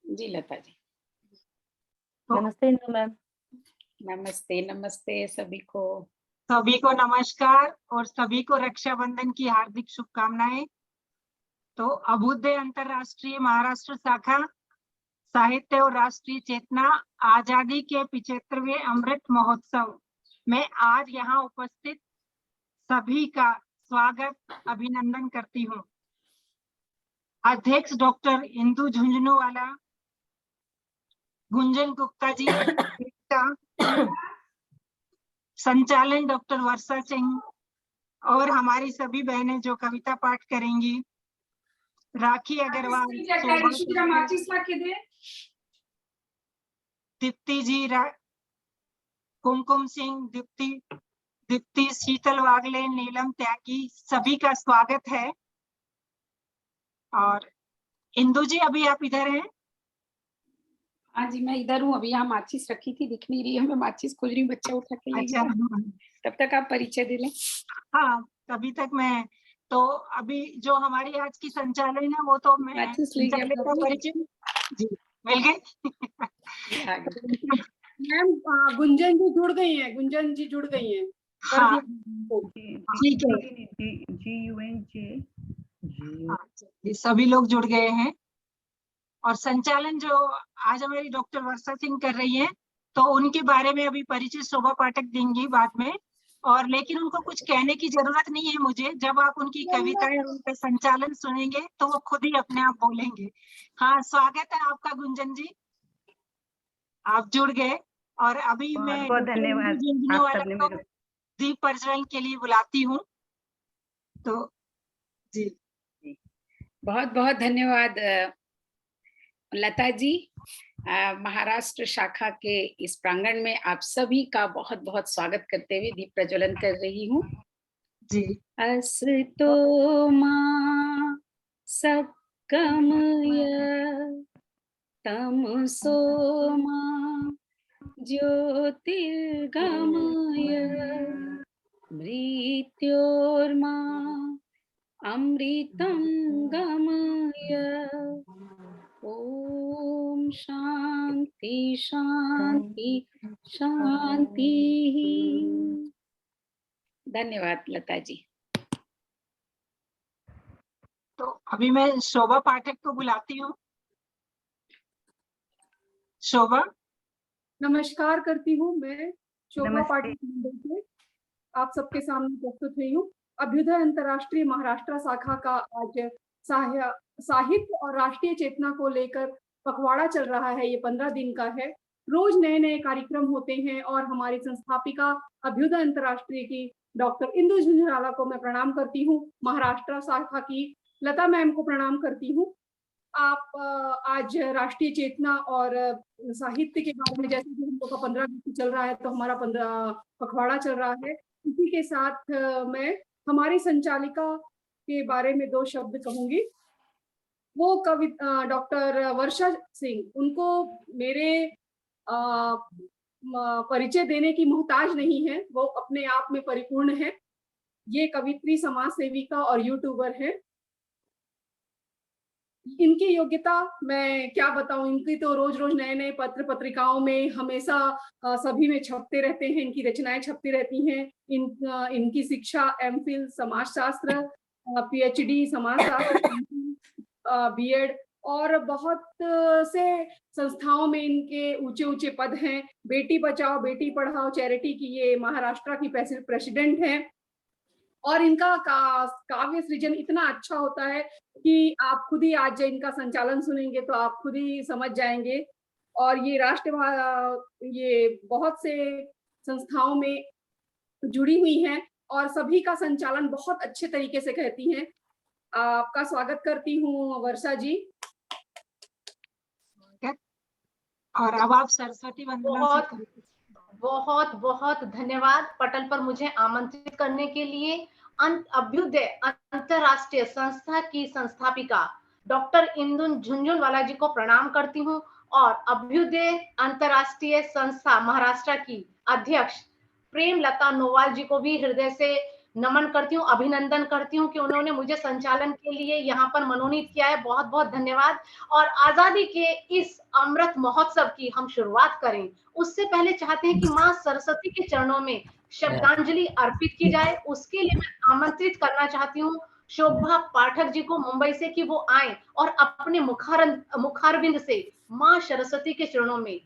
जी लता जी। नमस्ते इंदु मैम। नमस्ते, नमस्ते सभी को। सभी को नमस्कार और सभी को रक्षाबंधन की हार्दिक शुभकामनाएं। तो अभ्युदय अंतर्राष्ट्रीय महाराष्ट्र शाखा साहित्य और राष्ट्रीय चेतना आजादी के 75वें अमृत महोत्सव में आज यहाँ उपस्थित सभी का स्वागत अभिनंदन करती हूँ। अध्यक्ष डॉक्टर इंदु झुंझुनवाला, गुंजन गुप्ता जी का संचालन डॉक्टर वर्षा सिंह और हमारी सभी बहनें जो कविता पाठ करेंगी, राखी अग्रवाल, दीप्ति जी, कुमकुम सिंह, दीप्ति, शीतल वागले, नीलम त्यागी, सभी का स्वागत है। और इंदु जी अभी आप इधर हैं? हाँ जी मैं इधर हूँ। अभी यहाँ माचिस रखी थी, दिख नहीं रही है, मैं माचिस खोज रही हूँ, बच्चा उठा के ले गया। तब तक आप परिचय दे लें। हाँ तभी तक मैं तो अभी जो हमारी आज की संचालन है वो तो मैं संचालक का परिचय जी मिल गए। मैम गुंजन जी जुड़ गई हैं, गुंजन जी जुड़ गई हैं। हाँ ठीक है। ये सभी लोग जुड़ गए हैं और संचालन जो आज हमारी डॉक्टर वर्षा सिंह कर रही हैं, तो उनके बारे में अभी परिचय शोभा पाठक देंगी बाद में। और लेकिन उनको कुछ कहने की जरूरत नहीं है मुझे, जब आप उनकी कविताएं और उनका संचालन सुनेंगे तो वो खुद ही अपने आप बोलेंगे। हाँ स्वागत है आपका गुंजन जी, आप जुड़ गए। और अभी मैं धन्यवाद दीप प्रज्वलन के लिए बुलाती हूँ। तो जी बहुत बहुत धन्यवाद लता जी। महाराष्ट्र शाखा के इस प्रांगण में आप सभी का बहुत बहुत स्वागत करते हुए दीप प्रज्वलन कर रही हूँ जी। असतो मा सत्कमय तमसो मा ज्योतिर्गमय मृत्योर्मा अमृतं गमय। ओम शांति शांति शांति। धन्यवाद लता जी। तो अभी मैं शोभा पाठक को बुलाती हूँ। शोभा। नमस्कार करती हूँ, मैं शोभा पाठक से आप सबके सामने प्रस्तुत हुई हूँ। अभ्युदय अंतर्राष्ट्रीय महाराष्ट्र शाखा का आज साहित्य और राष्ट्रीय चेतना को लेकर पखवाड़ा चल रहा है। ये 15 दिन का है। रोज नए नए कार्यक्रम होते हैं और हमारी संस्थापिका अभ्युदय अंतर्राष्ट्रीय की डॉक्टर इंदु झुंझुनवाला को मैं प्रणाम करती हूँ। महाराष्ट्र शाखा की लता मैम को प्रणाम करती हूँ। आप आज राष्ट्रीय चेतना और साहित्य के बारे में, जैसे कि हम लोग का 15 अगस्त चल रहा है तो हमारा 15 पखवाड़ा चल रहा है, इसी के साथ मैं हमारी संचालिका के बारे में 2 शब्द कहूंगी। वो कवि डॉक्टर वर्षा सिंह, उनको मेरे परिचय देने की मोहताज नहीं है, वो अपने आप में परिपूर्ण है। ये कवित्री, समाज सेविका और यूट्यूबर है। इनकी योग्यता मैं क्या बताऊं, इनकी तो रोज रोज नए नए पत्र पत्रिकाओं में हमेशा सभी में छपते रहते हैं, इनकी रचनाएं छपती रहती हैं। इनकी शिक्षा एमफिल समाजशास्त्र, पीएचडी समाजशास्त्र, बीएड और बहुत से संस्थाओं में इनके ऊंचे ऊंचे पद हैं। बेटी बचाओ बेटी पढ़ाओ चैरिटी की ये महाराष्ट्र की प्रेसिडेंट हैं। और इनका काव्य सृजन इतना अच्छा होता है कि आप खुद ही आज इनका संचालन सुनेंगे तो आप खुद ही समझ जाएंगे। और ये ये बहुत से संस्थाओं में जुड़ी हुई हैं और सभी का संचालन बहुत अच्छे तरीके से कहती हैं। आपका स्वागत करती हूँ वर्षा जी। और अब आप सरस्वती वंदना। बहुत बहुत धन्यवाद पटल पर मुझे आमंत्रित करने के लिए। अभ्युदय अंतरराष्ट्रीय संस्था की संस्थापिका डॉक्टर इंदु झुंझुनवाला जी को प्रणाम करती हूँ और अभ्युदय अंतरराष्ट्रीय संस्था महाराष्ट्र की अध्यक्ष प्रेमलता नोवाल जी को भी हृदय से नमन करती हूँ, अभिनंदन करती हूँ कि उन्होंने मुझे संचालन के लिए यहाँ पर मनोनीत किया है। बहुत बहुत धन्यवाद। और आजादी के इस अमृत महोत्सव की हम शुरुआत करें उससे पहले चाहते हैं कि माँ सरस्वती के चरणों में शब्दांजलि अर्पित की जाए। उसके लिए मैं आमंत्रित करना चाहती हूँ शोभा पाठक जी को मुंबई से कि वो आए और अपने मुखारविंद से माँ सरस्वती के चरणों में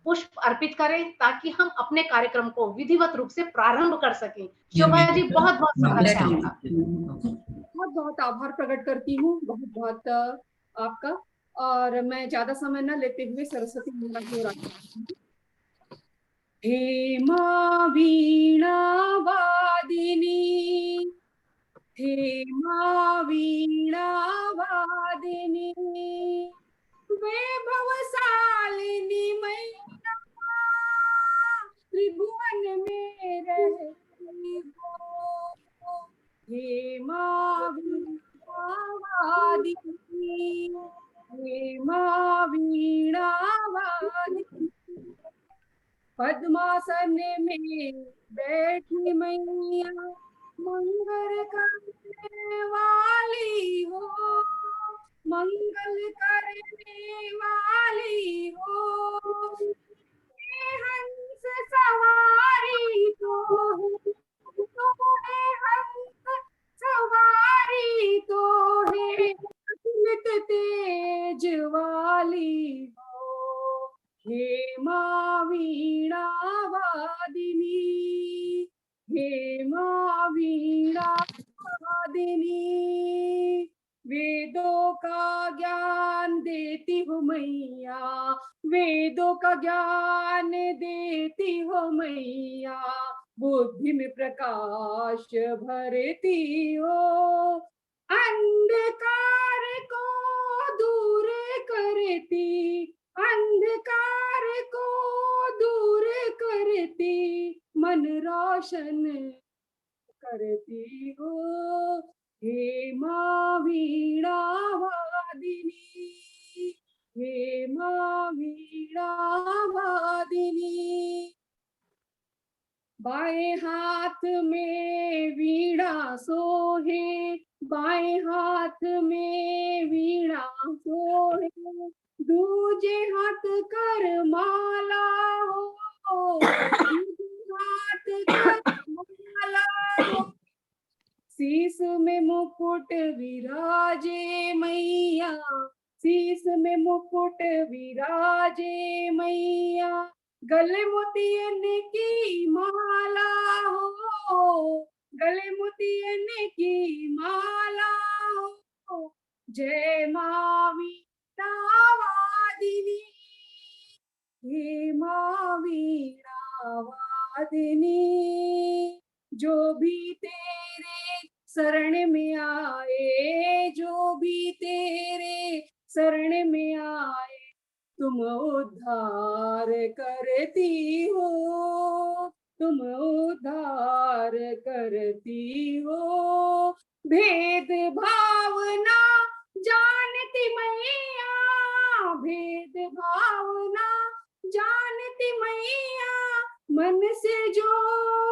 पुष्प अर्पित करें ताकि हम अपने कार्यक्रम को विधिवत रूप से प्रारंभ कर सकें। शोभा जी, बहुत बहुत स्वागत है आपका। बहुत बहुत आभार प्रकट करती हूँ, बहुत बहुत आपका। और मैं ज्यादा समय न लेते हुए सरस्वती माता की ओर आती हूँ। हे माँ वीणा वादिनी, हे माँ वीणा वादिनी, वैभवशालिनी मैया त्रिभुवन में रहती हो। हे माँ वीणा वादिनी, हे माँ वीणा वादिनी, पद्मासन में बैठी मैया मंगल करने वाली हो, मंगल करने वाली हो। हे हंस सवारी तो है, हंस सवारी तो है, अतुलित तेज वाली हो। हे माँ वीणा वादिनी, हे माँ वीणा वादिनी, वेदों का ज्ञान देती हो मैया, वेदों का ज्ञान देती हो मैया, बुद्धि में प्रकाश भरती हो, अंधकार को दूर करती, अंधकार को दूर करती, मन रोशन करती हो। हे माँ वीणा वादिनी, हे माँ वीणा वादिनी, बाएं हाथ में वीणा सोहे, बाएं हाथ में वीणा सोहे, दूजे हाथ कर माला हो, दूजे हाथ कर माला हो, शीस में मुकुट विराजे मैया, शीस में मुकुट विराजे मैया, गले मोतियन की माला हो, गले मोतियन की माला हो। जय माँ वीणा वादिनी, हे माँ वीणा वादिनी, जो भी तेरे शरण में आए, जो भी तेरे शरण में आए, तुम उद्धार करती हो, तुम उद्धार करती हो। भेद भावना जानती मैया, भेद भावना जानती मैया, मन से जो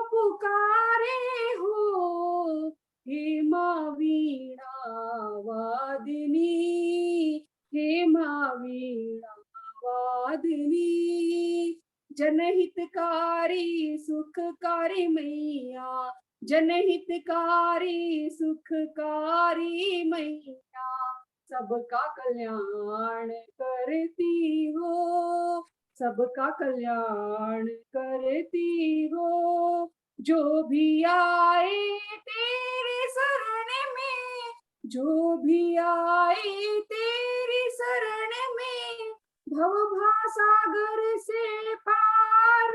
पुकारे हो। हे माँ वीणा वादिनी, हे माँ वीणा वादिनी, जनहितकारी सुखकारी मैया, जनहितकारी सुखकारी मैया, सबका कल्याण करती हो, सबका कल्याण करती हो। जो भी आए तेरे शरण में, जो भी आए तेरी शरण में, भवभासागर से पार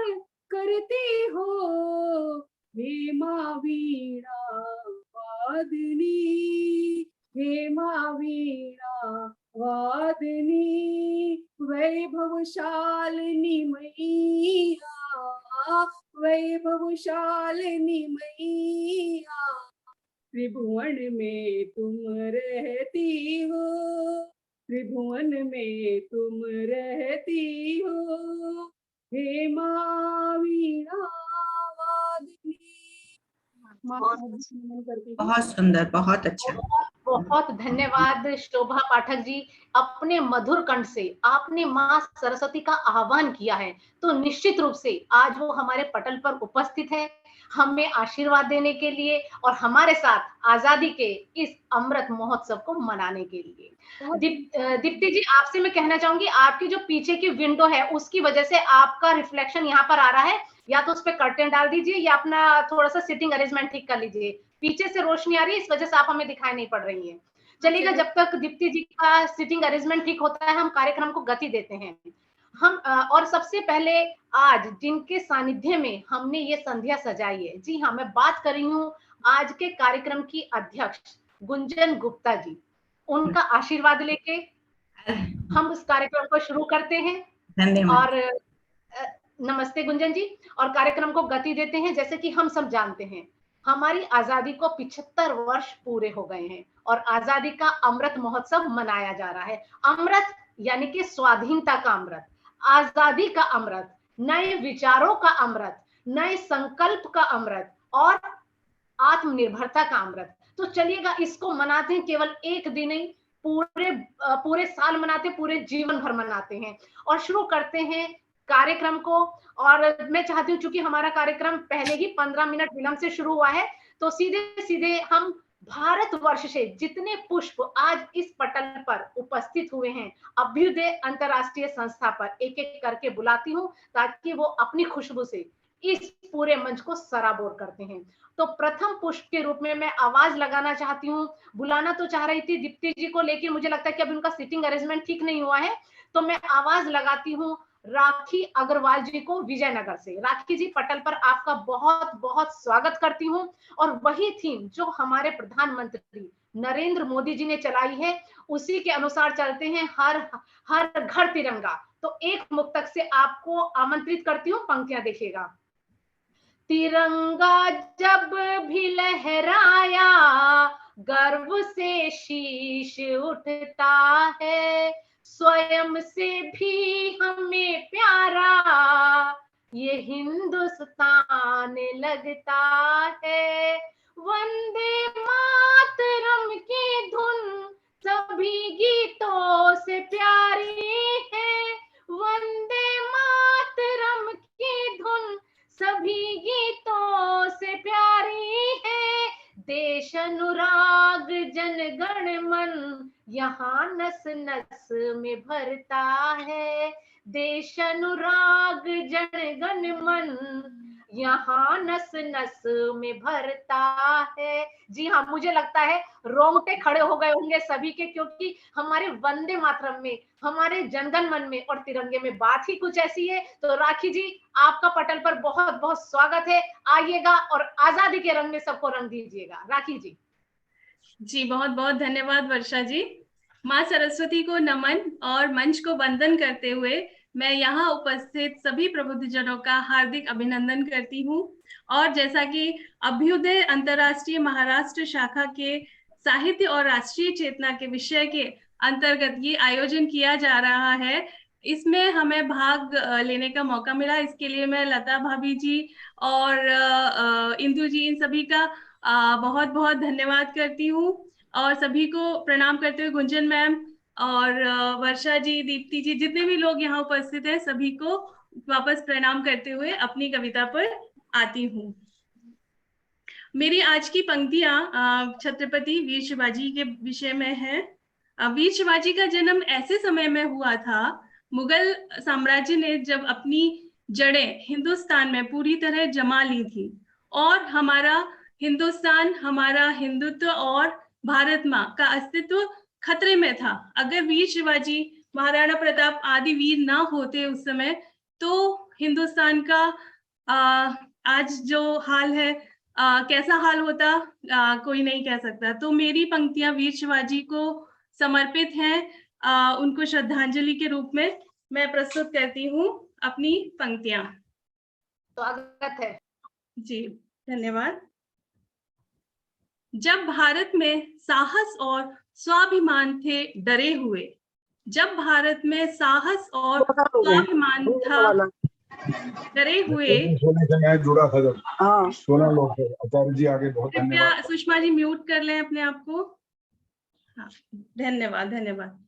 करती हो। हे माँ वीणा वादिनी, हे माँ वीणा वादिनी, वैभवशालिनी मैया, वैभवशालिनी मैया, त्रिभुवन में तुम रहती हो, त्रिभुवन में तुम रहती हो। हे माँ वीणा वादिनी। बहुत सुंदर, बहुत अच्छा। बहुत बहुत धन्यवाद शोभा पाठक जी। अपने मधुर कंठ से आपने माँ सरस्वती का आह्वान किया है, तो निश्चित रूप से आज वो हमारे पटल पर उपस्थित है हमें आशीर्वाद देने के लिए और हमारे साथ आजादी के इस अमृत महोत्सव को मनाने के लिए। दीप्ति जी, आपसे मैं कहना चाहूंगी, आपकी जो पीछे की विंडो है उसकी वजह से आपका रिफ्लेक्शन यहाँ पर आ रहा है, या तो उस पर कर्टेन डाल दीजिए या अपना थोड़ा सा सिटिंग अरेंजमेंट ठीक कर लीजिए। पीछे से रोशनी आ रही है, इस वजह से आप हमें दिखाई नहीं पड़ रही है। चलिएगा, जब तक दीप्ति जी का सिटिंग अरेंजमेंट ठीक होता है हम कार्यक्रम को गति देते हैं। हम और सबसे पहले आज जिनके सानिध्य में हमने ये संध्या सजाई है, जी हाँ, मैं बात कर रही हूँ आज के कार्यक्रम की अध्यक्ष गुंजन गुप्ता जी। उनका आशीर्वाद लेके हम इस कार्यक्रम को शुरू करते हैं। धन्यवाद। और नमस्ते गुंजन जी। और कार्यक्रम को गति देते हैं। जैसे कि हम सब जानते हैं, हमारी आजादी को 75 वर्ष पूरे हो गए हैं और आजादी का अमृत महोत्सव मनाया जा रहा है। अमृत यानी कि स्वाधीनता का अमृत, आजादी का अमृत, नए विचारों का अमृत, नए संकल्प का अमृत और आत्मनिर्भरता का अमृत। तो चलिएगा, इसको मनाते हैं केवल एक दिन नहीं, पूरे साल मनाते, पूरे जीवन भर मनाते हैं। और शुरू करते हैं कार्यक्रम को। और मैं चाहती हूँ, चूंकि हमारा कार्यक्रम पहले ही 15 मिनट विलंब से शुरू हुआ है, तो सीधे सीधे हम भारतवर्ष से जितने पुष्प आज इस पटल पर उपस्थित हुए हैं, अभ्युदय अंतरराष्ट्रीय संस्था पर एक एक करके बुलाती हूँ, ताकि वो अपनी खुशबू से इस पूरे मंच को सराबोर करते हैं। तो प्रथम पुष्प के रूप में मैं आवाज लगाना चाहती हूँ। बुलाना तो चाह रही थी दीप्ति जी को, लेकिन मुझे लगता है कि अभी उनका सिटिंग अरेंजमेंट ठीक नहीं हुआ है, तो मैं आवाज लगाती हूँ राखी अग्रवाल जी को विजयनगर से। राखी जी, पटल पर आपका बहुत बहुत स्वागत करती हूँ। और वही थीम जो हमारे प्रधानमंत्री नरेंद्र मोदी जी ने चलाई है, उसी के अनुसार चलते हैं, हर घर तिरंगा। तो एक मुक्तक से आपको आमंत्रित करती हूँ, पंक्तियां देखिएगा। तिरंगा जब भी लहराया गर्व से शीश उठता है, स्वयं से भी हमें प्यारा ये हिंदुस्तान लगता है। वंदे मातरम की धुन सभी गीतों से प्यारी है, वंदे मातरम की धुन सभी गीतों से प्यारी है। देश अनुराग जन गण मन यहाँ नस नस में भरता है, देश अनुराग जन गण मन यहाँ नस नस में भरता है। जी हाँ, मुझे लगता है रोंगटे खड़े हो गए होंगे सभी के, क्योंकि हमारे वंदे मातरम में, हमारे जनगण मन में और तिरंगे में बात ही कुछ ऐसी है। तो राखी जी, आपका पटल पर बहुत बहुत स्वागत है। आइएगा और आजादी के रंग में सबको रंग दीजिएगा। राखी जी। जी, बहुत बहुत धन्यवाद वर्षा जी। माँ सरस्वती को नमन और मंच को वंदन करते हुए मैं यहाँ उपस्थित सभी प्रबुद्धजनों का हार्दिक अभिनंदन करती हूँ। और जैसा कि अभ्युदय अंतर्राष्ट्रीय महाराष्ट्र शाखा के साहित्य और राष्ट्रीय चेतना के विषय के अंतर्गत ये आयोजन किया जा रहा है, इसमें हमें भाग लेने का मौका मिला। इसके लिए मैं लता भाभी जी और इंदु जी, इन सभी का बहुत बहुत धन्यवाद करती हूँ। और सभी को प्रणाम करते हुए गुंजन मैम और वर्षा जी, दीप्ति जी, जितने भी लोग यहाँ उपस्थित हैं, सभी को वापस प्रणाम करते हुए अपनी कविता पर आती हूँ। मेरी आज की पंक्तियां छत्रपति वीर शिवाजी के विषय में है। वीर शिवाजी का जन्म ऐसे समय में हुआ था, मुगल साम्राज्य ने जब अपनी जड़ें हिंदुस्तान में पूरी तरह जमा ली थी और हमारा हिंदुस्तान, हमारा हिंदुत्व और भारत माँ का अस्तित्व खतरे में था। अगर वीर शिवाजी, महाराणा प्रताप आदि वीर ना होते उस समय, तो हिंदुस्तान का आज जो हाल है, कैसा हाल होता, कोई नहीं कह सकता। तो मेरी पंक्तियां वीर शिवाजी को समर्पित हैं। उनको श्रद्धांजलि के रूप में मैं प्रस्तुत करती हूँ अपनी पंक्तियां। स्वागत है जी, धन्यवाद। जब भारत में साहस और स्वाभिमान थे डरे हुए, जब भारत में साहस और स्वाभिमान था डरे हुए। सोने से मैं जुड़ा था जब 16 लोग थे। आचार्य जी आगे बहुत कृपया धन्यवाद। सुषमा जी म्यूट कर लें अपने आप को। हाँ, धन्यवाद धन्यवाद।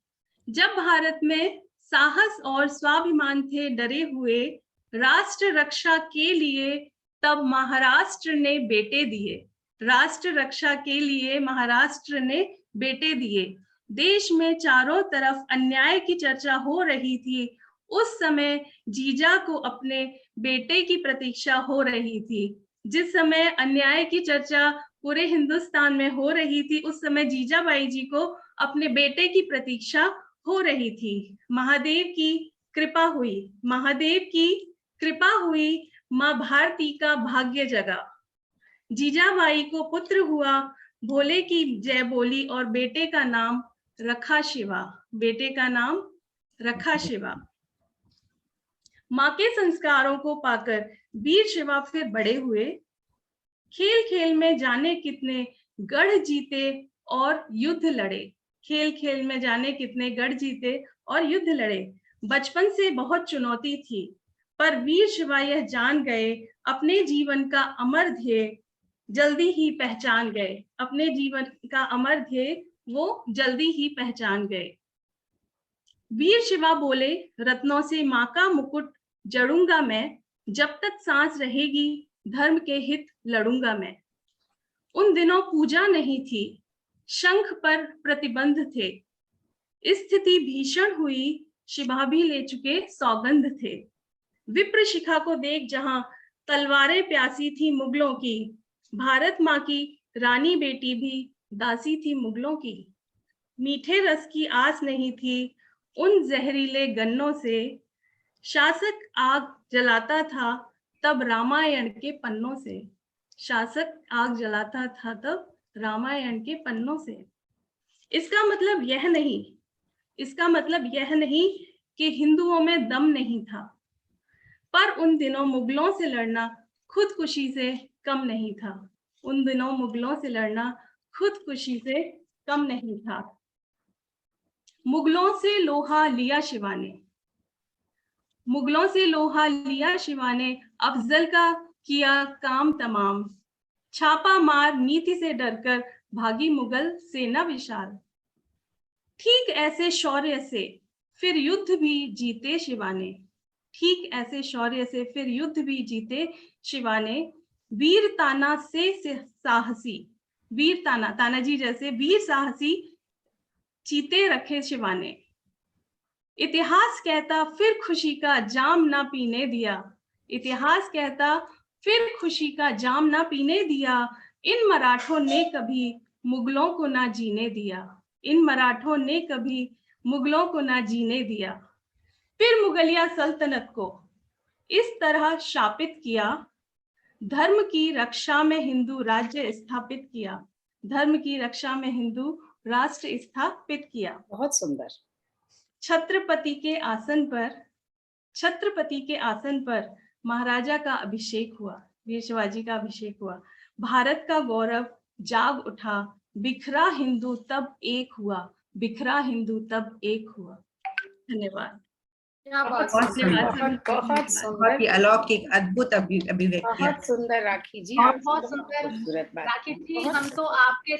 जब भारत में साहस और स्वाभिमान थे डरे हुए राष्ट्र रक्षा के लिए, तब महाराष्ट्र ने बेटे दिए। राष्ट्र रक्षा के लिए महाराष्ट्र ने बेटे दिए। देश में चारों तरफ अन्याय की चर्चा हो रही थी। उस समय जीजा को अपने बेटे की प्रतीक्षा हो रही थी। जिस समय अन्याय की चर्चा पूरे हिंदुस्तान में हो रही थी, उस समय जीजाबाई जी को अपने बेटे की प्रतीक्षा हो रही थी। महादेव की कृपा हुई, महादेव की कृपा हुई, माँ भारती का भाग्य जगा। जीजाबाई को पुत्र हुआ, भोले की जय बोली और बेटे का नाम रखा शिवा। बेटे का नाम रखा शिवा। माँ के संस्कारों को पाकर वीर शिवा फिर बड़े हुए। खेल खेल में जाने कितने गढ़ जीते और युद्ध लड़े। खेल खेल में जाने कितने गढ़ जीते और युद्ध लड़े। बचपन से बहुत चुनौती थी, पर वीर शिवा यह जान गए, अपने जीवन का अमर ध्येय जल्दी ही पहचान गए। अपने जीवन का अमर ध्येय वो जल्दी ही पहचान गए। वीर शिवा बोले, रत्नों से माँ का मुकुट जड़ूंगा मैं, जब तक सांस रहेगी धर्म के हित लड़ूंगा मैं। उन दिनों पूजा नहीं थी, शंख पर प्रतिबंध थे। स्थिति भीषण हुई, शिवा भी ले चुके सौगंध थे। विप्र शिखा को देख जहां तलवारें प्यासी थी मुगलों की, भारत माँ की रानी बेटी भी दासी थी मुगलों की। मीठे रस की आस नहीं थी उन जहरीले गन्नों से, शासक आग जलाता था तब रामायण के पन्नों से। शासक आग जलाता था तब रामायण के पन्नों से। इसका मतलब यह नहीं कि हिंदुओं में दम नहीं था, पर उन दिनों मुगलों से लड़ना खुदकुशी से कम नहीं था। उन दिनों मुगलों से लड़ना खुदकुशी से कम नहीं था। मुगलों से लोहा लिया शिवा ने। मुगलों से लोहा लिया शिवा ने, अफजल का किया काम तमाम। छापा मार नीति से डरकर भागी मुगल सेना विशाल। ठीक ऐसे शौर्य से फिर युद्ध भी जीते शिवा ने। ठीक ऐसे शौर्य से फिर युद्ध भी जीते शिवा ने। वीर ताना से साहसी, वीर ताना, तानाजी जैसे वीर साहसी चीते रखे शिवा ने। इतिहास कहता फिर खुशी का जाम ना पीने दिया। इतिहास कहता फिर खुशी का जाम ना पीने दिया। इन मराठों ने कभी मुगलों को ना जीने दिया। इन मराठों ने कभी मुगलों को ना जीने दिया। फिर मुगलिया सल्तनत को इस तरह शापित किया, धर्म की रक्षा में हिंदू राज्य स्थापित किया। धर्म की रक्षा में हिंदू राष्ट्र स्थापित किया। बहुत सुंदर। छत्रपति के आसन पर महाराजा का अभिषेक हुआ, वीर शिवाजी का अभिषेक हुआ। भारत का गौरव जाग उठा, बिखरा हिंदू तब एक हुआ। बिखरा हिंदू तब एक हुआ। धन्यवाद। बहुत ही अलौकिक अद्भुत अभिव्यक्ति। बहुत सुंदर राखी जी, बहुत सुंदर राखी जी। हम तो आपके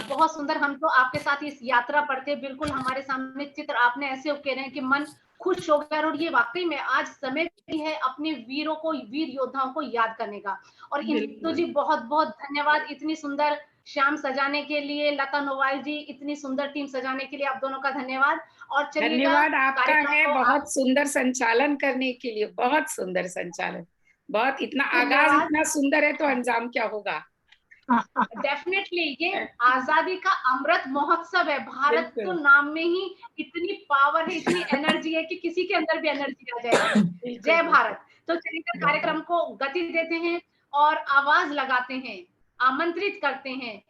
बहुत सुंदर, हम तो आपके साथ इस यात्रा पर थे। बिल्कुल हमारे सामने चित्र आपने ऐसे कह रहे हैं कि मन खुश हो गया। और ये वाकई में आज समय भी है अपने वीरों को, वीर योद्धाओं को याद करने का। और इंदु जी बहुत बहुत धन्यवाद इतनी सुंदर शाम सजाने के लिए। लता नोवाल जी इतनी सुंदर टीम सजाने के लिए आप दोनों का धन्यवाद। और चलिए धन्यवाद आपका है बहुत सुंदर संचालन करने के लिए। बहुत सुंदर संचालन, बहुत इतना आगाज इतना सुंदर है तो अंजाम क्या होगा। डेफिनेटली ये आजादी का अमृत महोत्सव है। भारत तो नाम में ही इतनी पावर है, इतनी एनर्जी है कि किसी के अंदर भी एनर्जी आ जाएगी। जय भारत। तो चलिए कार्यक्रम को गति देते हैं और आवाज लगाते हैं, आमंत्रित करते हैं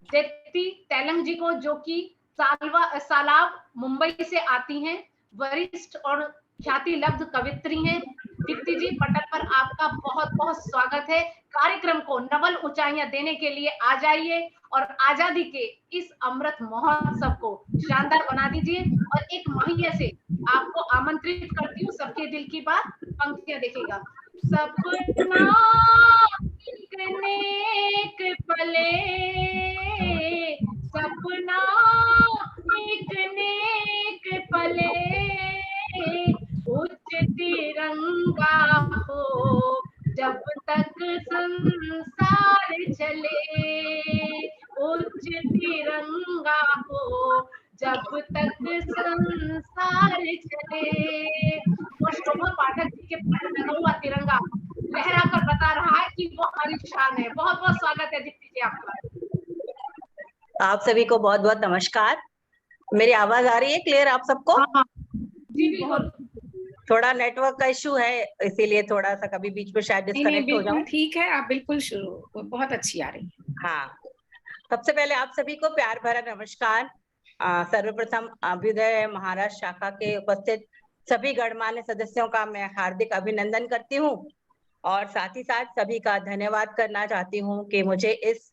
दीप्ति तेलंग जी को, जो कि सालाव मुंबई से आती हैं, वरिष्ठ और ख्याति लब्ध कवित्री हैं। दीप्ति जी, पटल पर आपका बहुत बहुत स्वागत है। कार्यक्रम को नवल ऊंचाइयां देने के लिए आ जाइए और आजादी के इस अमृत महोत्सव को शानदार बना दीजिए। और एक महिला से आपको आमंत्रित करती हूँ, सबके दिल की बात, पंक्तियां देखिएगा। सपना एक नेक पले, सपना एक नेक पले, उच्च तिरंगा हो जब तक संसार चले, उच्च तिरंगा हो जब तक संसार चले। और शोभा पाठक जी के पीछे लगा हुआ तिरंगा लहरा कर बता रहा है कि वो हमारी शान है। बहुत बहुत स्वागत है दीप्ति जी आपका। आप सभी को बहुत बहुत नमस्कार। मेरी आवाज आ रही है क्लियर आप सबको? जी बिल्कुल। थोड़ा नेटवर्क का इशू है, इसीलिए थोड़ा सा कभी बीच में शायद डिस्कनेक्ट हो जाऊं। ठीक है, आप बिल्कुल शुरू, बहुत अच्छी आ रही है। हाँ, सबसे पहले आप सभी को प्यार भरा नमस्कार। सर्वप्रथम अभ्युदय महाराष्ट्र शाखा के उपस्थित सभी गणमान्य सदस्यों का मैं हार्दिक अभिनंदन करती हूँ और साथ ही साथ सभी का धन्यवाद करना चाहती हूँ कि मुझे इस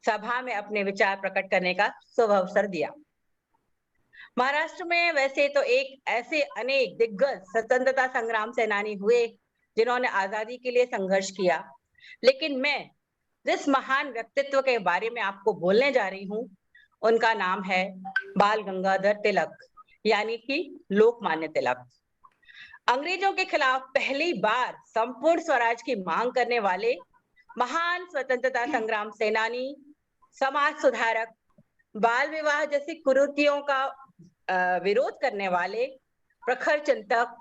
सभा में अपने विचार प्रकट करने का शुभ अवसर दिया। महाराष्ट्र में वैसे तो एक ऐसे अनेक दिग्गज स्वतंत्रता संग्राम सेनानी हुए जिन्होंने आजादी के लिए संघर्ष किया, लेकिन मैं जिस महान व्यक्तित्व के बारे में आपको बोलने जा रही हूँ उनका नाम है बाल गंगाधर तिलक, यानी कि लोकमान्य तिलक। अंग्रेजों के खिलाफ पहली बार संपूर्ण स्वराज की मांग करने वाले महान स्वतंत्रता संग्राम सेनानी, समाज सुधारक, बाल विवाह जैसी कुरीतियों का विरोध करने वाले, प्रखर चिंतक,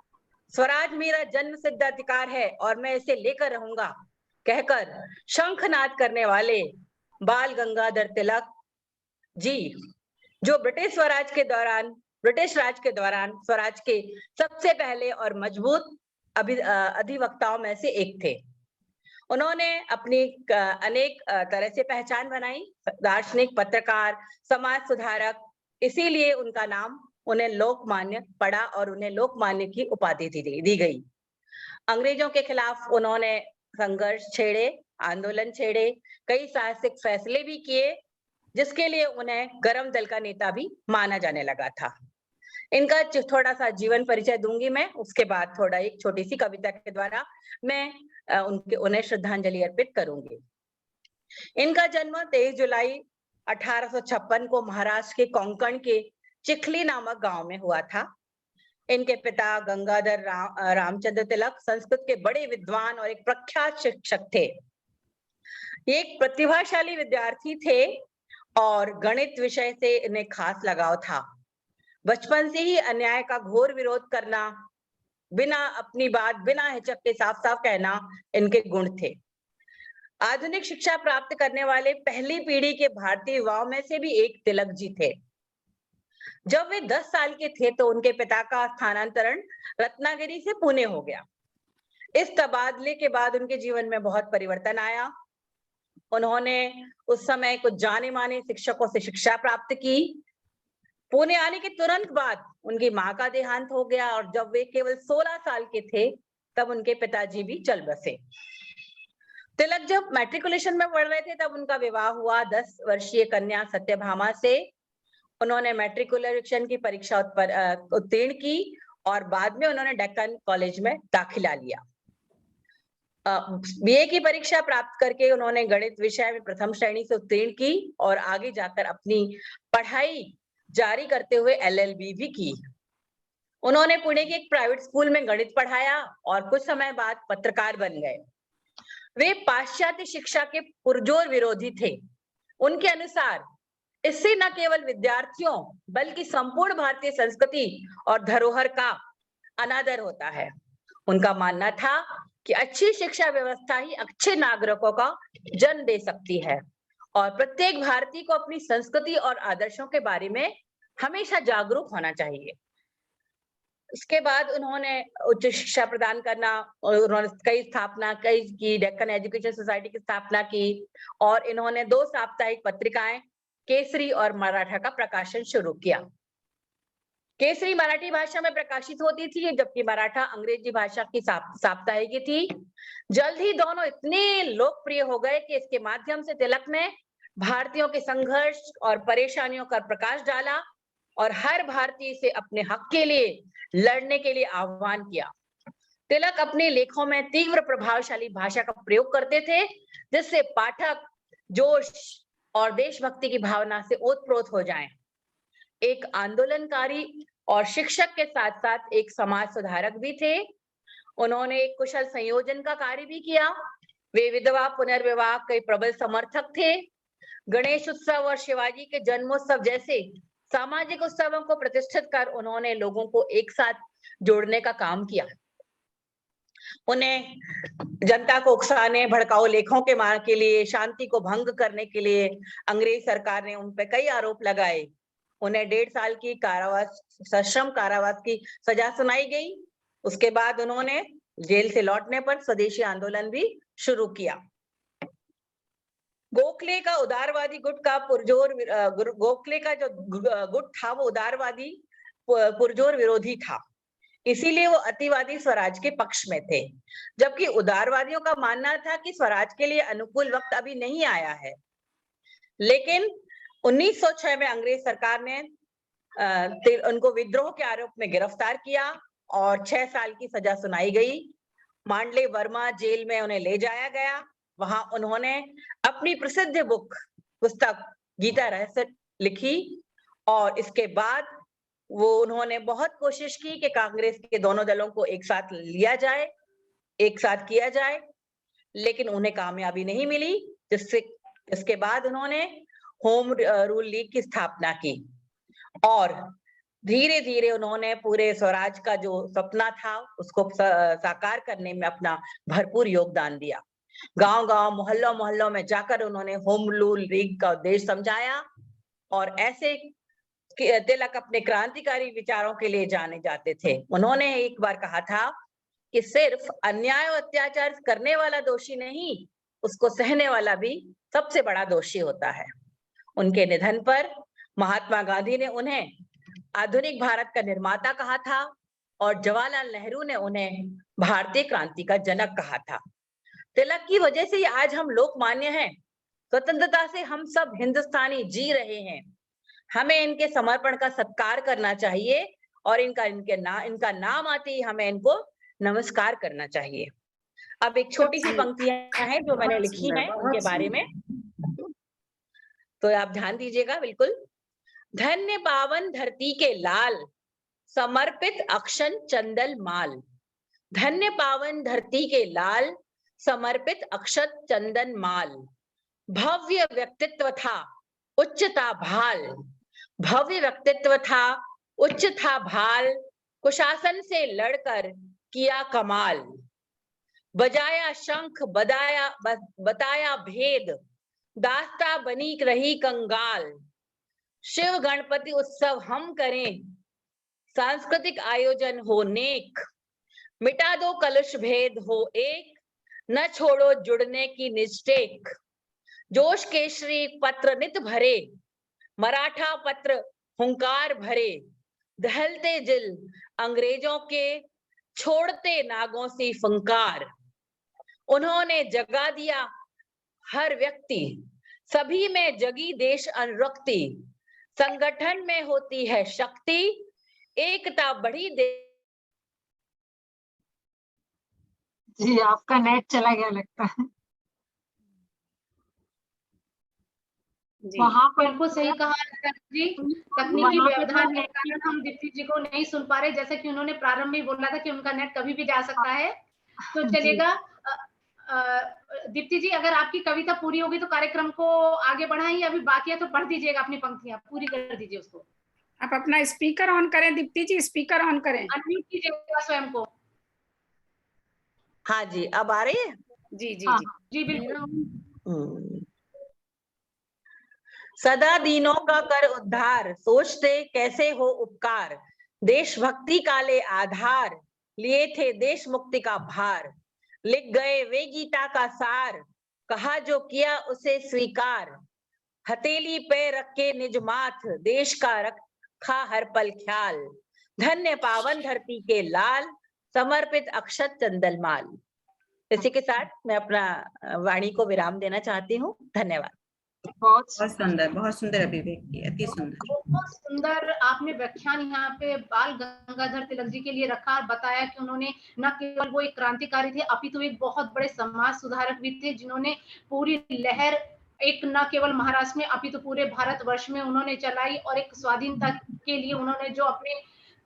स्वराज मेरा जन्म सिद्ध अधिकार है और मैं इसे लेकर रहूंगा कहकर शंखनाद करने वाले बाल गंगाधर तिलक जी, जो ब्रिटिश राज के दौरान स्वराज के सबसे पहले और मजबूत अधिवक्ताओं में से एक थे। उन्होंने अपनी अनेक तरह से पहचान बनाई, दार्शनिक, पत्रकार, समाज सुधारक, इसीलिए उनका नाम उन्हें लोकमान्य पड़ा और उन्हें लोकमान्य की उपाधि दी गई। अंग्रेजों के खिलाफ उन्होंने संघर्ष छेड़े, आंदोलन छेड़े, कई साहसिक फैसले भी किए, जिसके लिए उन्हें गरम दल का नेता भी माना जाने लगा था। इनका थोड़ा सा जीवन परिचय दूंगी मैं, उसके बाद थोड़ा एक छोटी सी कविता के द्वारा मैं उन्हें श्रद्धांजलि अर्पित करूंगी। इनका जन्म 23 जुलाई 1856 को महाराष्ट्र के कोंकण के चिखली नामक गांव में हुआ था। इनके पिता गंगाधर रामचंद्र तिलक संस्कृत के बड़े विद्वान और एक प्रख्यात शिक्षक थे। ये एक प्रतिभाशाली विद्यार्थी थे और गणित विषय से इन्हें खास लगाव था। बचपन से ही अन्याय का घोर विरोध करना, अपनी बात बिना हिचक के साफ साफ कहना इनके गुण थे। आधुनिक शिक्षा प्राप्त करने वाले पहली पीढ़ी के भारतीय युवाओं में से भी एक तिलक जी थे। जब वे 10 साल के थे तो उनके पिता का स्थानांतरण रत्नागिरी से पुणे हो गया। इस तबादले के बाद उनके जीवन में बहुत परिवर्तन आया। उन्होंने उस समय कुछ जाने माने शिक्षकों से शिक्षा प्राप्त की। पुणे आने के तुरंत बाद उनकी मां का देहांत हो गया और जब वे केवल 16 साल के थे तब उनके पिताजी भी चल बसे। तिलक जब मैट्रिकुलेशन में पढ़ रहे थे तब उनका विवाह हुआ 10 वर्षीय कन्या सत्यभामा से। उन्होंने मैट्रिकुलेशन की परीक्षा उत्तीर्ण की और बाद में उन्होंने डेक्कन कॉलेज में दाखिला लिया। बीए की परीक्षा प्राप्त करके उन्होंने गणित विषय में प्रथम श्रेणी से उत्तीर्ण की और आगे जाकर अपनी पढ़ाई जारी करते हुए LLB भी की। उन्होंने पुणे के एक प्राइवेट स्कूल में गणित पढ़ाया और कुछ समय बाद पत्रकार बन गए। वे पाश्चात्य शिक्षा के पुरजोर विरोधी थे। उनके अनुसार इससे न केवल विद्यार्थियों बल्कि संपूर्ण भारतीय संस्कृति और धरोहर का अनादर होता है। उनका मानना था कि अच्छी शिक्षा व्यवस्था ही अच्छे नागरिकों का जन्म दे सकती है और प्रत्येक भारतीय को अपनी संस्कृति और आदर्शों के बारे में हमेशा जागरूक होना चाहिए। इसके बाद उन्होंने उच्च शिक्षा प्रदान करना और उन्होंने कई की, डेक्कन एजुकेशन सोसाइटी की स्थापना की और इन्होंने 2 साप्ताहिक पत्रिकाएं केसरी और मराठा का प्रकाशन शुरू किया। केसरी मराठी भाषा में प्रकाशित होती थी, जबकि मराठा अंग्रेजी भाषा की साप्ताहिकी थी। जल्द ही दोनों इतने लोकप्रिय हो गए कि इसके माध्यम से तिलक ने भारतीयों के संघर्ष और परेशानियों का प्रकाश डाला और हर भारतीय से अपने हक के लिए लड़ने के लिए आह्वान किया। तिलक अपने लेखों में तीव्र प्रभावशाली भाषा का प्रयोग करते थे, जिससे पाठक जोश और देशभक्ति की भावना से ओतप्रोत हो जाएं। एक आंदोलनकारी और शिक्षक के साथ साथ एक समाज सुधारक भी थे। उन्होंने एक कुशल संयोजन का कार्य भी किया। वे विधवा पुनर्विवाह के प्रबल समर्थक थे। गणेश उत्सव और शिवाजी के जन्मोत्सव जैसे सामाजिक उत्सवों को प्रतिष्ठित कर उन्होंने लोगों को एक साथ जोड़ने का काम किया। उन्हें जनता को उकसाने, भड़काऊ लेखों के लिए, शांति को भंग करने के लिए अंग्रेज सरकार ने उन पर कई आरोप लगाए। उन्हें 1.5 साल की सश्रम कारावास की सजा सुनाई गई। उसके बाद उन्होंने जेल से लौटने पर स्वदेशी आंदोलन भी शुरू किया। गोखले का उदारवादी गुट का गोखले का जो गुट था वो उदारवादी पुरजोर विरोधी था, इसीलिए वो अतिवादी स्वराज के पक्ष में थे, जबकि उदारवादियों का मानना था कि स्वराज के लिए अनुकूल वक्त अभी नहीं आया है। लेकिन 1906 में अंग्रेज सरकार ने उनको विद्रोह के आरोप में गिरफ्तार किया और 6 साल की सजा सुनाई गई। मांडले वर्मा जेल में उन्हें ले जाया गया। वहां उन्होंने अपनी प्रसिद्ध पुस्तक गीता रहस्य लिखी और इसके बाद वो उन्होंने बहुत कोशिश की कि कांग्रेस के दोनों दलों को एक साथ लिया जाए, एक साथ किया जाए, लेकिन उन्हें कामयाबी नहीं मिली। इसके बाद उन्होंने होम रूल लीग की स्थापना की और धीरे धीरे उन्होंने पूरे स्वराज का जो सपना था उसको साकार करने में अपना भरपूर योगदान दिया। गांव-गांव, मोहल्लों में जाकर उन्होंने होम रूल लीग का उद्देश्य समझाया और ऐसे तिलक अपने क्रांतिकारी विचारों के लिए जाने जाते थे। उन्होंने एक बार कहा था कि सिर्फ अन्याय और अत्याचार करने वाला दोषी नहीं, उसको सहने वाला भी सबसे बड़ा दोषी होता है। उनके निधन पर महात्मा गांधी ने उन्हें आधुनिक भारत का निर्माता कहा था और जवाहरलाल नेहरू ने उन्हें भारतीय क्रांति का जनक कहा था। तिलक की वजह से आज हम लोकमान्य हैं। स्वतंत्रता से हम सब हिंदुस्तानी जी रहे हैं। हमें इनके समर्पण का सत्कार करना चाहिए और इनका नाम आते ही हमें इनको नमस्कार करना चाहिए। अब एक छोटी सी पंक्तियां हैं जो मैंने लिखी हैं उनके बारे में, तो आप ध्यान दीजिएगा बिल्कुल। धन्य पावन धरती के लाल, समर्पित अक्षन चंदन माल। धन्य पावन धरती के लाल, समर्पित अक्षत चंदन माल। भव्य व्यक्तित्व था, उच्चता भाल। भव्य व्यक्तित्व था, उच्च था भाल। कुशासन से लड़कर किया कमाल। बजाया शंख, बताया भेद। दास्ता बनी रही कंगाल। शिव गणपति उत्सव हम करें, सांस्कृतिक आयोजन हो नेक। मिटा दो कलुष भेद हो एक, न छोड़ो जुड़ने की निजटेक। जोश केसरी पत्र नित भरे, मराठा पत्र हुंकार भरे। दहलते दिल अंग्रेजों के, छोड़ते नागों सी फंकार। उन्होंने जगा दिया हर व्यक्ति, सभी में जगी देश अनुरक्ति। संगठन में होती है शक्ति, एकता बढ़ी जी आपका नेट चला गया लगता है। वहां पर बिल्कुल सही कहा जी। तकनीकी व्यवधान के कारण हम दीप्ति जी को नहीं सुन पा रहे, जैसे कि उन्होंने प्रारंभ में बोला था कि उनका नेट कभी भी जा सकता है, तो चलेगा। दीप्ति जी, अगर आपकी कविता पूरी होगी तो कार्यक्रम को आगे बढ़ाएं, अभी बाकी है तो पढ़ दीजिएगा, अपनी पंक्तियां पूरी कर दीजिए उसको। आप अपना स्पीकर ऑन करें दीप्ति जी, स्पीकर ऑन करें, अनम्यूट कीजिएगा स्वयं को। हाँ जी, अब आ रही है? जी जी हाँ। जी बिल्कुल। सदा दीनों का कर उद्धार, सोचते कैसे हो उपकार। देशभक्ति का ले आधार, लिए थे देश मुक्ति का भार। लिख गए वे गीता का सार, कहा जो किया उसे स्वीकार। हथेली पे रख के निज माथ, देश का रखा हर पल ख्याल। धन्य पावन धरती के लाल, समर्पित अक्षत चंदन माल। इसी के साथ मैं अपना वाणी को विराम देना चाहती हूँ। धन्यवाद। बहुत सुंदर अभिव्यक्ति, अति सुंदर। बहुत सुंदर आपने व्याख्यान यहाँ पे बाल गंगाधर तिलक जी के लिए रखा और बताया कि उन्होंने न केवल वो एक क्रांतिकारी थे, अपितु एक बहुत बड़े समाज सुधारक भी थे, जिन्होंने पूरी लहर एक न केवल महाराष्ट्र में अपितु पूरे भारतवर्ष में उन्होंने चलाई और एक स्वाधीनता के लिए उन्होंने जो अपने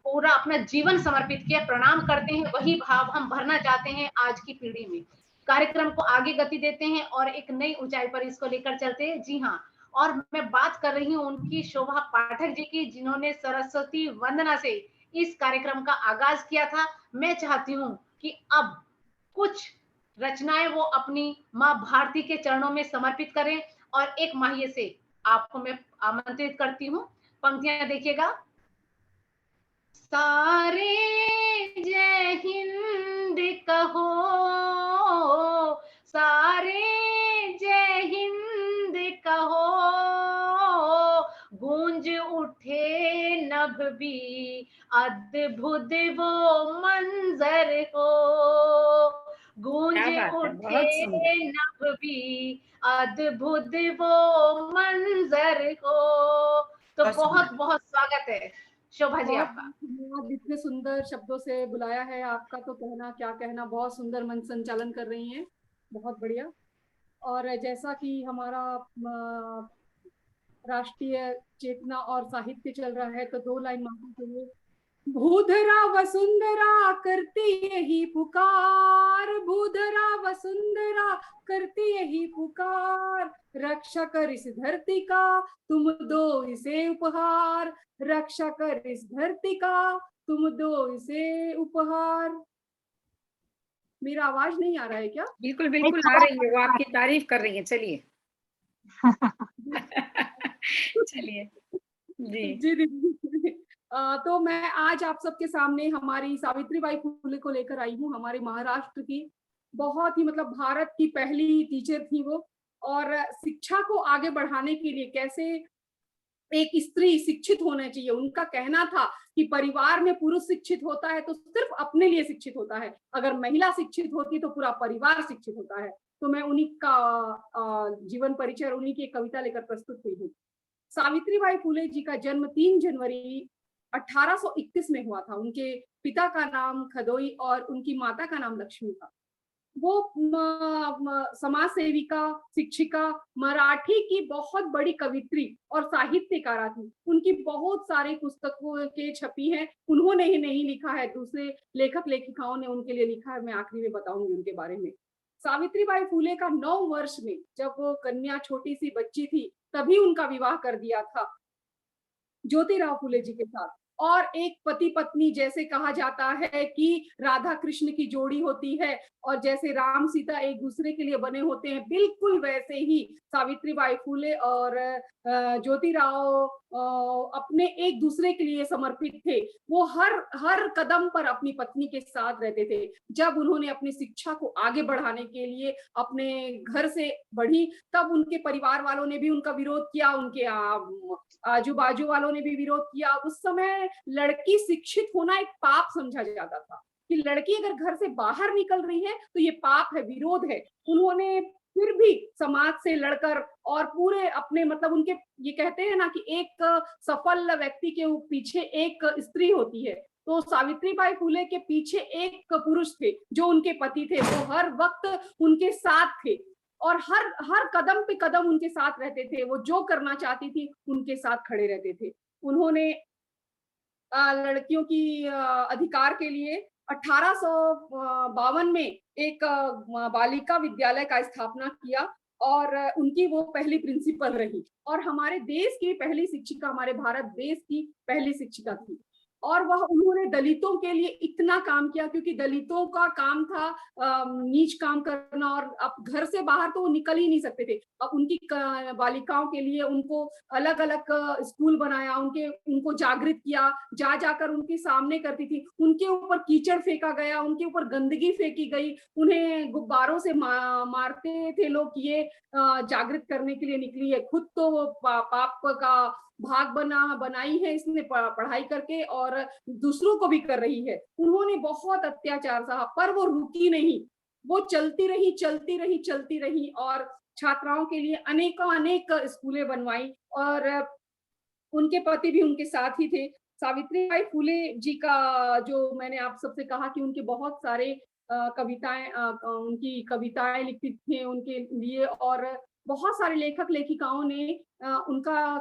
पूरा अपना जीवन समर्पित किया। प्रणाम करते हैं, वही भाव हम भरना चाहते हैं आज की पीढ़ी में। कार्यक्रम को आगे गति देते हैं और एक नई ऊंचाई पर इसको लेकर चलते हैं। जी हाँ, और मैं बात कर रही हूँ उनकी शोभा पाठक जी की, जिन्होंने सरस्वती वंदना से इस कार्यक्रम का आगाज किया था। मैं चाहती हूँ कि अब कुछ रचनाएं वो अपनी माँ भारती के चरणों में समर्पित करें और एक माहिए से आपको मैं आमंत्रित करती हूँ। पंक्तियां देखिएगा। सारे जय हिंद कहो, सारे जय हिंद कहो, गूंज उठे नभ भी अद्भुत वो मंजर हो, गूंज उठे नभ भी अद्भुत वो मंजर हो। तो बहुत बहुत स्वागत है शोभा जी आपका। इतने सुंदर शब्दों से बुलाया है आपका, तो कहना क्या कहना। बहुत सुंदर मंच संचालन कर रही हैं, बहुत बढ़िया। और जैसा कि हमारा राष्ट्रीय चेतना और साहित्य चल रहा है, तो 2 लाइन मांगने के लिए। भूधरा वसुंधरा करती यही पुकार, भूधरा वसुंधरा करती यही पुकार, रक्षा कर इस धरती का तुम दो इसे उपहार, रक्षा कर इस धरती का तुम दो इसे उपहार। मेरा आवाज नहीं आ रहा है क्या? बिल्कुल बिल्कुल आ रही है, वो आपकी तारीफ कर रही है। चलिए चलिए जी जी दीदी। तो मैं आज आप सबके सामने हमारी सावित्रीबाई फुले को लेकर आई हूँ। हमारे महाराष्ट्र की बहुत ही मतलब भारत की पहली टीचर थी वो, और शिक्षा को आगे बढ़ाने के लिए कैसे एक स्त्री शिक्षित होना चाहिए। उनका कहना था कि परिवार में पुरुष शिक्षित होता है तो सिर्फ अपने लिए शिक्षित होता है, अगर महिला शिक्षित होती तो पूरा परिवार शिक्षित होता है। तो मैं उन्हीं का जीवन परिचय और उन्हीं की कविता लेकर प्रस्तुत हुई हूँ। सावित्रीबाई फुले जी का जन्म 3 जनवरी 1831 में हुआ था। उनके पिता का नाम खदोई और उनकी माता का नाम लक्ष्मी था। वो समाज सेविका, शिक्षिका, मराठी की बहुत बड़ी कवित्री और साहित्यकारा थी। उनकी बहुत सारी पुस्तकों के छपी हैं। उन्होंने ही नहीं लिखा है, दूसरे लेखक लेखिकाओं ने उनके लिए लिखा है। मैं आखिरी में बताऊंगी उनके बारे में। सावित्रीबाई फुले का 9 वर्ष में, जब वो कन्या छोटी सी बच्ची थी, तभी उनका विवाह कर दिया था ज्योतिराव फुले जी के साथ। और एक पति पत्नी जैसे कहा जाता है कि राधा कृष्ण की जोड़ी होती है और जैसे राम सीता एक दूसरे के लिए बने होते हैं, बिल्कुल वैसे ही सावित्रीबाई फुले और ज्योतिराव अपने एक दूसरे के लिए समर्पित थे। वो हर कदम पर अपनी पत्नी के साथ रहते थे। जब उन्होंने अपनी शिक्षा को आगे बढ़ाने के लिए अपने घर से बढ़ी, तब उनके परिवार वालों ने भी उनका विरोध किया, उनके आजू बाजू वालों ने भी विरोध किया। उस समय लड़की शिक्षित होना एक पाप समझा जाता था कि लड़की अगर घर से बाहर निकल रही है तो ये पाप है, विरोध है। उन्होंने फिर भी समाज से लड़कर और पूरे अपने मतलब उनके ये कहते हैं ना कि एक सफल व्यक्ति के पीछे एक स्त्री होती है, तो सावित्रीबाई फुले के पीछे एक पुरुष थे जो उनके पति थे। वो हर वक्त उनके साथ थे और हर कदम पे कदम उनके साथ रहते थे। वो जो करना चाहती थी उनके साथ खड़े रहते थे। उन्होंने लड़कियों की अधिकार के लिए 1852 में एक बालिका विद्यालय का स्थापना किया और उनकी वो पहली प्रिंसिपल रही और हमारे देश की पहली शिक्षिका, हमारे भारत देश की पहली शिक्षिका थी। और वह उन्होंने दलितों के लिए इतना काम किया, क्योंकि दलितों का काम था नीच काम करना और अब घर से बाहर तो वो निकल ही नहीं सकते थे। अब उनकी बालिकाओं के लिए उनको अलग अलग स्कूल बनाया, उनको जागृत किया, जाकर उनके सामने करती थी। उनके ऊपर कीचड़ फेंका गया, उनके ऊपर गंदगी फेंकी गई, उन्हें गुब्बारों से मारते थे लोग। ये जागृत करने के लिए निकली है। खुद तो वो पाप का भाग बनाई है इसने पढ़ाई करके, और दूसरों को भी कर रही है। उन्होंने बहुत अत्याचार सहा पर वो रुकी नहीं, वो चलती रही और छात्राओं के लिए अनेक स्कूलें बनवाई। और उनके पति भी उनके साथ ही थे। सावित्रीबाई फुले जी का जो मैंने आप सबसे कहा कि उनके बहुत सारे कविताएं, उनकी कविताएं लिखी थी उनके लिए, और बहुत सारे लेखक लेखिकाओं ने उनका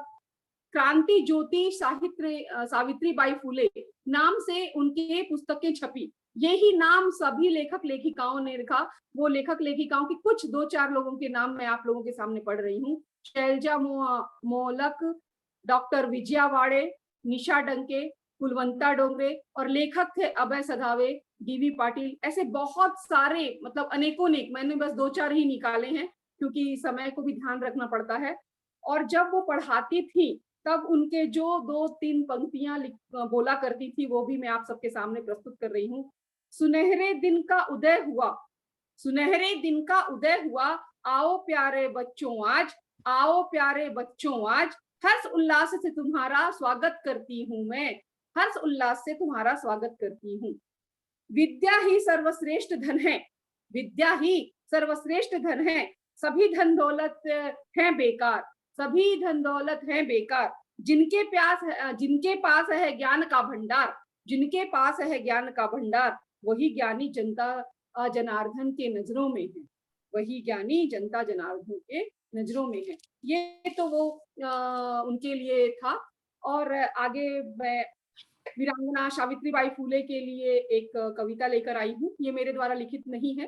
क्रांति ज्योति सावित्रीबाई फुले नाम से उनकी पुस्तकें छपी। यही नाम सभी लेखक लेखिकाओं ने रखा। वो लेखक लेखिकाओं की कुछ 2-4 लोगों के नाम मैं आप लोगों के सामने पढ़ रही हूँ। शैलजा मोलक, डॉक्टर विजया वाड़े, निशा डंके, कुलवंता डोंगरे, और लेखक थे अभय सधावे, डीवी पाटिल। ऐसे बहुत सारे, मतलब अनेकों ने, मैंने बस 2-4 ही निकाले हैं क्योंकि समय को भी ध्यान रखना पड़ता है। और जब वो पढ़ाती थी तब उनके जो 2-3 पंक्तियां बोला करती थी वो भी मैं आप सबके सामने प्रस्तुत कर रही हूँ। सुनहरे दिन का उदय हुआ, सुनहरे दिन का उदय हुआ, आओ प्यारे बच्चों आज, आओ प्यारे बच्चों आज, हर्ष उल्लास से तुम्हारा स्वागत करती हूँ मैं, हर्ष उल्लास से तुम्हारा स्वागत करती हूँ। विद्या ही सर्वश्रेष्ठ धन है, विद्या ही सर्वश्रेष्ठ धन है, सभी धन दौलत है बेकार, सभी धन दौलत है बेकार, जिनके पास है ज्ञान का भंडार, जिनके पास है ज्ञान का भंडार, वही ज्ञानी जनता जनार्दन के नजरों में है, वही ज्ञानी जनता जनार्दन के नजरों में है। ये तो वो उनके लिए था। और आगे मैं वीरांगना सावित्रीबाई फुले के लिए एक कविता लेकर आई हूँ। ये मेरे द्वारा लिखित नहीं है।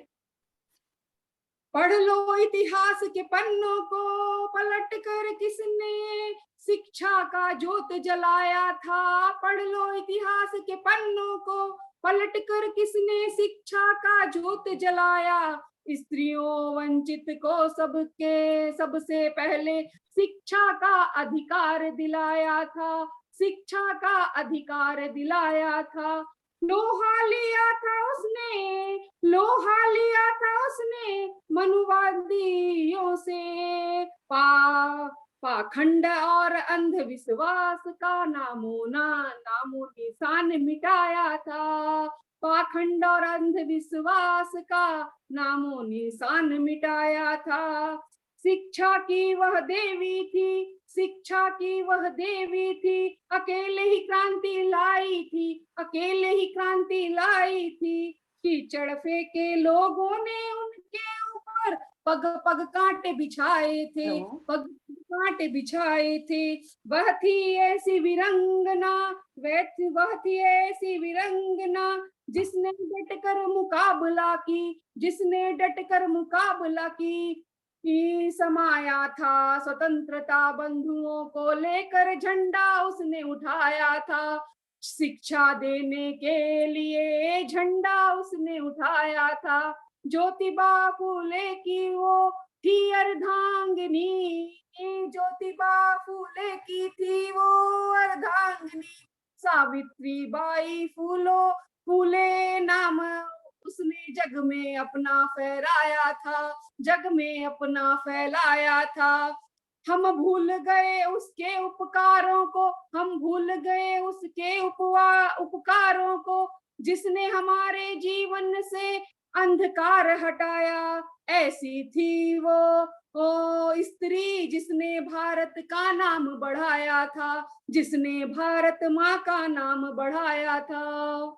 पढ़ लो इतिहास के पन्नों को, पलट कर किसने शिक्षा का जोत जलाया था, पढ़ लो इतिहास के पन्नों को, पलट कर किसने शिक्षा का जोत जलाया, स्त्रियों वंचित को सबसे पहले शिक्षा का अधिकार दिलाया था, शिक्षा का अधिकार दिलाया था। लोहा लिया था उसने, लोहा लिया था उसने मनुवादियों से, पाखंड और अंधविश्वास का नामो निशान मिटाया था, पाखंड और अंधविश्वास का नामो निशान मिटाया था। शिक्षा की वह देवी थी, शिक्षा की वह देवी थी, अकेले ही क्रांति लाई थी, अकेले ही क्रांति लाई थी। कीचड़ फेंके लोगों ने उनके ऊपर, पग पग कांटे बिछाए थे, पग कांटे बिछाए थे। वह थी ऐसी वीरंगना, वह थी ऐसी वीरंगना, जिसने डटकर मुकाबला की, जिसने डटकर मुकाबला की। समाया था स्वतंत्रता बंधुओं को लेकर झंडा उसने उठाया था, शिक्षा देने के लिए झंडा उसने उठाया था। ज्योतिबा फुले की वो थी अर्धांगिनी, ज्योतिबा फुले की थी वो अर्धांगिनी, सावित्रीबाई फुले नाम उसने जग में अपना फहराया था, जग में अपना फैलाया था। हम भूल गए उसके उपकारों को, हम भूल गए उसके उपकारों को, जिसने हमारे जीवन से अंधकार हटाया। ऐसी थी वो स्त्री जिसने भारत का नाम बढ़ाया था, जिसने भारत माँ का नाम बढ़ाया था।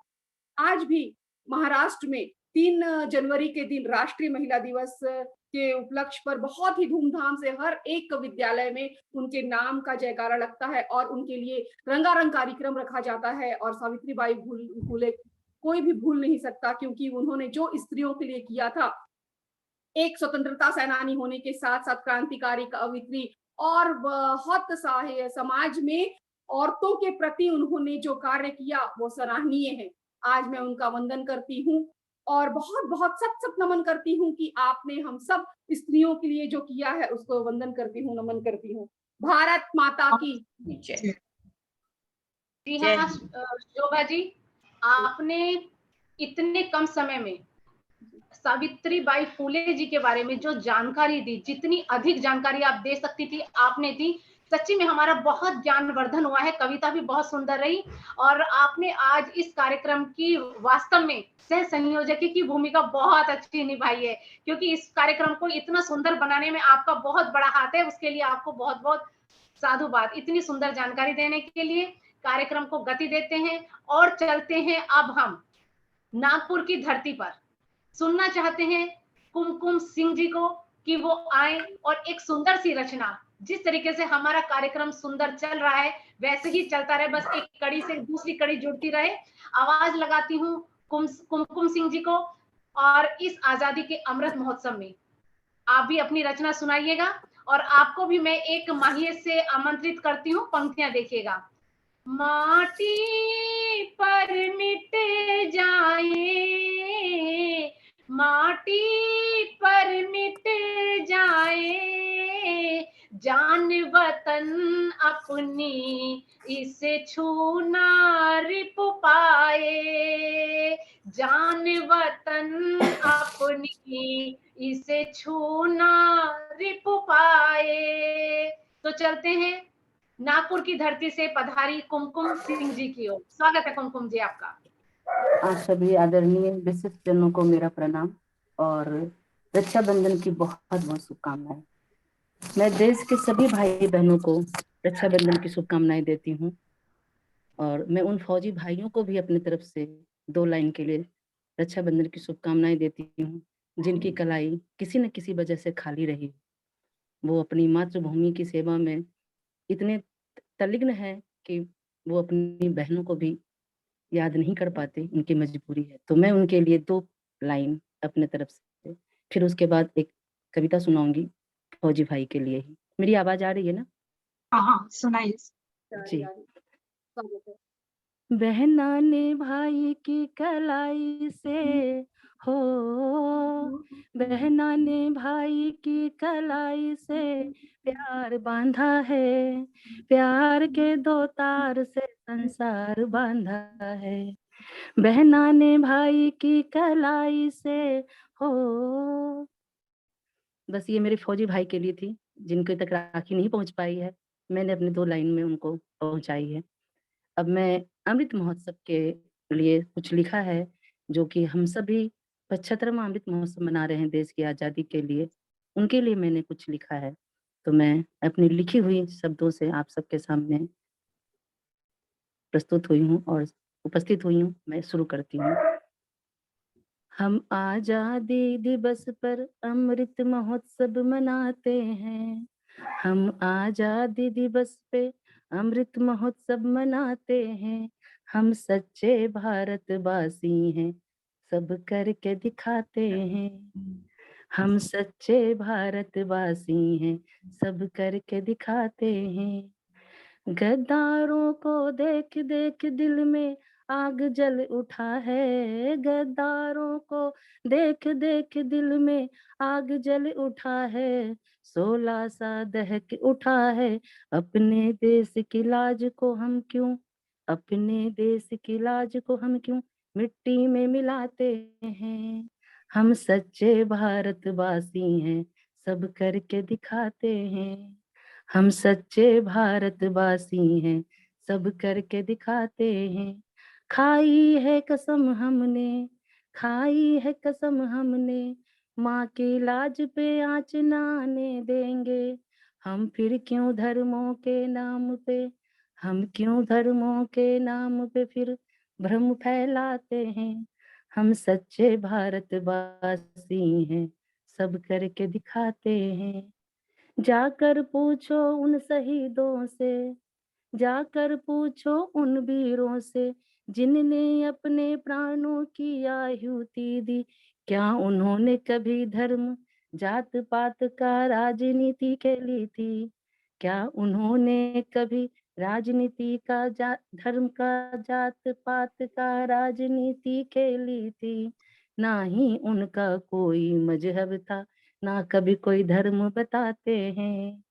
आज भी महाराष्ट्र में 3 जनवरी के दिन राष्ट्रीय महिला दिवस के उपलक्ष्य पर बहुत ही धूमधाम से हर एक विद्यालय में उनके नाम का जयकारा लगता है और उनके लिए रंगारंग कार्यक्रम रखा जाता है। और सावित्रीबाई फुले कोई भी भूल नहीं सकता, क्योंकि उन्होंने जो स्त्रियों के लिए किया था, एक स्वतंत्रता सेनानी होने के साथ साथ क्रांतिकारी कवयित्री, और बहुत समाज में औरतों के प्रति उन्होंने जो कार्य किया वो सराहनीय है। आज मैं उनका वंदन करती हूँ और बहुत बहुत सत नमन करती हूँ कि आपने हम सब स्त्रियों के लिए जो किया है उसको वंदन करती हूँ, नमन करती हूँ। भारत माता की जय। जी हाँ शोभा जी, आपने इतने कम समय में सावित्रीबाई फुले जी के बारे में जो जानकारी दी, जितनी अधिक जानकारी आप दे सकती थी आपने दी। सच्ची में हमारा बहुत ज्ञानवर्धन हुआ है, कविता भी बहुत सुंदर रही और आपने आज इस कार्यक्रम की वास्तव में सह संयोजकी की भूमिका बहुत अच्छी निभाई है, क्योंकि इस कार्यक्रम को इतना सुंदर बनाने में आपका बहुत बड़ा हाथ है। उसके लिए आपको बहुत बहुत साधुवाद, इतनी सुंदर जानकारी देने के लिए। कार्यक्रम को गति देते हैं और चलते हैं अब हम नागपुर की धरती पर। सुनना चाहते हैं कुमकुम सिंह जी को कि वो आए और एक सुंदर सी रचना, जिस तरीके से हमारा कार्यक्रम सुंदर चल रहा है वैसे ही चलता रहे, बस एक कड़ी से दूसरी कड़ी जुड़ती रहे। आवाज लगाती हूँ कुमकुम सिंह जी को और इस आजादी के अमृत महोत्सव में आप भी अपनी रचना सुनाइएगा और आपको भी मैं एक माहिए से आमंत्रित करती हूँ, पंक्तियां देखिएगा। माटी पर मिट जाए, माटी पर मिट जाए, जान वतन अपनी इसे छूना रिप पाए, जान वतन अपनी इसे छूना रिप पाए। तो चलते हैं नागपुर की धरती से पधारी कुमकुम सिंह जी की ओर। स्वागत है कुमकुम जी आपका। आप सभी आदरणीय विशिष्ट जनों को मेरा प्रणाम और रक्षाबंधन की बहुत बहुत शुभकामनाएं। मैं देश के सभी भाई बहनों को रक्षाबंधन की शुभकामनाएं देती हूँ और मैं उन फौजी भाइयों को भी अपनी तरफ से 2 लाइन के लिए रक्षाबंधन की शुभकामनाएं देती हूँ, जिनकी कलाई किसी न किसी वजह से खाली रही। वो अपनी मातृभूमि की सेवा में इतने तल्लीन है कि वो अपनी बहनों को भी याद नहीं कर पाते, उनकी मजबूरी है। तो मैं उनके लिए 2 लाइन अपने तरफ से, फिर उसके बाद एक कविता सुनाऊंगी फौजी भाई के लिए ही। मेरी आवाज आ रही है ना? हाँ, सुनाइए जी। बहना ने भाई की कलाई से हो, बहना ने भाई की कलाई से प्यार बांधा है, प्यार के 2 तार से संसार बांधा है। बहना ने भाई की कलाई से हो। बस ये मेरे फौजी भाई के लिए थी, जिनके तक राखी नहीं पहुंच पाई है, मैंने अपने 2 लाइन में उनको पहुंचाई है। अब मैं अमृत महोत्सव के लिए कुछ लिखा है, जो कि हम सभी 75वां अमृत महोत्सव मना रहे हैं देश की आजादी के लिए, उनके लिए मैंने कुछ लिखा है। तो मैं अपनी लिखी हुई शब्दों से आप सबके सामने प्रस्तुत हुई हूँ और उपस्थित हुई हूँ। मैं शुरू करती हूँ। हम आजादी दिवस पर अमृत महोत्सव मनाते हैं, हम आजादी दिवस पे अमृत महोत्सव मनाते हैं। हम सच्चे भारतवासी हैं, सब करके दिखाते हैं। हम सच्चे भारतवासी हैं, सब करके दिखाते हैं। गद्दारों को देख देख दिल में आग जल उठा है, गद्दारों को देख देख दिल में आग जल उठा है। 16 सा दहक उठा है, अपने देश की लाज को हम क्यों, अपने देश की लाज को हम क्यों मिट्टी में मिलाते हैं। हम सच्चे भारतवासी हैं, सब करके दिखाते हैं। हम सच्चे भारतवासी हैं, सब करके दिखाते हैं। खाई है कसम हमने, खाई है कसम हमने, माँ की लाज पे आँच ना आने देंगे। हम फिर क्यों धर्मों के नाम पे, हम क्यों धर्मों के नाम पे फिर भ्रम फैलाते हैं। हम सच्चे भारतवासी हैं, सब करके दिखाते हैं। जाकर पूछो उन शहीदों से, जाकर पूछो उन वीरों से, जिनने अपने प्राणों की आहुति दी। क्या उन्होंने कभी धर्म जात पात का राजनीति खेली थी? क्या उन्होंने कभी राजनीति का धर्म का जात पात का राजनीति खेली थी? ना ही उनका कोई मजहब था, ना कभी कोई धर्म बताते हैं।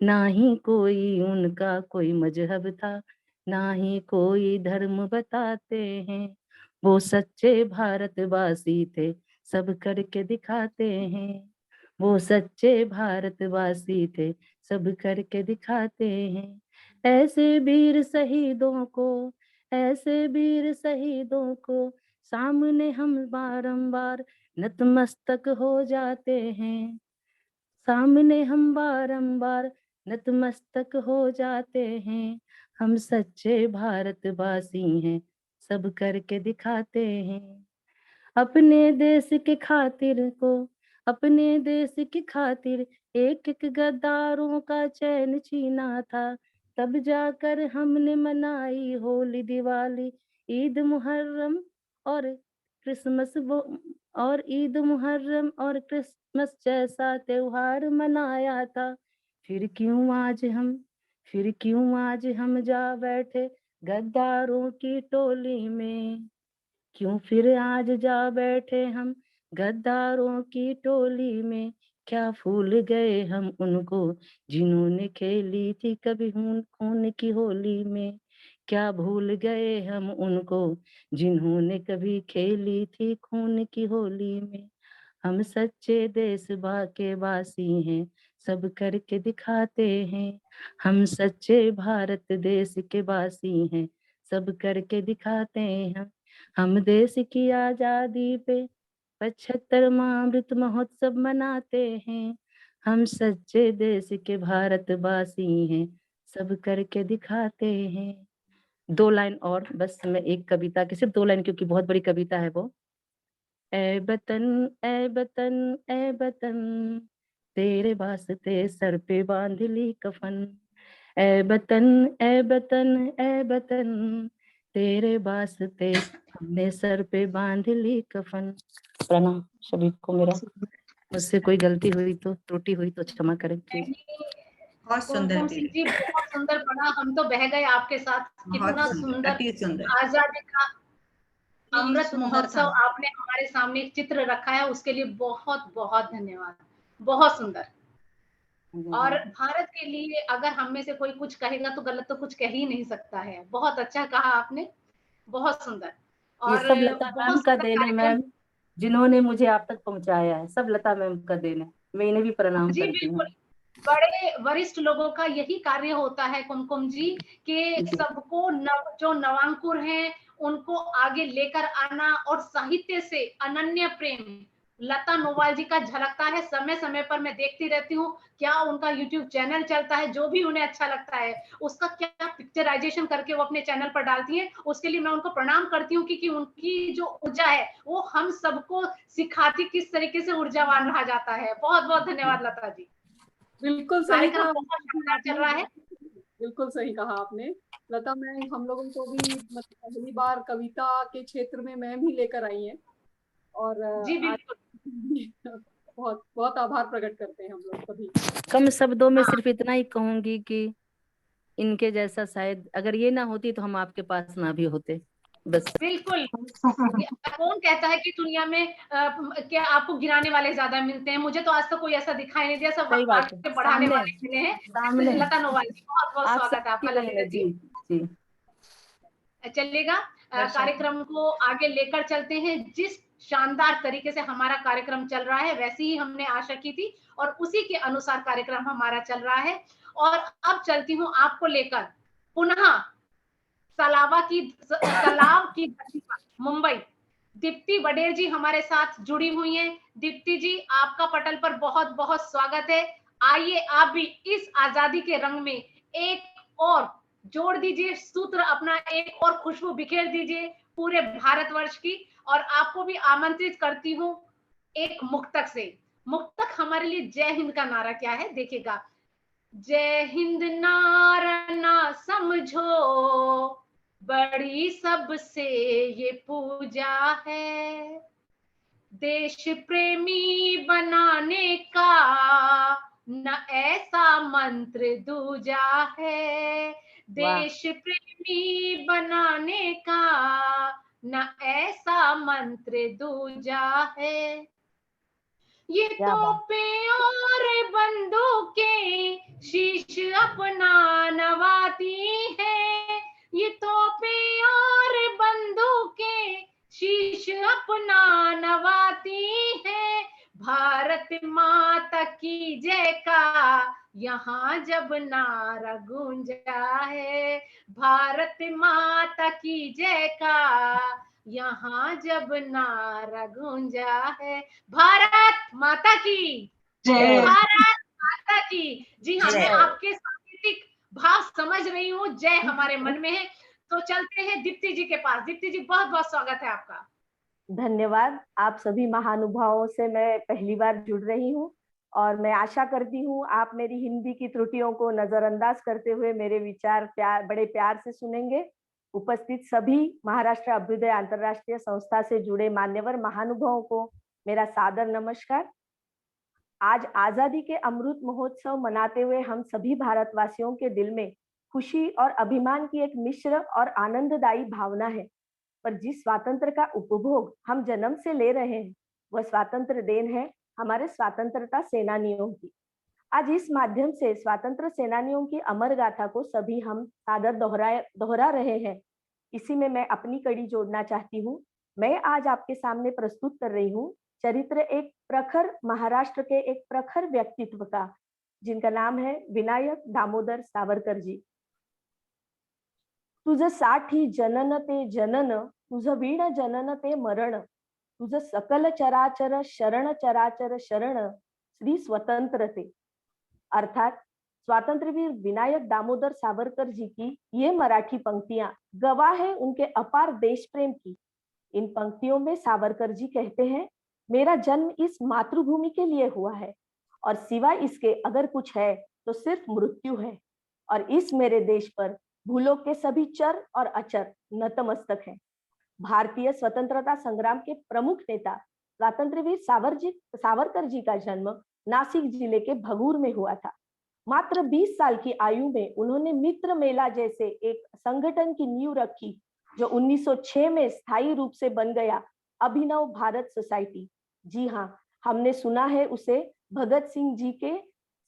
ना ही कोई उनका कोई मजहब था, ना ही कोई धर्म बताते हैं। वो सच्चे भारतवासी थे, सब करके दिखाते हैं। वो सच्चे भारतवासी थे, सब करके दिखाते हैं। ऐसे वीर शहीदों को, ऐसे वीर शहीदों को सामने हम बारंबार नतमस्तक हो जाते हैं। सामने हम बारंबार नतमस्तक हो जाते हैं। हम सच्चे भारतवासी हैं, सब करके दिखाते हैं। अपने देश के खातिर को, अपने देश की खातिर एक एक गद्दारों का चैन छीना था। तब जाकर हमने मनाई होली, दिवाली, ईद मुहर्रम और क्रिसमस, और ईद मुहर्रम और क्रिसमस जैसा त्योहार मनाया था। फिर क्यों आज हम जा बैठे गद्दारों की टोली में। क्यों फिर आज जा बैठे हम गद्दारों की टोली में। क्या भूल गए हम उनको जिन्होंने खेली थी कभी खून की होली में। क्या भूल गए हम उनको जिन्होंने कभी खेली थी खून की होली में। हम सच्चे देश के वासी हैं, सब करके दिखाते हैं। हम सच्चे भारत देश के वासी हैं, सब करके दिखाते हैं। हम देश की आजादी पे 75वां अमृत महोत्सव मनाते हैं। हम सच्चे देश के भारतवासी हैं, सब करके दिखाते हैं। 2 लाइन और बस, मैं एक कविता की सिर्फ 2 लाइन, क्योंकि बहुत बड़ी कविता है वो। ए बतन, ए बतन, ए बतन, तेरे वास्ते सर पे बांध ली कफन। ए बतन, ए बतन, ए बतन, तेरे वास्ते हमने सर पे बांध ली कफन। प्रणाम सभी को मेरा। मुझसे कोई गलती हुई तो, त्रुटि हुई तो क्षमा करें प्लीज। बहुत सुंदर कुमकुम सिंह जी, बहुत सुंदर पढ़ा, हम तो बह गए आपके साथ। कितना सुंदर, अति सुंदर। आजादी का अमृत सुंदर महोत्सव था। आपने हमारे सामने एक चित्र रखा है, उसके लिए बहुत बहुत धन्यवाद। बहुत सुंदर। और भारत के लिए अगर हम में से कोई कुछ कहेगा तो गलत तो कुछ कह ही नहीं सकता है। बहुत अच्छा कहा आपने, बहुत सुंदर। ये और सब लता मैम बहुत का सुंदर देन है कार्यक्रम। मैम, जिन्होंने मुझे आप तक पहुंचाया है। सब लता मैम का देन है, मैं इन्हें भी प्रणाम जी करती बिल्कुल, हूँ। बड़े वरिष्ठ लोगों का यही कार्य होता है कुमकुम जी, कि सबको जो नवांकुर हैं उनको आगे लेकर आना। और साहित्य से अनन्य प्रेम लता नोवाल जी का झलकता है। समय समय पर मैं देखती रहती हूँ, क्या उनका यूट्यूब चैनल चलता है, जो भी उन्हें अच्छा लगता है उसका क्या पिक्चराइजेशन करके वो अपने चैनल पर डालती हैं। उसके लिए मैं उनको प्रणाम करती हूँ, क्योंकि उनकी जो ऊर्जा है वो हम सबको सिखाती किस तरीके से ऊर्जावान रहा जाता है। बहुत बहुत धन्यवाद लता जी। बिल्कुल सही कहा, कार्यक्रम बहुत शानदार चल रहा है। बिल्कुल सही कहा आपने। लता मैम हम लोगों को भी मतलब पहली बार कविता के क्षेत्र में मैम ही लेकर आई हैं, और जी आज बिल्कुल। बहुत बहुत आभार प्रकट करते हैं हम लोग सभी। कम शब्दों में सिर्फ इतना ही कहूंगी कि इनके जैसा शायद अगर ये ना होती तो हम आपके पास ना भी होते, बस। बिल्कुल। कौन कहता है कि दुनिया में क्या आपको गिराने वाले ज्यादा मिलते हैं? मुझे तो आज तक कोई ऐसा दिखाई नहीं दिया, सब सही बात है, आगे बढ़ाने सामने वाले मिले हैं। सामने लता नोवाल जी, बहुत बहुत आप स्वागत है सबकी आपका देन लता है जी। जी। चलेगा, कार्यक्रम को आगे लेकर चलते हैं। जिस शानदार तरीके से हमारा कार्यक्रम चल रहा है वैसी ही हमने आशा की थी, और उसी के अनुसार कार्यक्रम हमारा चल रहा है। और अब चलती हूँ आपको लेकर पुनः तालाब की धरती पर, मुंबई। दीप्ति वडेर जी हमारे साथ जुड़ी हुई हैं। दीप्ति जी, आपका पटल पर बहुत बहुत स्वागत है। आइए आप भी इस आजादी के रंग में एक और जोड़ दीजिए सूत्र, अपना एक और खुशबू बिखेर दीजिए पूरे भारतवर्ष की। और आपको भी आमंत्रित करती हूँ एक मुक्तक से। मुक्तक हमारे लिए जय हिंद का नारा क्या है, देखिएगा। जय हिंद नारा ना समझो, बड़ी सबसे ये पूजा है। देश प्रेमी बनाने का न ऐसा मंत्र दूजा है। देश प्रेमी बनाने का न ऐसा मंत्र दूजा है। ये तोपें और बंदूकें शीश अपना नवाती है। ये तोपें और बंदूकें शीश अपना नवाती है। भारत माता की जय का यहाँ जब नारा गूंजा है भारत माता की जय का, यहाँ जब नारा गूंजा है भारत माता की जय। भारत माता की। जी हाँ, मैं जय। आपके सांस्कृतिक भाव समझ रही हूँ, जय हमारे मन में है। तो चलते हैं दीप्ति जी के पास। दीप्ति जी, बहुत बहुत स्वागत है आपका। धन्यवाद। आप सभी महानुभावों से मैं पहली बार जुड़ रही हूँ और मैं आशा करती हूँ आप मेरी हिंदी की त्रुटियों को नजरअंदाज करते हुए मेरे विचार बड़े प्यार से सुनेंगे। उपस्थित सभी महाराष्ट्र अभ्युदय अंतर्राष्ट्रीय संस्था से जुड़े मान्यवर महानुभावों को मेरा सादर नमस्कार। आज आजादी के अमृत महोत्सव मनाते हुए हम सभी भारतवासियों के दिल में खुशी और अभिमान की एक मिश्र और आनंददायी भावना है। पर जिस स्वातंत्र का उपभोग हम जन्म से ले रहे हैं वह स्वातंत्र देन है हमारे स्वतंत्रता सेनानियों की। आज इस माध्यम से स्वतंत्र सेनानियों की अमर गाथा को सभी हम सादर दोहरा रहे हैं। इसी में मैं अपनी कड़ी जोड़ना चाहती हूँ। मैं आज आपके सामने प्रस्तुत कर रही हूँ चरित्र एक प्रखर महाराष्ट्र के एक प्रखर व्यक्तित्व का, जिनका नाम है विनायक दामोदर सावरकर जी। तुझ साठी जनन ते जनन, तुझ वीण जनन ते मरण, तुझ सकल चराचर शरण चराचर शरण, श्री स्वतंत्र ते। अर्थात स्वातंत्रवीर विनायक दामोदर सावरकर जी की ये मराठी पंक्तियां गवाह है उनके अपार देश प्रेम की। इन पंक्तियों में सावरकर जी कहते हैं, मेरा जन्म इस मातृभूमि के लिए हुआ है और सिवाय इसके अगर कुछ है तो सिर्फ मृत्यु है, और इस मेरे देश पर भूलोक के सभी चर और अचर नतमस्तक हैं। भारतीय स्वतंत्रता संग्राम के प्रमुख नेता स्वातंत्रवीर सावरकर जी का जन्म नासिक जिले के भगूर में हुआ था। मात्र 20 साल की आयु में उन्होंने मित्र मेला जैसे एक संगठन की नींव रखी, जो 1906 में स्थायी रूप से बन गया अभिनव भारत सोसाइटी। जी हाँ, हमने सुना है उसे भगत सिंह जी के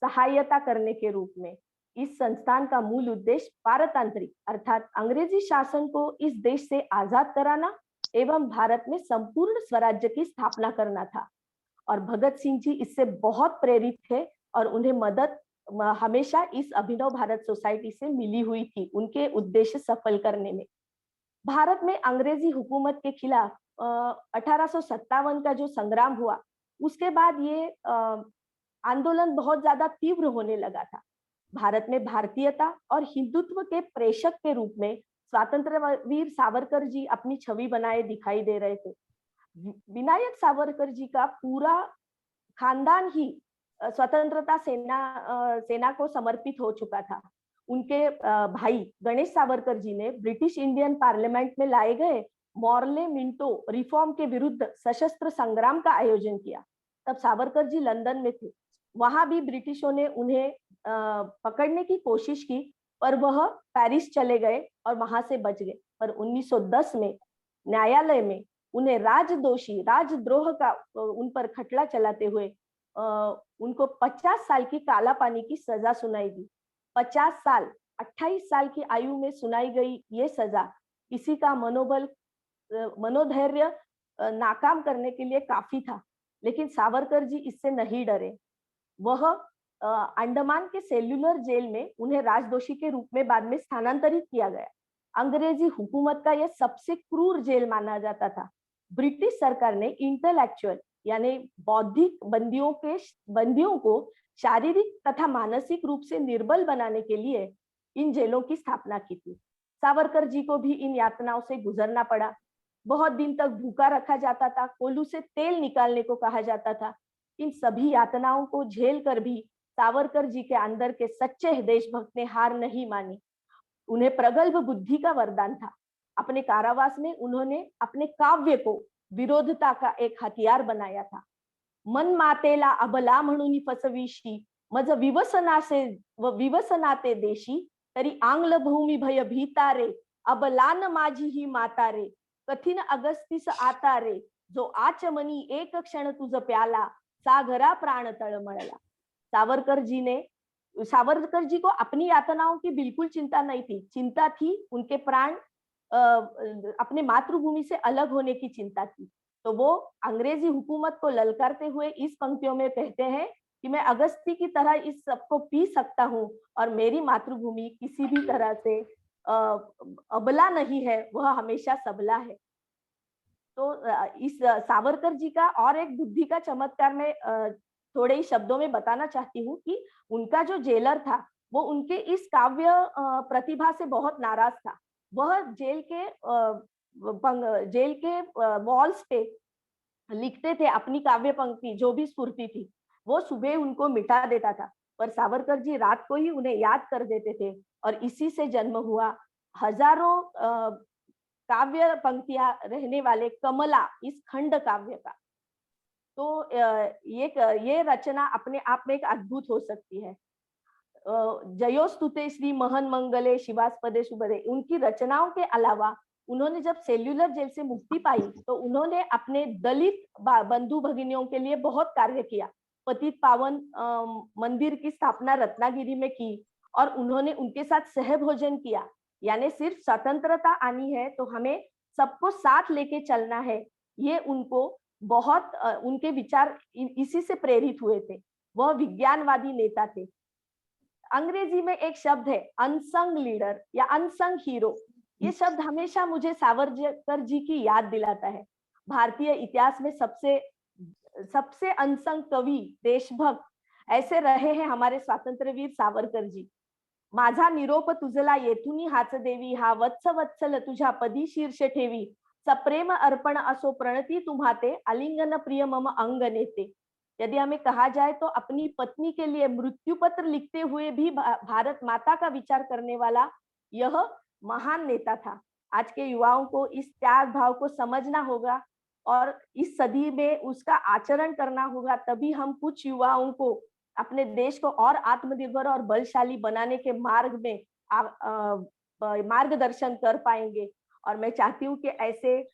सहायता करने के रूप में। इस संस्थान का मूल उद्देश्य पारतंत्रिक अर्थात अंग्रेजी शासन को इस देश से आजाद कराना एवं भारत में संपूर्ण स्वराज्य की स्थापना करना था। और भगत सिंह जी इससे बहुत प्रेरित थे और उन्हें मदद हमेशा इस अभिनव भारत सोसाइटी से मिली हुई थी उनके उद्देश्य सफल करने में। भारत में अंग्रेजी हुकूमत के खिलाफ 1857 का जो संग्राम हुआ, उसके बाद ये आंदोलन बहुत ज्यादा तीव्र होने लगा था। भारत में भारतीयता और हिंदुत्व के प्रेषक के रूप में स्वातंत्रवीर सावरकर जी अपनी छवि बनाए दिखाई दे रहे थे। विनायक सावरकर जी का पूरा खानदान ही स्वतंत्रता सेना को समर्पित हो चुका था। उनके भाई गणेश सावरकर जी ने ब्रिटिश इंडियन पार्लियामेंट में लाए गए मॉर्ले मिंटो रिफॉर्म के विरुद्ध सशस्त्र संग्राम का आयोजन किया। तब सावरकर जी लंदन में थे। वहां भी ब्रिटिशों ने उन्हें पकड़ने की कोशिश की, पर वह पेरिस चले गए और वहां से बच गए। पर 1910 में न्यायालय में उन्हें राजद्रोह का उन पर खटला चलाते हुए उनको 50 साल की काला पानी की सजा सुनाई दी। 50 साल 28 साल की आयु में सुनाई गई ये सजा किसी का मनोधैर्य नाकाम करने के लिए काफी था, लेकिन सावरकर जी इससे नहीं डरे। वह अंडमान के सेल्युलर जेल में उन्हें राजदोषी के रूप में बाद में स्थानांतरित किया गया। अंग्रेजी हुकूमत का यह सबसे क्रूर जेल माना जाता था। ब्रिटिश सरकार ने इंटेलेक्चुअल यानी बौद्धिक बंदियों को शारीरिक तथा मानसिक रूप से निर्बल बनाने के लिए इन जेलों की स्थापना की थी। सावरकर जी को भी इन यातनाओं से गुजरना पड़ा। बहुत दिन तक भूखा रखा जाता था, कोल्हू से तेल निकालने को कहा जाता था। इन सभी यातनाओं को झेल कर भी सावरकर जी के अंदर के सच्चे देशभक्त ने हार नहीं मानी। उन्हें प्रगल्भ बुद्धि का वरदान था। अपने कारावास में उन्होंने अपने काव्य को विरोधता का एक हथियार बनाया था। मन मातेला अबला म्हणून फसविशी, मज विवसनाते देशी, तरी आंग्ल भूमी भय भीतारे, अबलान माझी ही मातारे, कठीण अगस्तीस आतारे, जो आचमनी एक क्षण तुझ प्याला, सागरा प्राण तळमळला। सावरकर जी को अपनी यातनाओं की बिल्कुल चिंता नहीं थी। चिंता थी उनके प्राण अपने मातृभूमि से अलग होने की चिंता थी। तो वो अंग्रेजी हुकूमत को ललकारते हुए इस पंक्तियों में कहते हैं कि मैं अगस्ती की तरह इस सबको पी सकता हूँ और मेरी मातृभूमि किसी भी तरह से अबला नहीं है, वह हमेशा सबला है। तो इस सावरकर जी का और एक बुद्धि का चमत्कार मैं थोड़े ही शब्दों में बताना चाहती हूँ कि उनका जो जेलर था वो उनके इस काव्य प्रतिभा से बहुत नाराज था। वह जेल के वॉल्स पे लिखते थे अपनी काव्य पंक्ति, जो भी स्फूर्ति थी वो सुबह उनको मिटा देता था, पर सावरकर जी रात को ही उन्हें याद कर देते थे और इसी से जन्म हुआ हजारों काव्य पंक्तियां रहने वाले कमला, इस खंड काव्य का। तो ये रचना अपने आप में एक अद्भुत हो सकती है। जयोस्तुते श्री महन मंगले शिवास्पदे शुभदे, उनकी रचनाओं के अलावा उन्होंने जब सेल्युलर जेल से मुक्ति पाई तो उन्होंने अपने दलित बंधु भगिनियों के लिए बहुत कार्य किया। पतित पावन मंदिर की स्थापना रत्नागिरी में की और उन्होंने उनके साथ सहभोजन किया। यानी सिर्फ स्वतंत्रता आनी है तो हमें सबको साथ लेके चलना है, ये उनको बहुत उनके विचार इसी से प्रेरित हुए थे। वह विज्ञानवादी नेता थे। अंग्रेजी में एक शब्द है अनसंग लीडर या अनसंग हीरो। ये शब्द हमेशा मुझे सावरकर जी की याद दिलाता है। भारतीय इतिहास में सबसे अनसंग कवि, देशभक्त ऐसे रहे हैं हमारे स्वातंत्र्यवीर सावरकर जी। माझा निरोप तुझला येथुनी हाच देवी, हा वत्स वत्सल तुझ्या पदी शीर्ष ठेवी, सप्रेम अर्पण असो प्रणती तुम्हाते, आलिंगन प्रिय मम अंग नेते। यदि हमें कहा जाए तो अपनी पत्नी के लिए मृत्यु पत्र लिखते हुए भी भारत माता का विचार करने वाला यह महान नेता था। आज के युवाओं को इस त्याग भाव को समझना होगा और इस सदी में उसका आचरण करना होगा, तभी हम कुछ युवाओं को अपने देश को और आत्मनिर्भर और बलशाली बनाने के मार्ग में मार्गदर्शन कर पाएंगे। और मैं चाहती हूँ कि ऐसे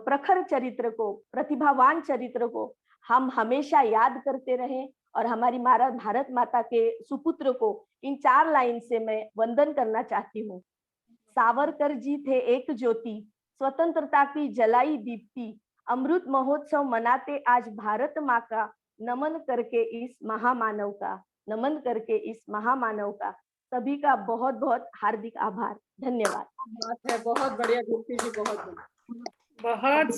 प्रखर चरित्र को, प्रतिभावान चरित्र को हम हमेशा याद करते रहें और हमारी भारत माता के सुपुत्र को इन 4 लाइन से मैं वंदन करना चाहती हूँ। सावरकर जी थे एक ज्योति, स्वतंत्रता की जलाई दीप्ति, अमृत महोत्सव मनाते आज भारत माँ का, नमन करके इस महामानव का, नमन करके इस महामानव का। सभी का बहुत बहुत हार्दिक आभार, धन्यवाद। बात है, बहुत बढ़िया दीप्ति जी, बहुत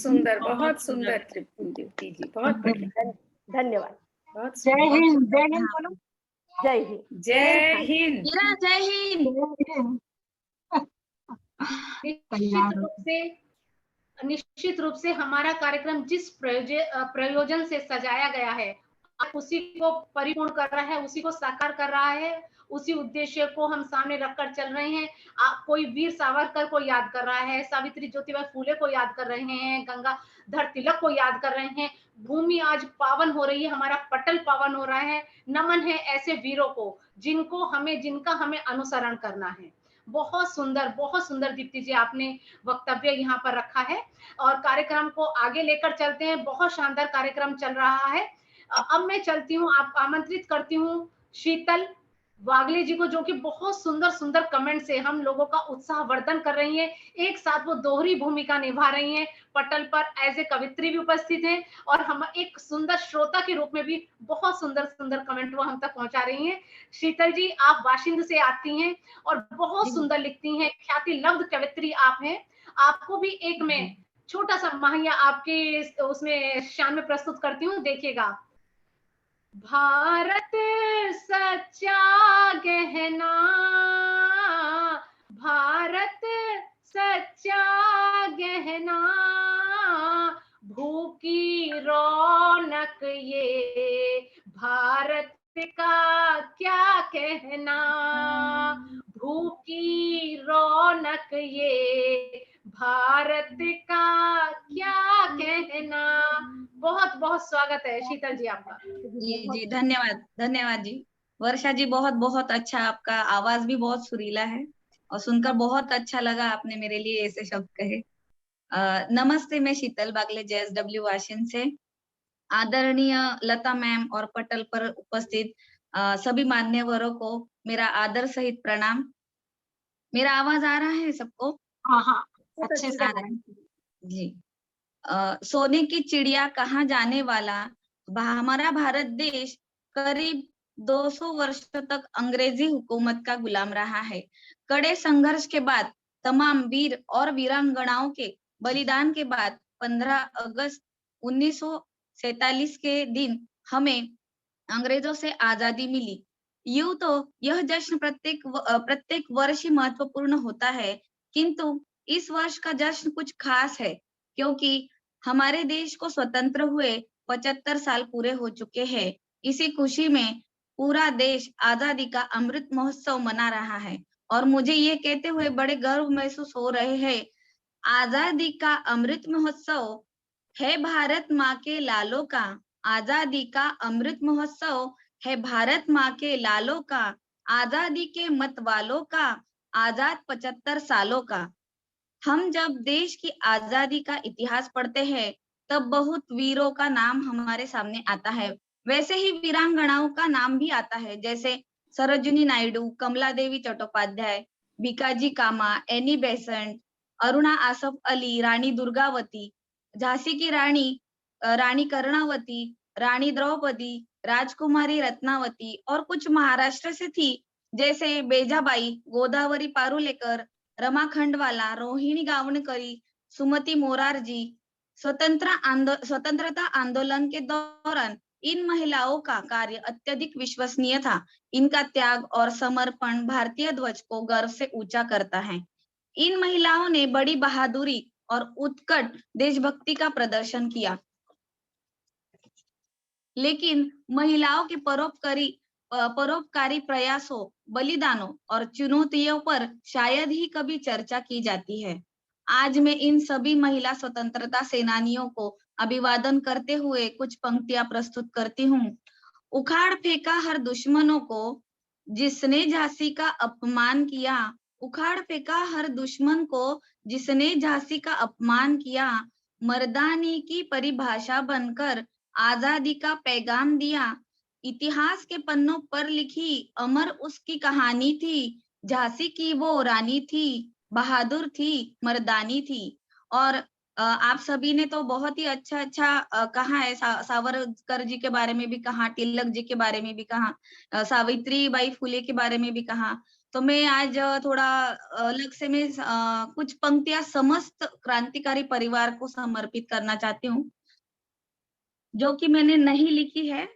सुंदर दीप्ति जी, बहुत बढ़िया, धन्यवाद। जय हिंद, जय हिंद बोलो। जय हिंद, जय हिंद, जय हिंद। निश्चित रूप से हमारा कार्यक्रम जिस प्रयोजन से सजाया गया है उसी को परिपूर्ण कर रहा है, उसी को साकार कर रहा है, उसी उद्देश्य को हम सामने रखकर चल रहे हैं। कोई वीर सावरकर को याद कर रहा है, सावित्री ज्योतिबा फूले को याद कर रहे हैं, गंगाधर तिलक को याद कर रहे हैं। भूमि आज पावन हो रही है, हमारा पटल पावन हो रहा है। नमन है ऐसे वीरों को जिनका हमें अनुसरण करना है। बहुत सुंदर दीप्ति जी आपने वक्तव्य यहाँ पर रखा है और कार्यक्रम को आगे लेकर चलते हैं। बहुत शानदार कार्यक्रम चल रहा है। अब मैं चलती हूँ, आप आमंत्रित करती हूँ शीतल वागले जी को, जो कि बहुत सुंदर कमेंट से हम लोगों का उत्साह वर्धन कर रही हैं। एक साथ वो दोहरी भूमिका निभा रही हैं, पटल पर एज ए कवित्री भी उपस्थित हैं और हम एक सुंदर श्रोता के रूप में भी बहुत सुंदर कमेंट वो हम तक पहुंचा रही हैं। शीतल जी, आप वाशिंद से आती हैं और बहुत सुंदर लिखती हैं, ख्याति लब्ध कवित्री आप हैं। आपको भी एक मैं छोटा सा माहिया आपके उसमें शान में प्रस्तुत करती हूँ, देखिएगा। भारत सच्चा गहना, भारत सच्चा गहना, भूखी रौनक ये भारत का क्या कहना, भूखी रौनक ये भारत का क्या कहना। बहुत स्वागत है शीतल जी आपका। जी धन्यवाद जी। वर्षा जी बहुत अच्छा, आपका आवाज भी बहुत सुरीला है और सुनकर बहुत अच्छा लगा, आपने मेरे लिए ऐसे शब्द कहे। नमस्ते, मैं शीतल बागले JSW वाशिंद से। आदरणीय लता मैम और पटल पर उपस्थित सभी मान्यवरों को मेरा आदर सहित प्रणाम। मेरा आवाज आ रहा है सबको? हाँ, अच्छे से आ रहा है जी। सोने की चिड़िया कहाँ जाने वाला, हमारा भारत देश करीब 200 वर्ष तक अंग्रेजी हुकूमत का गुलाम रहा है। कड़े संघर्ष के बाद तमाम वीर और वीरांगनाओं के बलिदान के बाद 15 अगस्त 1947 के दिन हमें अंग्रेजों से आजादी मिली। यूं तो यह जश्न प्रत्येक वर्ष ही महत्वपूर्ण होता है, किंतु इस वर्ष का जश्न कुछ खास है क्योंकि हमारे देश को स्वतंत्र हुए 75 साल पूरे हो चुके हैं। इसी खुशी में पूरा देश आजादी का अमृत महोत्सव मना रहा है और मुझे ये कहते हुए बड़े गर्व महसूस हो रहे हैं। आजादी का अमृत महोत्सव है भारत माँ के लालों का, आजादी का अमृत महोत्सव है भारत माँ के लालों का, आजादी के मत वालों का, आजाद 75 सालों का। हम जब देश की आजादी का इतिहास पढ़ते हैं तब बहुत वीरों का नाम हमारे सामने आता है। वैसे ही वीरांगनाओं का नाम भी आता है, जैसे सरोजिनी नायडू, कमला देवी चट्टोपाध्याय, भिकाजी कामा, एनी बेसेंट, अरुणा आसफ अली, रानी दुर्गावती, झांसी की रानी कर्णावती, रानी द्रौपदी, राजकुमारी रत्नावती और कुछ महाराष्ट्र से थी जैसे बेजाबाई, गोदावरी पारुलेकर, रमा खंडवाला, रोहिणी गावणकरी, सुमति मोरारजी। स्वतंत्रता आंदोलन के दौरान इन महिलाओं का कार्य अत्यधिक विश्वसनीय था। इनका त्याग और समर्पण भारतीय ध्वज को गर्व से ऊंचा करता है। इन महिलाओं ने बड़ी बहादुरी और उत्कट देशभक्ति का प्रदर्शन किया, लेकिन महिलाओं के परोपकारी प्रयासों, बलिदानों और चुनौतियों पर शायद ही कभी चर्चा की जाती है। आज मैं इन सभी महिला स्वतंत्रता सेनानियों को अभिवादन करते हुए कुछ पंक्तियां प्रस्तुत करती हूँ। उखाड़ फेंका हर दुश्मनों को जिसने झांसी का अपमान किया, उखाड़ फेंका हर दुश्मन को जिसने झांसी का अपमान किया, मर्दानी की परिभाषा बनकर आजादी का पैगाम दिया। इतिहास के पन्नों पर लिखी अमर उसकी कहानी थी, झांसी की वो रानी थी, बहादुर थी, मर्दानी थी। और आप सभी ने तो बहुत ही अच्छा कहा है। सावरकर जी के बारे में भी कहा, तिलक जी के बारे में भी कहा, सावित्री बाई फुले के बारे में भी कहा। तो मैं आज थोड़ा अलग से मैं कुछ पंक्तियां समस्त क्रांतिकारी परिवार को समर्पित करना चाहती हूँ, जो कि मैंने नहीं लिखी है।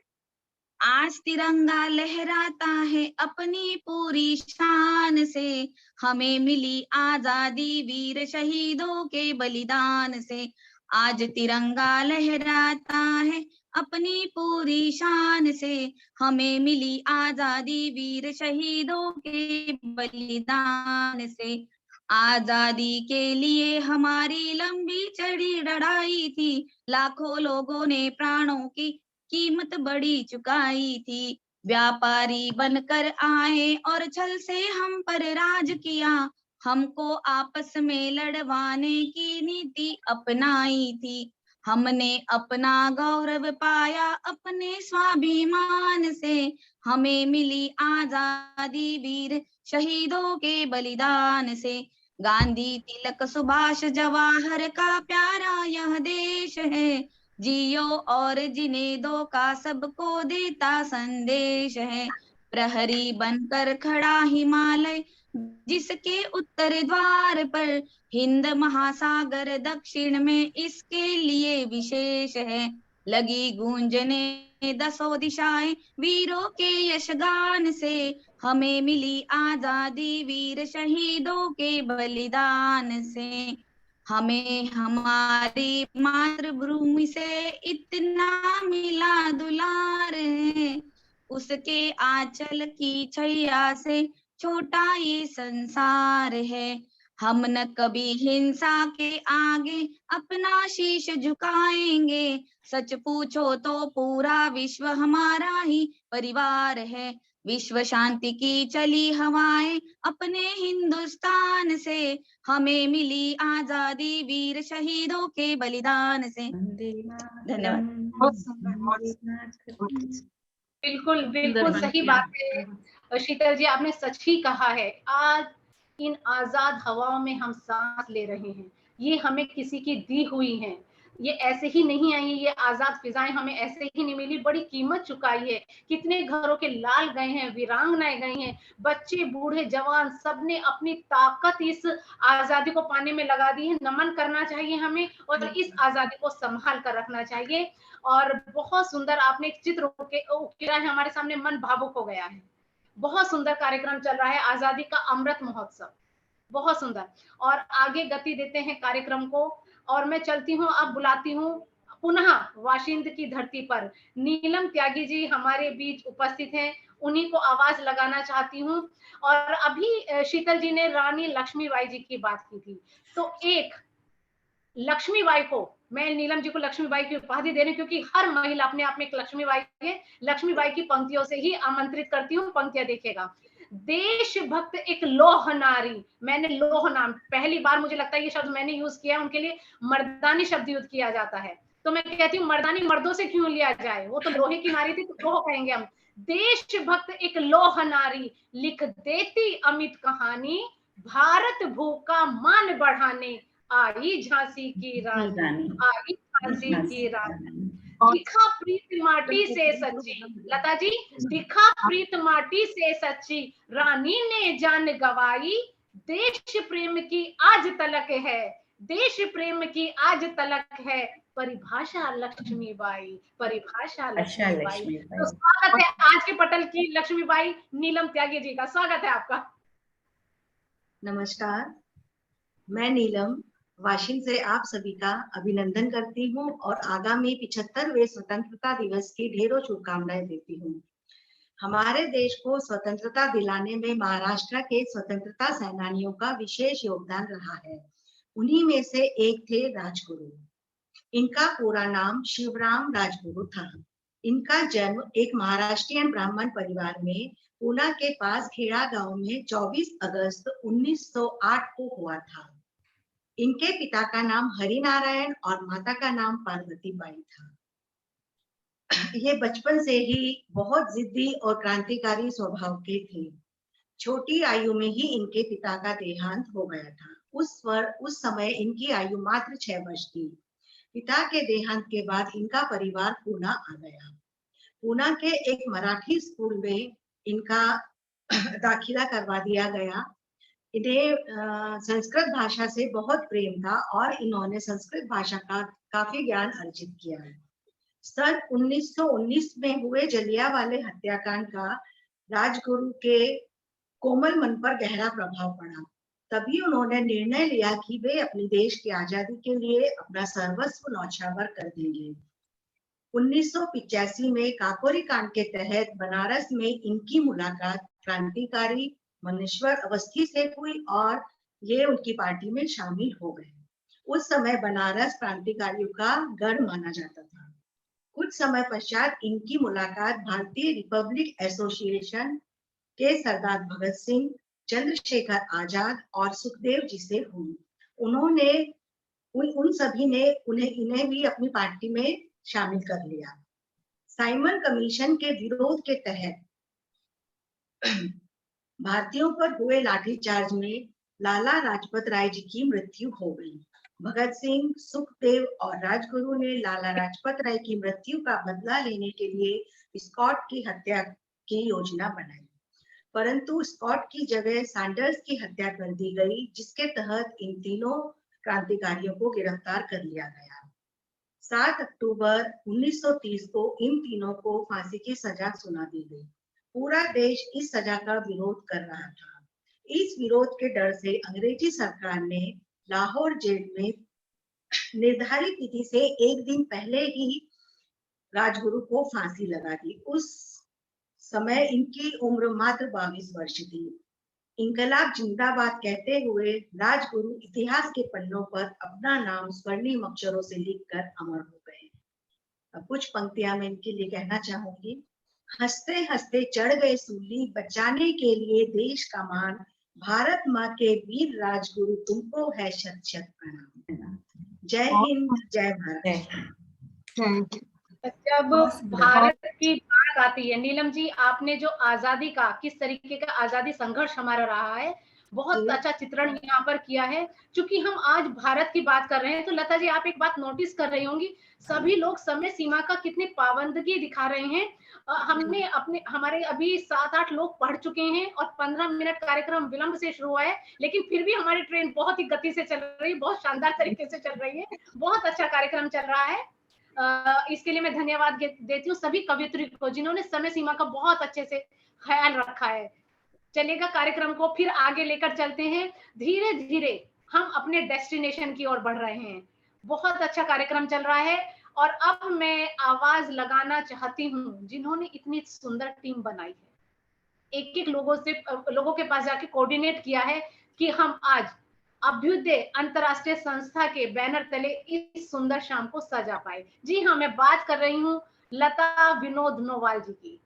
आज तिरंगा लहराता है अपनी पूरी शान से, हमें मिली आजादी वीर शहीदों के बलिदान से। आज तिरंगा लहराता है अपनी पूरी शान से, हमें मिली आजादी वीर शहीदों के बलिदान से। आजादी के लिए हमारी लंबी चढ़ी लड़ाई थी, लाखों लोगों ने प्राणों की कीमत बड़ी चुकाई थी। व्यापारी बनकर आए और छल से हम पर राज किया, हमको आपस में लड़वाने की नीति अपनाई थी। हमने अपना गौरव पाया अपने स्वाभिमान से, हमें मिली आजादी वीर शहीदों के बलिदान से। गांधी, तिलक, सुभाष, जवाहर का प्यारा यह देश है, जियो और जीने दो का सबको देता संदेश है। प्रहरी बनकर खड़ा हिमालय जिसके उत्तर द्वार पर, हिंद महासागर दक्षिण में इसके लिए विशेष है। लगी गूंजने दसों दिशाएं वीरों के यशगान से, हमें मिली आजादी वीर शहीदों के बलिदान से। हमें हमारी मातृभूमि से इतना मिला दुलार है, उसके आंचल की छैया से छोटा ये संसार है। हम न कभी हिंसा के आगे अपना शीश झुकाएंगे, सच पूछो तो पूरा विश्व हमारा ही परिवार है। विश्व शांति की चली हवाएं अपने हिंदुस्तान से, हमें मिली आजादी वीर शहीदों के बलिदान से। धन्यवाद। बिल्कुल बिल्कुल सही बात है शीतल जी, आपने सच ही कहा है। आज इन आजाद हवाओं में हम सांस ले रहे हैं, ये हमें किसी की दी हुई हैं। ये ऐसे ही नहीं आई है, ये आजाद फिजाएं हमें ऐसे ही नहीं मिली, बड़ी कीमत चुकाई है। कितने घरों के लाल गए हैं, वीरांगनाएं गई हैं, बच्चे बूढ़े जवान सबने अपनी ताकत इस आजादी को पाने में लगा दी है। नमन करना चाहिए हमें और इस आजादी को संभाल कर रखना चाहिए। और बहुत सुंदर आपने एक चित्र उकेरा है हमारे सामने, मन भावुक हो गया है। बहुत सुंदर कार्यक्रम चल रहा है, आजादी का अमृत महोत्सव, बहुत सुंदर। और आगे गति देते हैं कार्यक्रम को, और मैं चलती हूँ, अब बुलाती हूँ पुनः वाशिंद की धरती पर नीलम त्यागी जी हमारे बीच उपस्थित हैं, उन्हीं को आवाज लगाना चाहती हूँ। और अभी शीतल जी ने रानी लक्ष्मीबाई जी की बात की थी, तो एक लक्ष्मीबाई को, मैं नीलम जी को लक्ष्मीबाई की उपाधि दे रही हूँ क्योंकि हर महिला अपने आप में एक लक्ष्मीबाई है। लक्ष्मीबाई की पंक्तियों से ही आमंत्रित करती हूँ, पंक्तियां देखिएगा। देशभक्त एक लौह नारी, मैंने लौह नाम पहली बार मुझे लगता है ये शब्द मैंने यूज किया, उनके लिए मर्दानी शब्द यूज किया जाता है, तो मैं कहती हूँ मर्दानी मर्दों से क्यों लिया जाए, वो तो लोहे की नारी थी तो लोह कहेंगे हम। देशभक्त एक लौह नारी, लिख देती अमित कहानी, भारत भू का मान बढ़ाने आई झांसी की रानी, आई झांसी की रानी। दिखा प्रीत माटी से सच्ची, लता जी, दिखा प्रीत माटी से सच्ची, रानी ने जान गवाई, देश प्रेम की आज तलक है, देश प्रेम की आज तलक है, परिभाषा लक्ष्मीबाई, परिभाषा लक्ष्मीबाई। तो स्वागत है आज के पटल की लक्ष्मीबाई नीलम त्यागी जी का, स्वागत है आपका। नमस्कार, मैं नीलम वाशिंद से आप सभी का अभिनंदन करती हूँ और आगामी 75वें स्वतंत्रता दिवस की ढेरों शुभकामनाएं देती हूँ। हमारे देश को स्वतंत्रता दिलाने में महाराष्ट्र के स्वतंत्रता सेनानियों का विशेष योगदान रहा है। उन्हीं में से एक थे राजगुरु। इनका पूरा नाम शिवराम राजगुरु था। इनका जन्म एक महाराष्ट्रियन ब्राह्मण परिवार में पूना के पास खेड़ा गांव में 24 अगस्त 1908 को हुआ था। इनके पिता का नाम हरिनारायण और माता का नाम पार्वती बाई था। ये बचपन से ही बहुत जिद्दी और क्रांतिकारी स्वभाव के थे। छोटी आयु में ही इनके पिता का देहांत हो गया था। उस समय इनकी आयु मात्र 6 वर्ष थी। पिता के देहांत के बाद इनका परिवार पूना आ गया। पूना के एक मराठी स्कूल में इनका दाखिला करवा दिया गया। इन्हें संस्कृत भाषा से बहुत प्रेम था और इन्होंने संस्कृत भाषा का काफी ज्ञान अर्जित किया है। सन 1919 में हुए जलियांवाला हत्याकांड का राजगुरु के कोमल मन पर गहरा प्रभाव पड़ा। तभी उन्होंने निर्णय लिया कि वे अपने देश की आजादी के लिए अपना सर्वस्व न्यौछावर कर देंगे। 1985 में काकोरी कांड के तहत बनारस में इनकी मुलाकात क्रांतिकारी मनेश्वर अवस्थी से हुई और ये उनकी पार्टी में शामिल हो गए। उस समय बनारस क्रांतिकारियों का गढ़ माना जाता था। कुछ समय पश्चात इनकी मुलाकात भारतीय रिपब्लिक एसोसिएशन के सरदार भगत सिंह, चंद्रशेखर आजाद और सुखदेव जी से हुई। उन्होंने उन सभी ने इन्हें भी अपनी पार्टी में शामिल कर लिया। साइमन कमीशन के विरोध के तहत भारतीयों पर हुए लाठीचार्ज में लाला लाजपत राय जी की मृत्यु हो गई। भगत सिंह, सुखदेव और राजगुरु ने लाला लाजपत राय की मृत्यु का बदला लेने के लिए स्कॉट की हत्या की योजना बनाई, परंतु स्कॉट की जगह सैंडर्स की हत्या कर दी गई, जिसके तहत इन तीनों क्रांतिकारियों को गिरफ्तार कर लिया गया। 7 अक्टूबर 1930 को इन तीनों को फांसी की सजा सुना दी गई। पूरा देश इस सजा का विरोध कर रहा था। इस विरोध के डर से अंग्रेजी सरकार ने लाहौर जेल में निर्धारित तिथि से एक दिन पहले ही राजगुरु को फांसी लगा दी। उस समय इनकी उम्र मात्र 22 वर्ष थी। इंकलाब जिंदाबाद कहते हुए राजगुरु इतिहास के पन्नों पर अपना नाम स्वर्णिम अक्षरों से लिखकर अमर हो गए। अब कुछ पंक्तियां मैं इनके लिए कहना चाहूंगी। हंसते हंसते चढ़ गए सूली, बचाने के लिए देश का मान, भारत माँ के वीर राजगुरु तुमको है शत शत प्रणाम। जय हिंद, जय भारत। जब भारत की बात आती है, नीलम जी आपने जो आजादी का, किस तरीके का आजादी संघर्ष हमारा रहा है, बहुत अच्छा चित्रण यहाँ पर किया है। चूंकि हम आज भारत की बात कर रहे हैं, तो लता जी आप एक बात नोटिस कर रही होंगी, सभी लोग समय सीमा का कितनी पाबंदगी दिखा रहे हैं। हमने हमारे अभी 7-8 लोग पढ़ चुके हैं और 15 मिनट कार्यक्रम विलंब से शुरू हुआ है, लेकिन फिर भी हमारी ट्रेन बहुत ही गति से चल रही है, बहुत शानदार तरीके से चल रही है, बहुत अच्छा कार्यक्रम चल रहा है। इसके लिए मैं धन्यवाद देती हूँ सभी कवियत्री को, जिन्होंने समय सीमा का बहुत अच्छे से ख्याल रखा है। चलेगा, कार्यक्रम को फिर आगे लेकर चलते हैं। धीरे धीरे हम अपने डेस्टिनेशन की ओर बढ़ रहे हैं। बहुत अच्छा कार्यक्रम चल रहा है और अब मैं आवाज लगाना चाहती हूँ जिन्होंने इतनी सुंदर टीम बनाई है। एक एक लोगों के पास जाके कोऑर्डिनेट किया है कि हम आज अभ्युदय अंतरराष्ट्रीय संस्था के बैनर तले इस सुंदर शाम को सजा पाए। जी हाँ, मैं बात कर रही हूँ लता विनोद नोवाल जी की।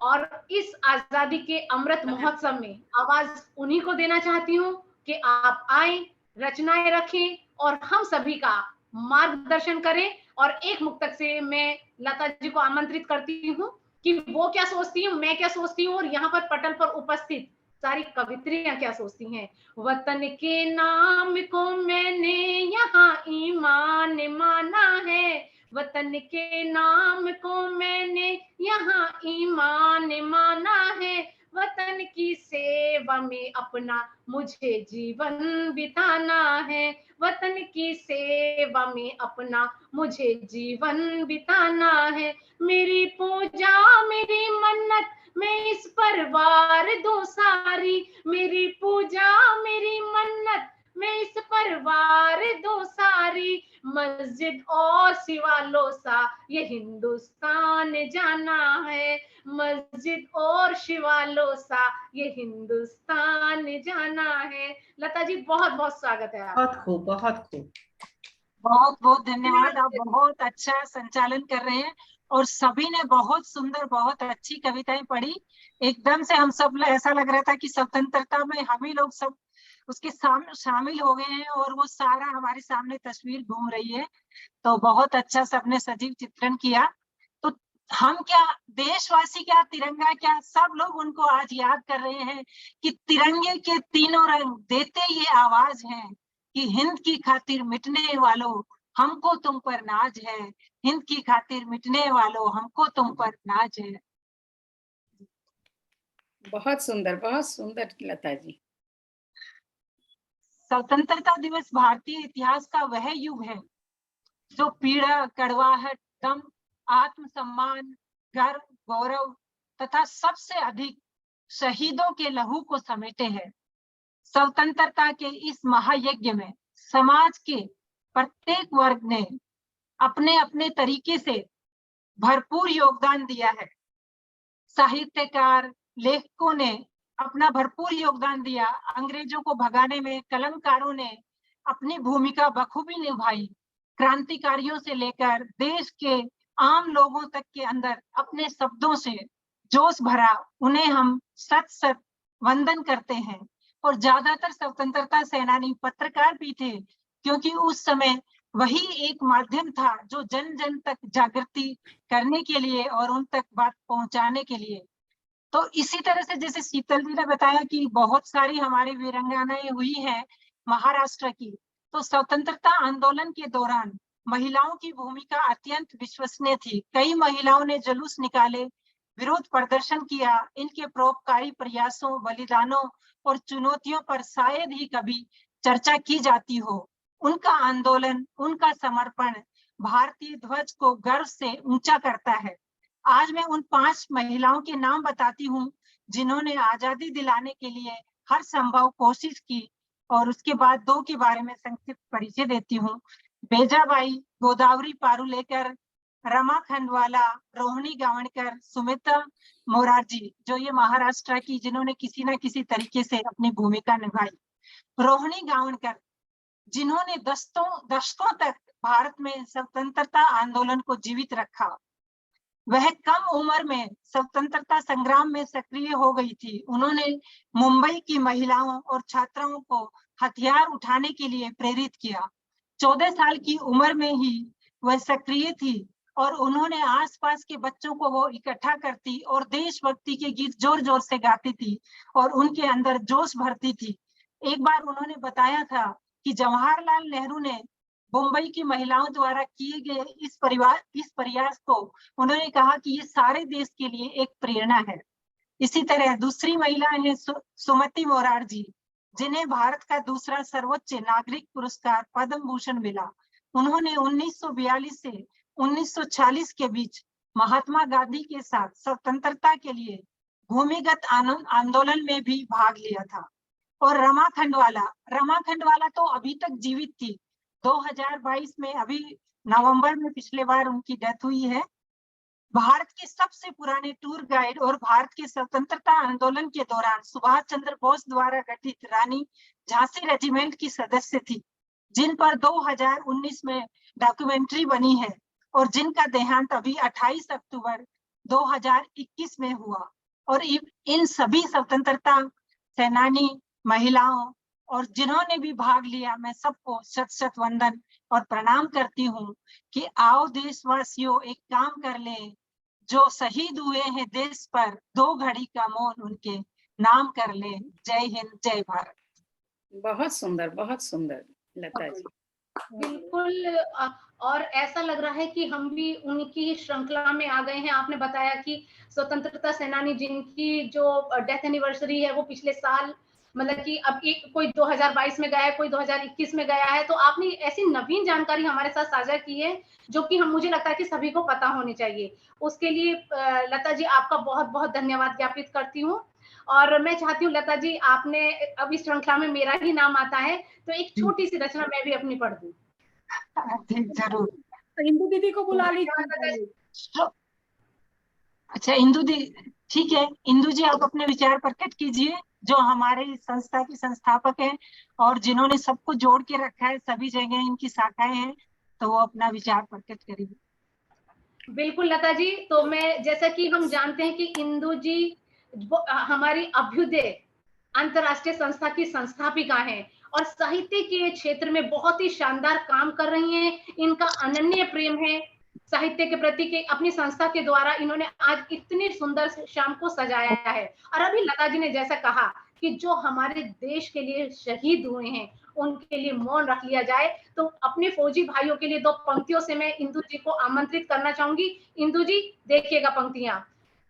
और इस आजादी के अमृत महोत्सव में आवाज उन्हीं को देना चाहती हूँ कि आप आए, रचनाएं रखें और हम सभी का मार्गदर्शन करें। और एक मुक्तक से मैं लता जी को आमंत्रित करती हूँ कि वो क्या सोचती हूँ, मैं क्या सोचती हूँ, और यहाँ पर पटल पर उपस्थित सारी कवित्रियां क्या सोचती हैं। वतन के नाम को मैंने यहाँ ईमान माना है, वतन के नाम को मैंने यहाँ ईमान माना है, वतन की सेवा में अपना मुझे जीवन बिताना है, वतन की सेवा में अपना मुझे जीवन बिताना है। मेरी पूजा मेरी मन्नत मैं इस पर वार दूं सारी, मेरी पूजा मेरी मन्नत मैं इस पर वार दूं सारी, मस्जिद और शिवालोसा ये हिंदुस्तान जाना है, मस्जिद और शिवालोसा ये हिंदुस्तान जाना है। लता जी बहुत बहुत स्वागत है आपका। बहुत खूब, बहुत खूब, बहुत बहुत धन्यवाद। आप बहुत अच्छा संचालन कर रहे हैं और सभी ने बहुत सुंदर बहुत अच्छी कविताएं पढ़ी। एकदम से हम सब ऐसा लग रहा था कि स्वतंत्रता में हम ही लोग सब उसके सामने शामिल हो गए हैं और वो सारा हमारे सामने तस्वीर घूम रही है। तो बहुत अच्छा सबने सजीव चित्रण किया। तो हम क्या, देशवासी क्या, तिरंगा क्या, सब लोग उनको आज याद कर रहे हैं कि तिरंगे के तीनों रंग देते ये आवाज है कि हिंद की खातिर मिटने वालों हमको तुम पर नाज है, हिंद की खातिर मिटने वालों हमको तुम पर नाज है। बहुत सुंदर लता जी। स्वतंत्रता दिवस भारतीय इतिहास का वह युग है जो पीड़ा, कड़वाहट, दम, आत्मसम्मान, गर्व, गौरव तथा सबसे अधिक शहीदों के लहू को समेटे है। स्वतंत्रता के इस महायज्ञ में समाज के प्रत्येक वर्ग ने अपने अपने तरीके से भरपूर योगदान दिया है। साहित्यकार, लेखकों ने अपना भरपूर योगदान दिया। अंग्रेजों को भगाने में कलमकारों ने अपनी भूमिका बखूबी निभाई। क्रांतिकारियों से लेकर देश के आम लोगों तक के अंदर अपने शब्दों से जोश भरा। उन्हें हम सत सत वंदन करते हैं। और ज्यादातर स्वतंत्रता सेनानी पत्रकार भी थे, क्योंकि उस समय वही एक माध्यम था जो जन जन तक जागृति करने के लिए और उन तक बात पहुंचाने के लिए। तो इसी तरह से जैसे शीतल जी ने बताया कि बहुत सारी हमारी वीरांगनाएं हुई है महाराष्ट्र की, तो स्वतंत्रता आंदोलन के दौरान महिलाओं की भूमिका अत्यंत विश्वसनीय थी। कई महिलाओं ने जुलूस निकाले, विरोध प्रदर्शन किया। इनके परोपकारी प्रयासों, बलिदानों और चुनौतियों पर शायद ही कभी चर्चा की जाती हो। उनका आंदोलन, उनका समर्पण भारतीय ध्वज को गर्व से ऊंचा करता है। आज मैं उन 5 महिलाओं के नाम बताती हूँ जिन्होंने आजादी दिलाने के लिए हर संभव कोशिश की, और उसके बाद 2 के बारे में संक्षिप्त परिचय देती हूँ। बेजाबाई, गोदावरी पारुलेकर, रमा खंडवाला, रोहिणी गावणकर, सुमित्रा मोरारजी, जो ये महाराष्ट्र की जिन्होंने किसी न किसी तरीके से अपनी भूमिका निभाई। रोहिणी गावणकर जिन्होंने दशकों तक भारत में स्वतंत्रता आंदोलन को जीवित रखा। वह कम उम्र में स्वतंत्रता संग्राम में सक्रिय हो गई थी। उन्होंने मुंबई की महिलाओं और छात्राओं को हथियार उठाने के लिए प्रेरित किया। 14 साल की उम्र में ही वह सक्रिय थी और उन्होंने आसपास के बच्चों को वो इकट्ठा करती और देशभक्ति के गीत जोर जोर से गाती थी और उनके अंदर जोश भरती थी। एक बार उन्होंने बताया था कि जवाहरलाल नेहरू ने मुंबई की महिलाओं द्वारा किए गए इस प्रयास को उन्होंने कहा कि ये सारे देश के लिए एक प्रेरणा है। इसी तरह दूसरी महिला है सुमति मोरारजी, जिन्हें भारत का दूसरा सर्वोच्च नागरिक पुरस्कार पद्म भूषण मिला। उन्होंने 1942 से 1940 के बीच महात्मा गांधी के साथ स्वतंत्रता के लिए भूमिगत आंदोलन में भी भाग लिया था। और रमा खंडवाला तो अभी तक जीवित थी। 2022 में अभी नवंबर में पिछले बार उनकी डेथ हुई है। भारत के सबसे पुराने टूर गाइड और भारत के स्वतंत्रता आंदोलन के दौरान सुभाष चंद्र बोस द्वारा गठित रानी झांसी रेजिमेंट की सदस्य थी, जिन पर 2019 में डॉक्यूमेंट्री बनी है और जिनका देहांत अभी 28 अक्टूबर 2021 में हुआ। और इन सभी स्वतंत्रता सेनानी महिलाओं और जिन्होंने भी भाग लिया, मैं सबको शत शत वंदन और प्रणाम करती हूँ कि आओ देशवासियों एक काम कर लें, जो शहीद हुए हैं देश पर 2 घड़ी का मौन उनके नाम कर लें। जय हिंद, जय भारत। बहुत सुंदर लता जी। बिल्कुल। और ऐसा लग रहा है कि हम भी उनकी श्रृंखला में आ गए हैं। आपने बताया कि स्वतंत्रता सेनानी जिनकी जो डेथ एनिवर्सरी है वो पिछले साल, मतलब कि अब कोई 2022 में गया है, कोई 2021 में गया है, तो आपने ऐसी नवीन जानकारी हमारे साथ साझा की है जो कि मुझे लगता है कि सभी को पता होनी चाहिए। उसके लिए लता जी आपका बहुत बहुत धन्यवाद ज्ञापित करती हूँ। और मैं चाहती हूँ लता जी, आपने अब इस श्रृंखला में मेरा ही नाम आता है, तो एक छोटी सी रचना मैं भी अपनी पढ़ दूं। जरूर। तो इंदु दीदी को बुला लीजिए। अच्छा इंदु दी, ठीक है। इंदु जी आप अपने विचार प्रकट कीजिए, जो हमारे संस्था की संस्थापक हैं और जिन्होंने सबको जोड़ के रखा है, सभी जगह इनकी शाखाएं हैं, तो वो अपना विचार प्रकट करेंगे। बिल्कुल लता जी। तो मैं, जैसा कि हम जानते हैं कि इंदु जी हमारी अभ्युदय अंतरराष्ट्रीय संस्था की संस्थापिका हैं और साहित्य के क्षेत्र में बहुत ही शानदार काम कर रही हैं। इनका अनन्य प्रेम है साहित्य के प्रति के अपनी संस्था के द्वारा इन्होंने आज इतनी सुंदर शाम को सजाया है। और अभी लता जी ने जैसा कहा कि जो हमारे देश के लिए शहीद हुए हैं उनके लिए मौन रख लिया जाए, तो अपने फौजी भाइयों के लिए 2 पंक्तियों से मैं इंदु जी को आमंत्रित करना चाहूंगी। इंदु जी देखिएगा पंक्तियां।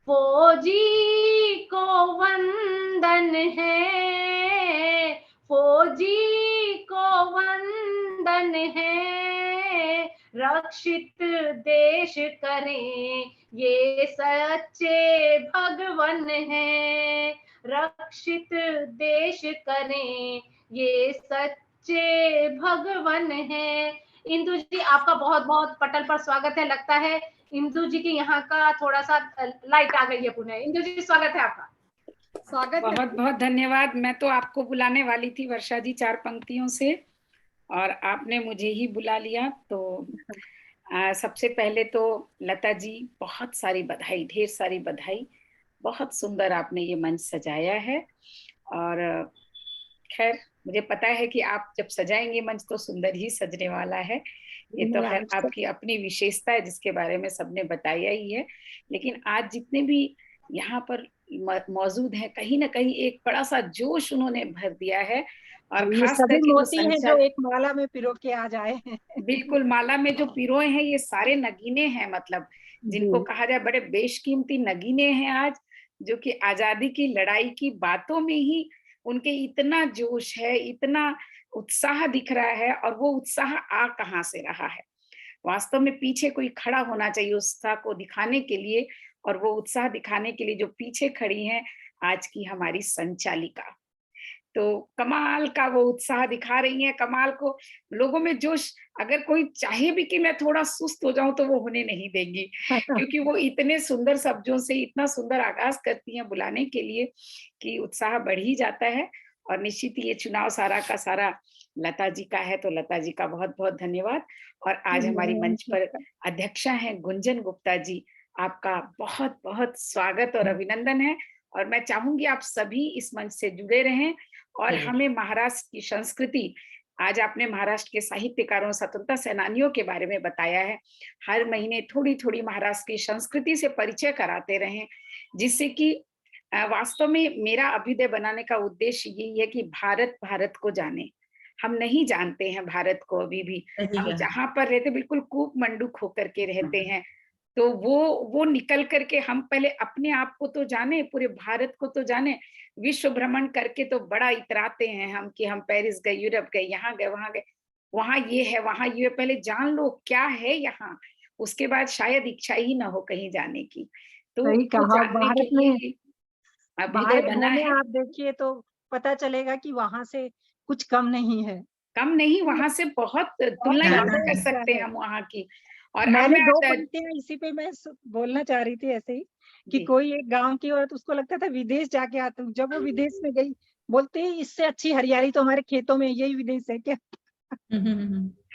फौजी को वंदन है, फौजी को वंदन है, रक्षित देश करें ये सच्चे भगवन है, रक्षित देश करें ये सच्चे भगवन है। इंदु जी आपका बहुत बहुत पटल पर स्वागत है। लगता है इंदु जी के यहाँ का थोड़ा सा लाइट आ गई है पुनः। इंदु जी स्वागत है आपका। स्वागत बहुत बहुत धन्यवाद। मैं तो आपको बुलाने वाली थी वर्षा जी 4 पंक्तियों से, और आपने मुझे ही बुला लिया। तो सबसे पहले तो लता जी बहुत सारी बधाई, ढेर सारी बधाई। बहुत सुंदर आपने ये मंच सजाया है। और खैर मुझे पता है कि आप जब सजाएंगे मंच तो सुंदर ही सजने वाला है। ये तो खैर आपकी अपनी विशेषता है जिसके बारे में सबने बताया ही है। लेकिन आज जितने भी यहाँ पर मौजूद हैं, कहीं ना कहीं एक बड़ा सा जोश उन्होंने भर दिया है। और ये खास सभी करके मोती हैं जो एक माला में पिरो के आ जाए हैं। बिल्कुल, माला में जो पिरोए हैं ये सारे नगीने हैं, मतलब जिनको कहा जाए बड़े बेशकीमती नगीने हैं आज, जो कि आजादी की लड़ाई की बातों में ही उनके इतना जोश है, इतना उत्साह दिख रहा है। और वो उत्साह आ कहाँ से रहा है? वास्तव में पीछे कोई खड़ा होना चाहिए उत्साह को दिखाने के लिए, और वो उत्साह दिखाने के लिए जो पीछे खड़ी हैं आज की हमारी संचालिका। तो कमाल का वो उत्साह दिखा रही है, कमाल को लोगों में जोश। अगर कोई चाहे भी कि मैं थोड़ा सुस्त हो जाऊं तो वो होने नहीं देंगी, क्योंकि वो इतने सुंदर शब्दों से इतना सुंदर आगाज करती हैं बुलाने के लिए कि उत्साह बढ़ ही जाता है। और निश्चित ही ये चुनाव सारा का सारा लता जी का है, तो लता जी का बहुत बहुत धन्यवाद। और आज हमारी मंच पर अध्यक्षा हैं गुंजन गुप्ता जी, आपका बहुत बहुत स्वागत और अभिनंदन है। और मैं चाहूंगी आप सभी इस मंच से जुड़े रहें और हमें महाराष्ट्र की संस्कृति आज आपने महाराष्ट्र के साहित्यकारों, स्वतंत्रता सेनानियों के बारे में बताया है। हर महीने थोड़ी थोड़ी महाराष्ट्र की संस्कृति से परिचय कराते रहें, जिससे कि वास्तव में मेरा अभ्युदय बनाने का उद्देश्य यही है कि भारत भारत को जाने। हम नहीं जानते हैं भारत को अभी भी। हम जहाँ पर रहते बिल्कुल कूप मंडूक होकर के रहते हैं। तो वो निकल करके हम पहले अपने आप को तो जाने, पूरे भारत को तो जाने। विश्व भ्रमण करके तो बड़ा इतराते हैं हम कि हम पेरिस गए, यूरोप गए, यहाँ गए, वहां गए, वहां ये है, वहां ये है। पहले जान लो क्या है यहाँ, उसके बाद शायद इच्छा ही ना हो कहीं जाने की। तो सही कहा। जानने भारत के में लिए अभ्युदय बना घूमे है। आप देखिए तो पता चलेगा कि वहां से कुछ कम नहीं है। कम नहीं, वहां से बहुत तुलना ही नहीं कर सकते हम वहां की। और अब मैंने 2 मैं पंक्तियां इसी पे मैं बोलना चाह रही थी ऐसे ही कि जी। कोई एक गांव की औरत, उसको लगता था विदेश जाके आती हूँ। जब वो विदेश में गई, बोलते हैं इससे अच्छी हरियाली तो हमारे खेतों में, यही विदेश है क्या?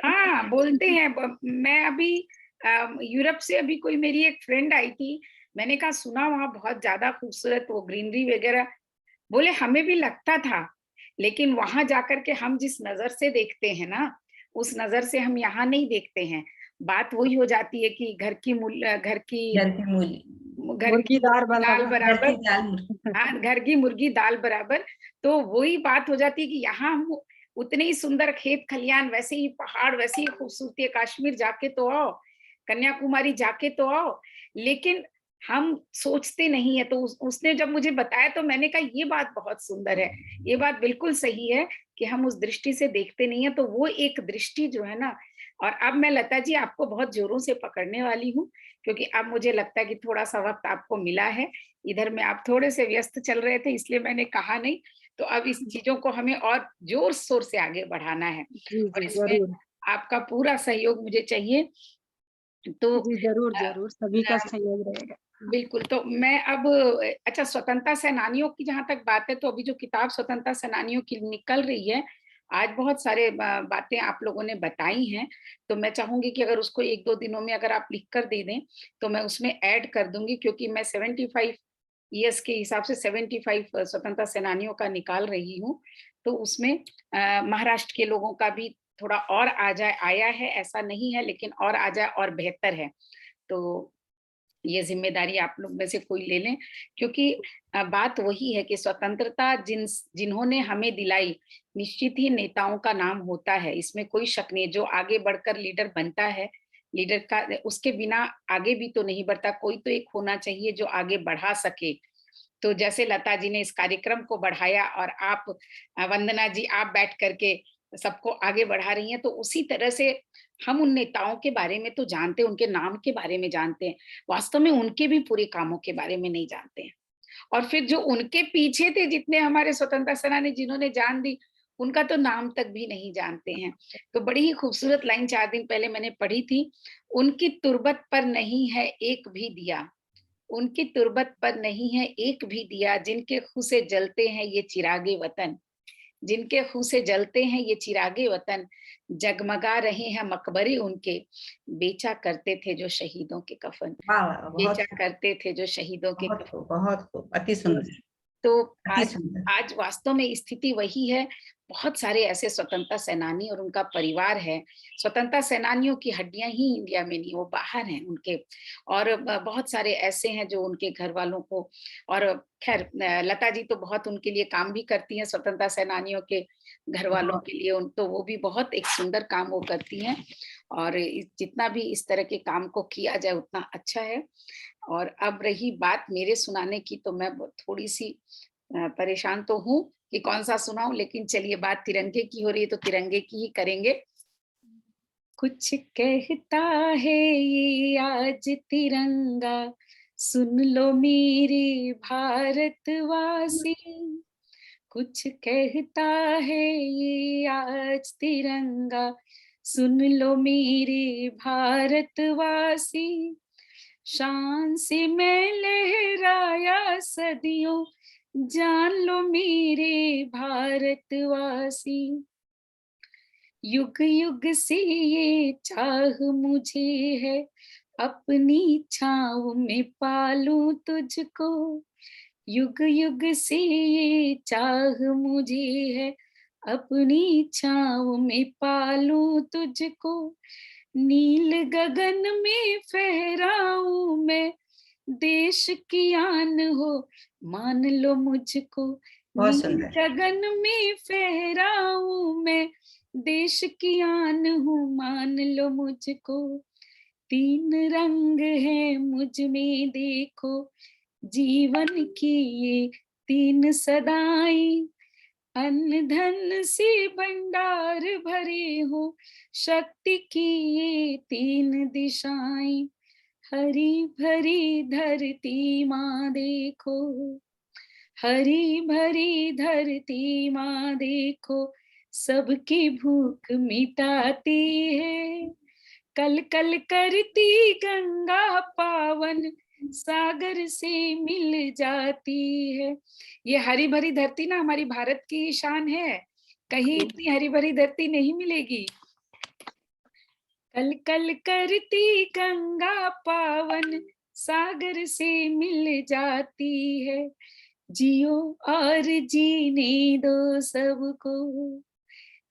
हाँ, बोलते हैं। मैं अभी यूरोप से अभी कोई मेरी एक फ्रेंड आई थी, मैंने कहा सुना वहां बहुत ज्यादा खूबसूरत वो ग्रीनरी वगैरह। बोले हमें भी लगता था, लेकिन वहां जाकर के हम जिस नजर से देखते हैं ना, उस नजर से हम यहाँ नहीं देखते हैं। बात वही हो जाती है कि घर की मुर्गी दाल दाल बराबर। दाल हाँ, घर की मुर्गी दाल बराबर। तो वही बात हो जाती है कि यहाँ हम उतने ही सुंदर खेत खलियान, वैसे ही पहाड़, वैसे ही खूबसूरती है। कश्मीर जाके तो आओ, कन्याकुमारी जाके तो आओ, लेकिन हम सोचते नहीं है। तो उसने जब मुझे बताया तो मैंने कहा ये बात बहुत सुंदर है, ये बात बिल्कुल सही है कि हम उस दृष्टि से देखते नहीं है। तो वो एक दृष्टि जो है ना। और अब मैं लता जी आपको बहुत जोरों से पकड़ने वाली हूँ, क्योंकि अब मुझे लगता है कि थोड़ा सा वक्त आपको मिला है। इधर में आप थोड़े से व्यस्त चल रहे थे, इसलिए मैंने कहा नहीं। तो अब इस चीजों को हमें और जोर शोर से आगे बढ़ाना है, और इसमें आपका पूरा सहयोग मुझे चाहिए। तो जी जरूर जरूर, सभी का सहयोग रहेगा। बिल्कुल। तो मैं अब अच्छा, स्वतंत्रता सेनानियों की जहां तक बात है, तो अभी जो किताब स्वतंत्रता सेनानियों की निकल रही है, आज बहुत सारे बातें आप लोगों ने बताई हैं। तो मैं चाहूंगी कि अगर उसको 1-2 दिनों में अगर आप लिख कर दे दें तो मैं उसमें ऐड कर दूंगी, क्योंकि मैं 75 ईयर्स के हिसाब से 75 स्वतंत्रता सेनानियों का निकाल रही हूँ। तो उसमें महाराष्ट्र के लोगों का भी थोड़ा और आ जाए, आया है ऐसा नहीं है, लेकिन और आ जाए और बेहतर है। तो ये जिम्मेदारी आप लोग में से कोई ले लें, क्योंकि बात वही है कि स्वतंत्रता जिन्होंने हमें दिलाई, निश्चित ही नेताओं का नाम होता है, इसमें कोई शक नहीं। जो आगे बढ़कर लीडर बनता है, लीडर का उसके बिना आगे भी तो नहीं बढ़ता। कोई तो एक होना चाहिए जो आगे बढ़ा सके। तो जैसे लता जी ने इस कार्यक्रम को बढ़ाया, और आप वंदना जी आप बैठ करके सबको आगे बढ़ा रही हैं, तो उसी तरह से हम उन नेताओं के बारे में तो जानते हैं, उनके नाम के बारे में जानते हैं, वास्तव में उनके भी पूरे कामों के बारे में नहीं जानते हैं। और फिर जो उनके पीछे थे, जितने हमारे स्वतंत्रता सेनानी जिन्होंने जान दी, उनका तो नाम तक भी नहीं जानते हैं। तो बड़ी ही खूबसूरत लाइन 4 दिन पहले मैंने पढ़ी थी, उनकी तुरबत पर नहीं है एक भी दिया, उनकी तुरबत पर नहीं है एक भी दिया, जिनके खूह से जलते हैं ये चिरागे वतन, जिनके खूह से जलते हैं ये चिरागे वतन, जगमगा रहे हैं मकबरे उनके, बेचा करते थे जो शहीदों के कफन, बेचा करते थे जो शहीदों के कफन। बहुत खूब, अति सुंदर। तो आज वास्तव में स्थिति वही है। बहुत सारे ऐसे स्वतंत्रता सेनानी और उनका परिवार है। स्वतंत्रता सेनानियों की हड्डियां ही इंडिया में नहीं, वो बाहर हैं उनके। और बहुत सारे ऐसे हैं जो उनके घर वालों को, और खैर लता जी तो बहुत उनके लिए काम भी करती हैं, स्वतंत्रता सेनानियों के घर वालों के लिए। तो वो भी बहुत एक सुंदर काम वो करती हैं, और जितना भी इस तरह के काम को किया जाए उतना अच्छा है। और अब रही बात मेरे सुनाने की, तो मैं थोड़ी सी परेशान तो हूँ कि कौन सा सुनाऊं, लेकिन चलिए बात तिरंगे की हो रही है तो तिरंगे की ही करेंगे। कुछ कहता है ये आज तिरंगा, सुन लो मेरे भारतवासी, कुछ कहता है ये आज तिरंगा, सुन लो मेरे भारतवासी, शान से मैं लहराया सदियों, जान लो मेरे भारतवासी, युग युग से ये चाह मुझे है, अपनी छाँव में पालूं तुझको, युग युग से ये चाह मुझे है, अपनी छाँव में पालूं तुझको, नील गगन में फहराऊं मैं, देश की आन हो मान लो मुझको, नील गगन में फहराऊं मैं, देश की आन हो मान लो मुझको। तीन रंग है मुझ में देखो, जीवन की ये तीन सदाएं, अन्न धन से भंडार भरे हो, शक्ति की ये तीन दिशाएं, हरी भरी धरती माँ देखो, हरी भरी धरती माँ देखो, सबकी भूख मिटाती है, कल कल करती गंगा पावन, सागर से मिल जाती है। ये हरी भरी धरती ना हमारी भारत की शान है, कहीं इतनी हरी भरी धरती नहीं मिलेगी। कल कल करती गंगा पावन, सागर से मिल जाती है, जियो और जीने दो सबको,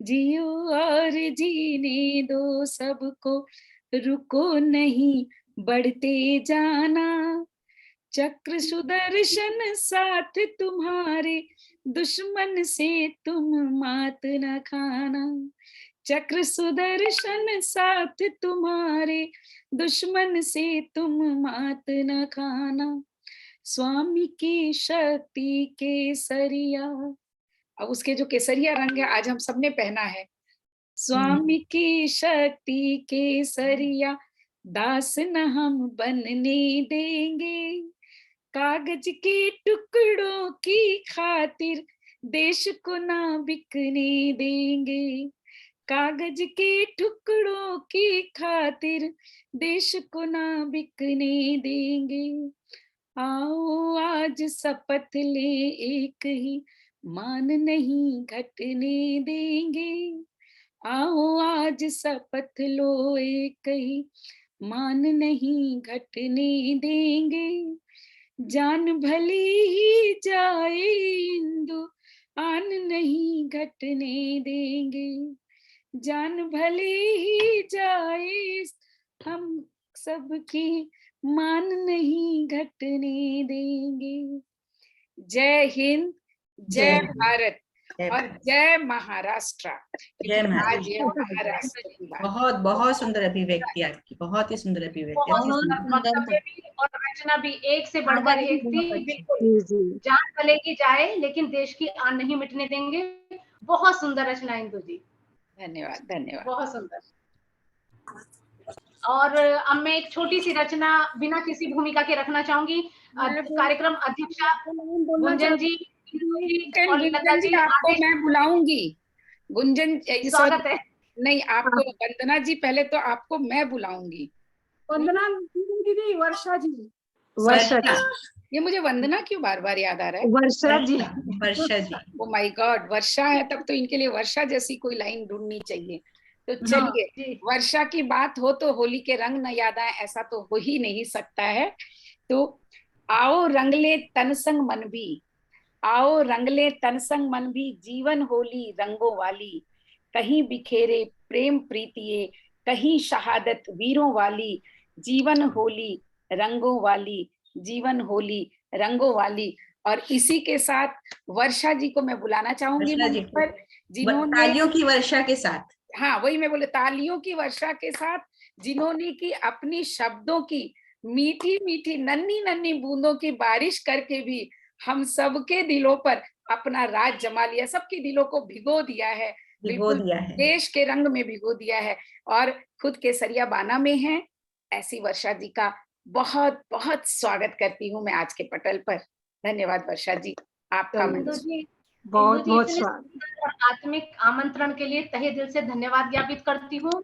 जियो और जीने दो सबको, रुको नहीं बढ़ते जाना, चक्र सुदर्शन साथ तुम्हारे, दुश्मन से तुम मात न खाना, चक्र सुदर्शन साथ तुम्हारे, दुश्मन से तुम मात न खाना, स्वामी की शक्ति केसरिया, अब उसके जो केसरिया रंग है आज हम सबने पहना है, स्वामी की शक्ति केसरिया, दास न हम बनने देंगे, कागज के टुकड़ों की खातिर देश को ना बिकने देंगे, कागज के टुकड़ों की खातिर देश को ना बिकने देंगे, आओ आज शपथ ले एक ही, मान नहीं घटने देंगे, आओ आज शपथ लो एक ही, मान नहीं घटने देंगे, जान भली ही जाए हिंदू, आन नहीं घटने देंगे, जान भले ही जाए हम सबकी, मान नहीं घटने देंगे। जय हिंद, जय भारत और जय महाराष्ट्र। जय आज ये महाराष्ट्र की बात। बहुत बहुत सुंदर अभिव्यक्ति आपकी, बहुत ही सुंदर अभिव्यक्ति। वक्तव्य भी और रचना भी एक से बढ़कर एक थी। बिल्कुल, जान चलेगी जाए लेकिन देश की आन नहीं मिटने देंगे। बहुत सुंदर रचना इंदु जी, धन्यवाद धन्यवाद, बहुत सुंदर। और अब मैं एक छोटी सी रचना बिना किसी भूमिका के रखना चाहूंगी। कार्यक्रम अध्यक्षा गुंजन जी और लता जी, आपको मैं बुलाऊंगी। गुंजन स्वागत है। नहीं, आपको वंदना जी, पहले तो आपको मैं बुलाऊंगी। वंदना दीदी, वर्षा जी, वर्षा जी, ये मुझे वंदना क्यों बार बार याद आ रहा है? वर्षा जी, वर्षा जी। ओ माय गॉड, वर्षा है तब तो इनके लिए वर्षा जैसी कोई लाइन ढूंढनी चाहिए। तो चलिए, वर्षा की बात हो तो होली के रंग न याद आए, ऐसा तो हो ही नहीं सकता है। तो आओ रंगले तन संग मन भी, आओ रंगले तन संग मन भी, जीवन होली रंगों वाली, कहीं बिखेरे प्रेम प्रीतिये, कहीं शहादत वीरों वाली, जीवन होली रंगों वाली, जीवन होली रंगों वाली। और इसी के साथ वर्षा जी को मैं बुलाना चाहूंगी मंच पर, जिन्होंने तालियों की वर्षा के साथ, हाँ वही मैं बोले, तालियों की वर्षा के साथ, जिन्होंने की अपनी शब्दों की मीठी मीठी नन्ही नन्ही बूंदों की बारिश करके भी हम सबके दिलों पर अपना राज जमा लिया, सबके दिलों को भिगो दिया है, बिल्कुल देश के रंग में भिगो दिया है, और खुद केसरिया बाना में है। ऐसी वर्षा जी का बहुत बहुत स्वागत करती हूँ मैं आज के पटल पर। धन्यवाद वर्षा जी, आपका बहुत बहुत स्वागत और आत्मिक आमंत्रण के लिए तहे दिल से धन्यवाद ज्ञापित करती हूँ।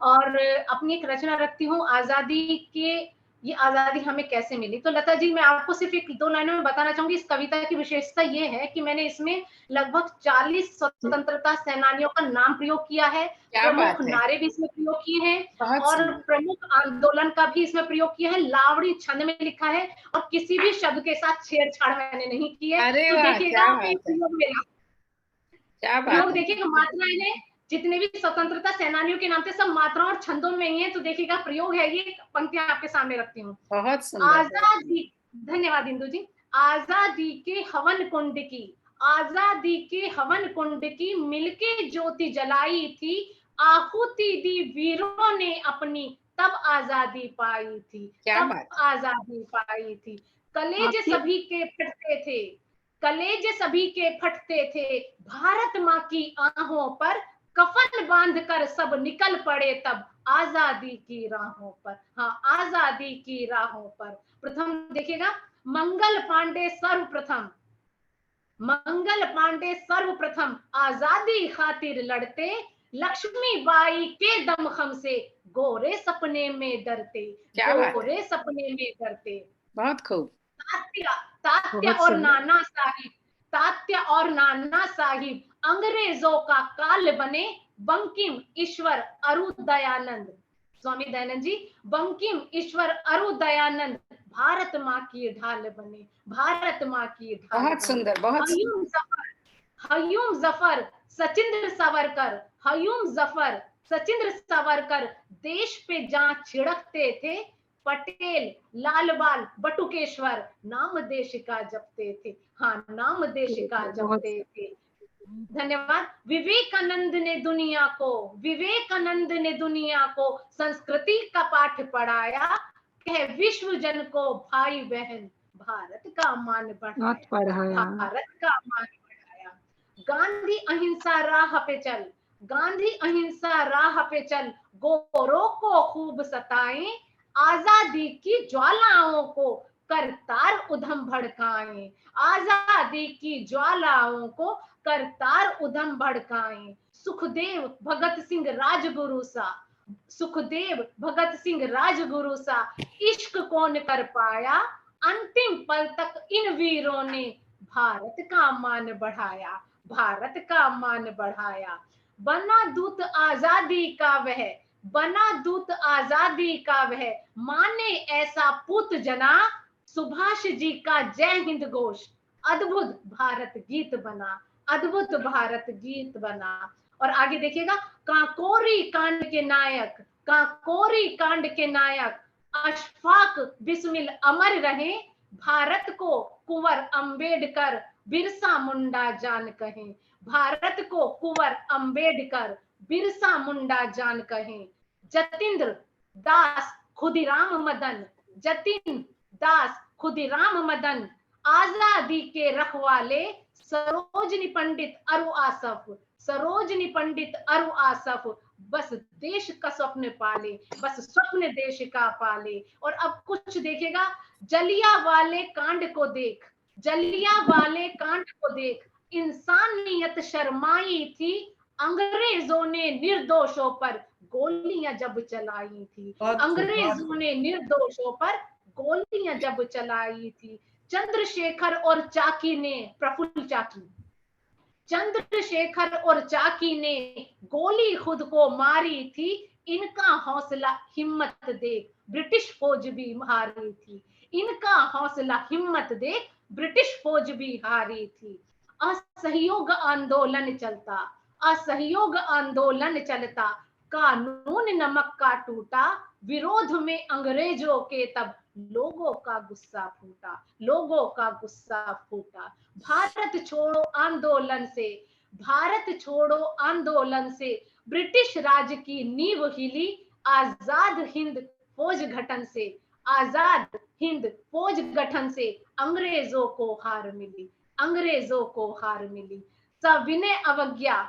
और अपनी एक रचना रखती हूँ, आजादी के, ये आजादी हमें कैसे मिली। तो लता जी, मैं आपको सिर्फ एक दो लाइनों में बताना चाहूंगी। इस कविता की विशेषता ये है कि मैंने इसमें लगभग 40 स्वतंत्रता सेनानियों का नाम प्रयोग किया है, प्रमुख नारे भी इसमें प्रयोग किए हैं और प्रमुख आंदोलन का भी इसमें प्रयोग किया है। लावड़ी छंद में लिखा है और किसी भी शब्द के साथ छेड़छाड़ मैंने नहीं की है। तो देखिएगा क्या बात लोग है। देखिएगा मात्राएं ने जितने भी स्वतंत्रता सेनानियों के नाम से सब मात्राओं और छंदों में ही है, तो देखिएगा प्रयोग है, ये पंक्तियां आपके सामने रखती हूँ। बहुत सुंदर। आजादी, धन्यवाद इंदु जी। आजादी के हवन कुंड की, आजादी के हवन कुंड की मिलके ज्योति जलाई थी, आहुति दी वीरों ने अपनी, तब आजादी पाई थी, क्या तब बात। आजादी पाई थी। कलेजे सभी के फटते थे, कलेजे सभी के फटते थे, भारत माँ की आहों पर कफन बांध कर सब निकल पड़े, तब आजादी की राहों पर। हाँ, आजादी की राहों पर। प्रथम देखिएगा, मंगल पांडे सर्वप्रथम, मंगल पांडे सर्वप्रथम आजादी खातिर लड़ते, लक्ष्मीबाई के दमखम से गोरे सपने में डरते, क्या बात है। गोरे सपने में डरते। बहुत खूब। तात्या और नाना साहिब, तात्या और नाना साहिब अंग्रेजों का काल बने, बंकिम ईश्वर अरु दयानंद, स्वामी दयानंद जी, बंकिम ईश्वर अरु दयानंद भारत माँ की ढाल बने, भारत माँ की ढाल बहुत बने। सुंदर, बहुत हयूम जफर, हयूम जफर सचिंद्र सावरकर, हयूम जफर सचिंद्र सावरकर देश पे जहाँ छिड़कते थे, पटेल लाल बाल बटुकेश्वर नाम देश का जपते थे। हाँ, नाम देश का जपते थे। धन्यवाद। विवेकानंद ने दुनिया को, विवेकानंद ने दुनिया को संस्कृति का पाठ पढ़ाया, कह विश्व जन को भाई बहन भारत का मान बढ़ाया, भारत का मान बढ़ाया। गांधी अहिंसा राह पे चल, गांधी अहिंसा राह पे चल, गोरों को खूब सताएं, आजादी की ज्वालाओं को करतार उधम भड़काएं, आजादी की ज्वालाओं को करतार उधम भड़काएं। सुखदेव भगत सिंह राजगुरु सा, सुखदेव भगत सिंह राजगुरु सा इश्क कौन कर पाया, अंतिम पल तक इन वीरों ने भारत का मान बढ़ाया, भारत का मान बढ़ाया। बना दूत आजादी का वह, बना दूत आजादी का वह, माने ऐसा पूत जना, सुभाष जी का जय हिंद घोष अद्भुत भारत गीत बना, अद्भुत भारत गीत बना। और आगे देखिएगा, काकोरी कांड के नायक, काकोरी कांड के नायक अशफाक बिस्मिल अमर रहे, भारत को कुंवर अंबेडकर बिरसा मुंडा जान कहें, भारत को कुंवर अंबेडकर बिरसा मुंडा जान कहें। जतिंद्र दास खुदीराम मदन, जतिन दास खुदीराम मदन आजादी के रखवाले, सरोजनी पंडित अरु आसफ, सरोजनी पंडित अरु आसफ बस देश का स्वप्न पाले, बस स्वप्न देश का पाले। और अब कुछ देखिएगा, जलिया वाले कांड को देख, जलिया वाले कांड को देख, इंसानियत शर्माई थी, अंग्रेजों ने निर्दोषों पर गोलियां जब चलाई थी, अंग्रेजों ने निर्दोषों पर गोलियां जब चलाई थी। चंद्रशेखर और चाकी ने, प्रफुल्ल चाकी, चंद्रशेखर और चाकी ने गोली खुद को मारी थी, इनका हौसला हिम्मत देख ब्रिटिश फौज भी हारी थी, इनका हौसला हिम्मत देख ब्रिटिश फौज भी हारी थी। असहयोग आंदोलन चलता, असहयोग आंदोलन चलता, कानून नमक का टूटा, विरोध में अंग्रेजों के तब लोगों का गुस्सा फूटा, लोगों का गुस्सा फूटा। भारत छोड़ो आंदोलन से, भारत छोड़ो आंदोलन से ब्रिटिश राज की नींव हिली, आजाद हिंद फौज गठन से, आजाद हिंद फौज गठन से अंग्रेजों को हार मिली, अंग्रेजों को हार मिली। सविनय अवज्ञा,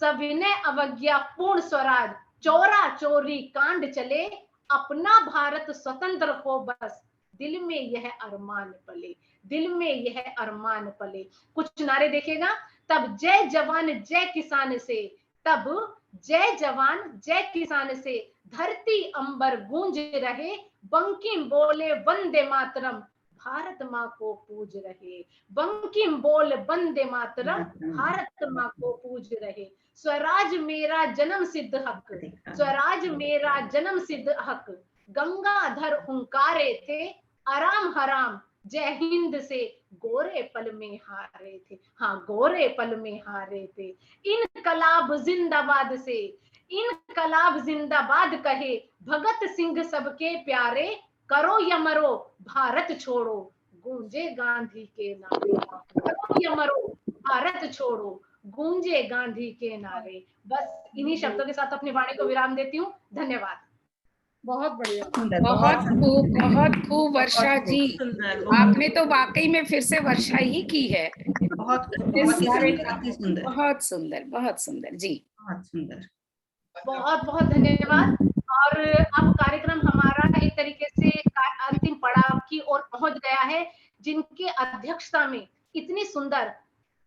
सविनय अवज्ञा पूर्ण स्वराज, चोरा चोरी कांड चले, अपना भारत स्वतंत्र हो बस, दिल में यह अरमान पले, दिल में यह अरमान पले। कुछ नारे देखेगा, तब जय जवान जय किसान से, तब जय जवान जय किसान से धरती अंबर गूंज रहे, बंकिम बोले वंदे मातरम भारत माँ को पूज रहे, बंकिम बोल वंदे मातरम भारत माँ को पूज रहे। स्वराज मेरा जन्म सिद्ध हक, स्वराज मेरा जन्म सिद्ध हक, गंगाधर हुंकारे थे, आराम हराम जय हिंद से गोरे पल में हारे थे, हाँ गोरे पल में हारे थे। इनकलाब जिंदाबाद से इनकलाब जिंदाबाद कहे, भगत सिंह सबके प्यारे, करो या मरो भारत छोड़ो, गूंजे गांधी के नारे, करो या मरो भारत छोड़ो, गूंजे गांधी के नारे। बस इन्हीं शब्दों के साथ अपनी वाणी को विराम देती हूँ। धन्यवाद। बहुत बढ़िया, बहुत खूब वर्षा जी, आपने तो वाकई में फिर से वर्षा ही की है। बहुत सुंदर, बहुत सुंदर, बहुत सुंदर जी, बहुत सुंदर, बहुत बहुत धन्यवाद। और अब कार्यक्रम हमारा एक तरीके से अंतिम पड़ाव की ओर पहुंच गया है, जिनके अध्यक्षता में इतनी सुंदर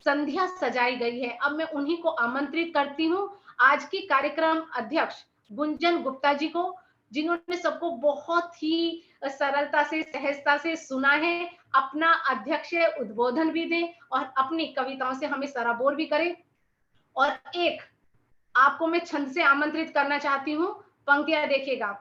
संध्या सजाई गई है। अब मैं उन्हीं को आमंत्रित करती हूँ, आज की कार्यक्रम अध्यक्ष गुंजन गुप्ता जी को, जिन्होंने सबको बहुत ही सरलता से, सहजता से सुना है, अपना अध्यक्ष उद्बोधन भी दे और अपनी कविताओं से हमें सराबोर भी करे। और एक आपको मैं छंद से आमंत्रित करना चाहती हूँ, पंक्तियां देखिएगा।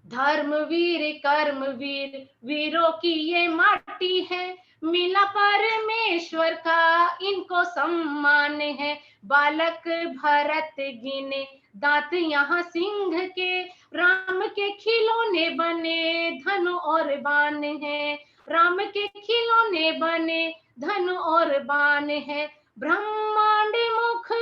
धर्मवीर कर्मवीर वीरों की ये माटी है, मिला परमेश्वर का इनको सम्मान है। बालक भरत गिने दांत यहाँ सिंह के, राम के खिलौने बने धन और बाण है, राम के खिलौने बने धन और बाण है। ब्रह्मांड मुख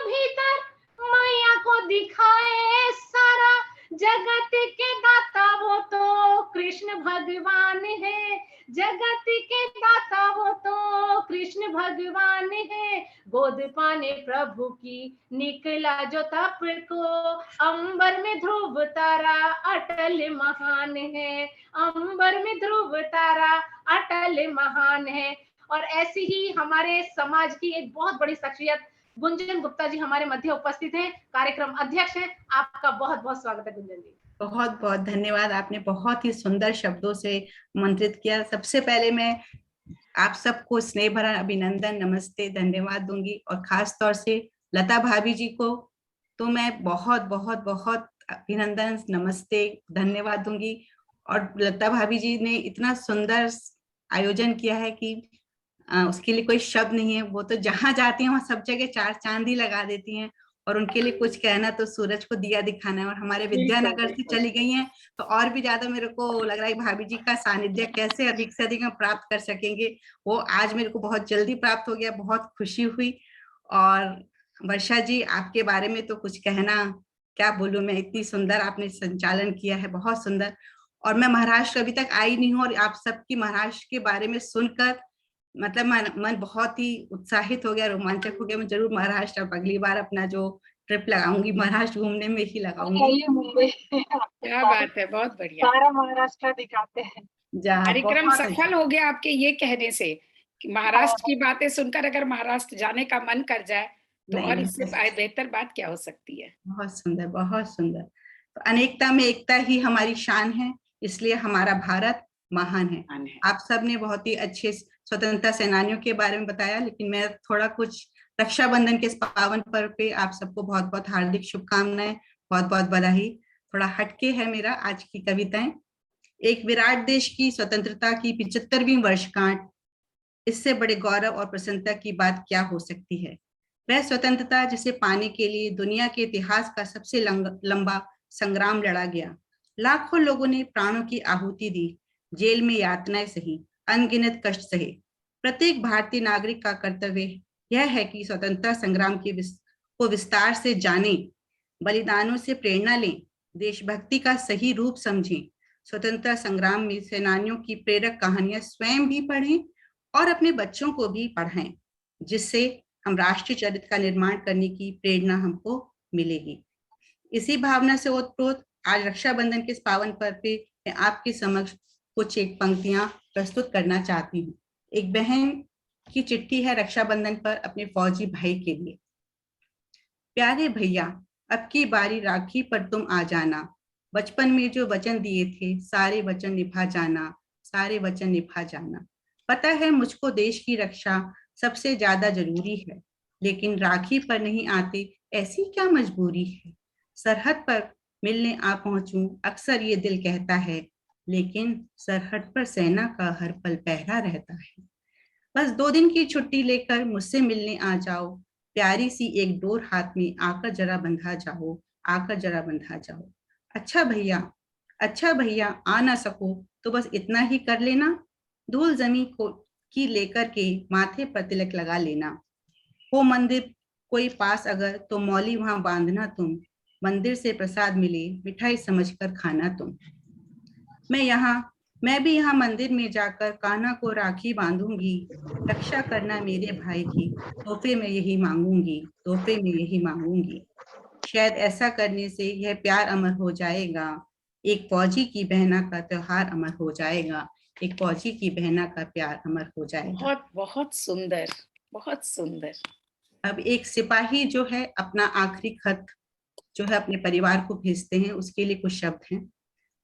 भीतर मैया को दिखाए सारा, जगत के दाता वो तो कृष्ण भगवान है, जगत के दाता वो तो कृष्ण भगवान है। गोद पाने प्रभु की निकला जो तप को, अंबर में ध्रुव तारा अटल महान है, अंबर में ध्रुव तारा अटल महान है। और ऐसी ही हमारे समाज की एक बहुत बड़ी शख्सियत गुंजन गुप्ता जी हमारे मध्य उपस्थित हैं, कार्यक्रम अध्यक्ष हैं। आपका बहुत बहुत स्वागत है गुंजन जी। बहुत बहुत धन्यवाद, आपने बहुत ही सुंदर शब्दों से आमंत्रित किया। सबसे पहले मैं आप सबको स्नेह भरा अभिनंदन, नमस्ते, धन्यवाद दूंगी। और खास तौर से लता भाभी जी को तो मैं बहुत बहुत बहुत अभिनंदन, नमस्ते, धन्यवाद दूंगी। और लता भाभी जी ने इतना सुंदर आयोजन किया है कि उसके लिए कोई शब्द नहीं है। वो तो जहां जाती हैं वहां सब जगह चार चांद ही लगा देती हैं, और उनके लिए कुछ कहना तो सूरज को दिया दिखाना है। और हमारे विद्यानगर से चली गई हैं तो और भी ज्यादा मेरे को लग रहा है भाभी जी का सानिध्य कैसे अधिक से अधिक हम प्राप्त कर सकेंगे, वो आज मेरे को बहुत जल्दी प्राप्त हो गया, बहुत खुशी हुई। और वर्षा जी, आपके बारे में तो कुछ कहना क्या बोलूं मैं, इतनी सुंदर आपने संचालन किया है, बहुत सुंदर। और मैं महाराष्ट्र अभी तक आई नहीं हूँ, और आप सबकी महाराष्ट्र के बारे में सुनकर मतलब मन बहुत ही उत्साहित हो गया, रोमांचक हो गया। मैं जरूर महाराष्ट्र अब अगली बार अपना जो ट्रिप लगाऊंगी महाराष्ट्र घूमने में ही लगाऊंगी। क्या बात है, बहुत बढ़िया, सारा महाराष्ट्र दिखाते हैं। कार्यक्रम सफल हो गया आपके ये कहने से कि महाराष्ट्र की बातें सुनकर अगर महाराष्ट्र जाने का मन कर जाए तो और इससे बेहतर बात क्या हो सकती है। बहुत सुंदर, बहुत सुंदर। तो अनेकता में एकता ही हमारी शान है, इसलिए हमारा भारत महान है। आप सब ने बहुत ही अच्छे स्वतंत्रता सेनानियों के बारे में बताया, लेकिन मैं थोड़ा कुछ रक्षाबंधन के इस पावन पर्व पे आप सबको बहुत बहुत हार्दिक शुभकामनाएं, बहुत बहुत बधाई। थोड़ा हटके है मेरा आज की कविताएं। एक विराट देश की स्वतंत्रता की 75वीं वर्षगांठ, इससे बड़े गौरव और प्रसन्नता की बात क्या हो सकती है। वह स्वतंत्रता जिसे पाने के लिए दुनिया के इतिहास का सबसे लंबा संग्राम लड़ा गया। लाखों लोगों ने प्राणों की आहुति दी, जेल में यातनाएं सही, अनगिनत कष्ट सहे। प्रत्येक भारतीय नागरिक का कर्तव्य यह है कि स्वतंत्रता संग्राम को विस्तार से जानें, बलिदानों से प्रेरणा लें, देशभक्ति का सही रूप समझें। स्वतंत्रता संग्राम में सेनानियों की प्रेरक कहानियां स्वयं भी पढ़ें और अपने बच्चों को भी पढ़ाएं, जिससे हम राष्ट्रीय चरित्र का निर्माण करने की प्रेरणा हमको मिलेगी। इसी भावना से ओतप्रोत आज रक्षाबंधन के इस पावन पर्व पे मैं आपके समक्ष कुछ एक पंक्तियां प्रस्तुत करना चाहती हूँ। एक बहन की चिट्ठी है रक्षाबंधन पर अपने फौजी भाई के लिए। प्यारे भैया, अब की बारी राखी पर तुम आ जाना, बचपन में जो वचन दिए थे सारे वचन निभा जाना, सारे वचन निभा जाना। पता है मुझको देश की रक्षा सबसे ज्यादा जरूरी है, लेकिन राखी पर नहीं आते ऐसी क्या मजबूरी है। सरहद पर मिलने आ पहुंचूं अक्सर ये दिल कहता है, लेकिन सरहद पर सेना का हर पल पहरा रहता है। बस 2 दिन की छुट्टी लेकर मुझसे मिलने आ जाओ, प्यारी सी एक डोर हाथ में, आकर जरा बंधा जाओ, आकर जरा बंधा जाओ। अच्छा भैया आ ना सको तो बस इतना ही कर लेना, धूल जमी को की लेकर के माथे पर तिलक लगा लेना। हो मंदिर कोई पास अगर तो मौली वहां बांधना तुम, मंदिर से प्रसाद मिले मिठाई समझकर खाना तुम। मैं भी यहाँ मंदिर में जाकर कान्हा को राखी बांधूंगी, रक्षा करना मेरे भाई की, तोहफे में यही मांगूंगी। शायद ऐसा करने से यह प्यार अमर हो जाएगा, एक फौजी की बहना का त्योहार अमर हो जाएगा, एक फौजी की बहना का प्यार अमर हो जाएगा। बहुत बहुत सुंदर, बहुत सुंदर। अब एक सिपाही जो है अपना आखिरी खत जो है अपने परिवार को भेजते हैं, उसके लिए कुछ शब्द हैं।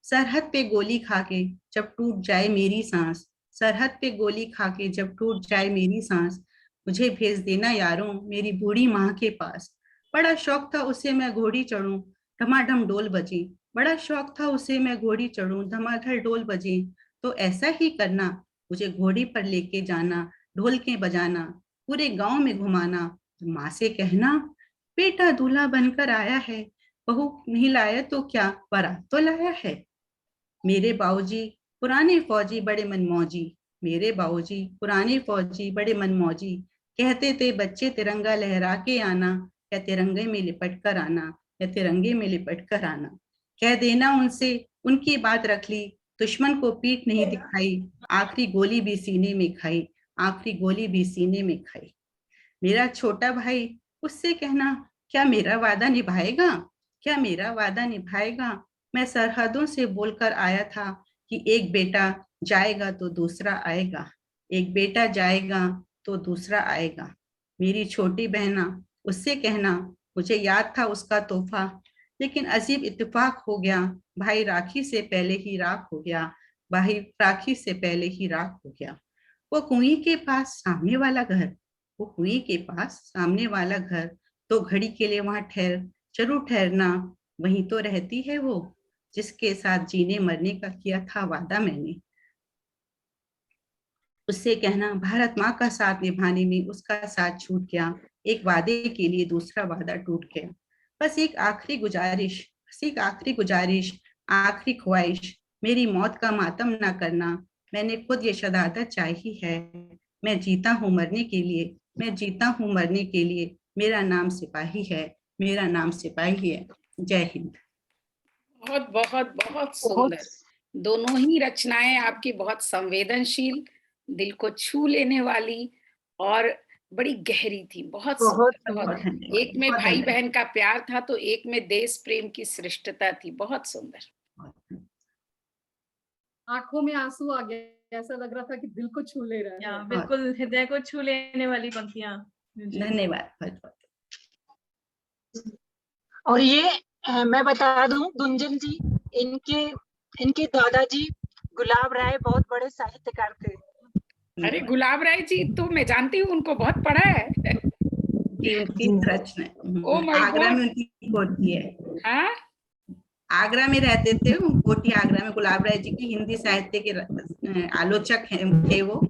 सरहद पे गोली खा के जब टूट जाए मेरी सांस, सरहद पे गोली खा के जब टूट जाए मेरी सांस, मुझे भेज देना यारों मेरी बूढ़ी माँ के पास। बड़ा शौक था उसे मैं घोड़ी चढ़ूं, धमाधम डोल बजे, बड़ा शौक था उसे मैं घोड़ी चढ़ूं, धमाधम डोल बजे। तो ऐसा ही करना, मुझे घोड़ी पर लेके जाना, ढोल के बजाना, पूरे गांव में घुमाना। माँ से कहना बेटा दूल्हा बनकर आया है, बहू नहीं लाया तो क्या बारात तो लाया है। मेरे बाबूजी पुराने फौजी बड़े मनमौजी, मेरे बाबूजी पुराने फौजी बड़े मनमौजी, कहते थे बच्चे तिरंगा लहरा के आना, या तिरंगे में लिपट कर आना, या तिरंगे में लिपट कर आना। कह देना उनसे उनकी बात रख ली, दुश्मन को पीठ नहीं दिखाई, आखिरी गोली भी सीने में खाई, आखिरी गोली भी सीने में खाई। मेरा छोटा भाई उससे कहना क्या मेरा वादा निभाएगा, क्या मेरा वादा निभाएगा। मैं सरहदों से बोलकर आया था कि एक बेटा जाएगा तो दूसरा आएगा, एक बेटा जाएगा तो दूसरा आएगा। मेरी छोटी बहना उससे कहना मुझे याद था उसका तोहफा, लेकिन अजीब इत्तेफाक हो गया, भाई राखी से पहले ही राख हो गया, भाई राखी से पहले ही राख हो गया। वो कुएं के पास सामने वाला घर, वो कुएं के पास सामने वाला घर, तो घड़ी के लिए वहां जरूर ठहरना, वहीं तो रहती है वो जिसके साथ जीने मरने का किया था वादा मैंने। उससे कहना भारत माँ का साथ निभाने में उसका साथ छूट गया, एक वादे के लिए दूसरा वादा टूट गया। बस एक आखिरी गुजारिश, आखिरी ख्वाहिश, मेरी मौत का मातम ना करना। मैंने खुद ये शहादत चाही है, मैं जीता हूँ मरने के लिए, मैं जीता हूँ मरने के लिए, मेरा नाम सिपाही है, मेरा नाम सिपाही है। जय हिंद। बहुत बहुत बहुत सुंदर। दोनों ही रचनाएं आपकी बहुत संवेदनशील, दिल को छू लेने वाली और बड़ी गहरी थी। बहुत सुंदर। एक में भाई बहन का प्यार था तो एक में देश प्रेम की श्रेष्ठता थी। बहुत सुंदर। आंखों में आंसू आ गया, ऐसा लग रहा था कि दिल को छू ले रहा है। बिल्कुल हृदय को छू लेने वाली पंक्तियां। धन्यवाद। और ये मैं बता दूं गुंजन जी, इनके दादाजी गुलाब राय बहुत बड़े साहित्यकार थे। अरे गुलाब राय जी तो मैं जानती हूँ, उनको बहुत पढ़ा है। आगरा में उनकी कोठी है। हाँ? आगरा में रहते थे, कोठी आगरा में। गुलाब राय जी की हिंदी साहित्य के आलोचक थे वो।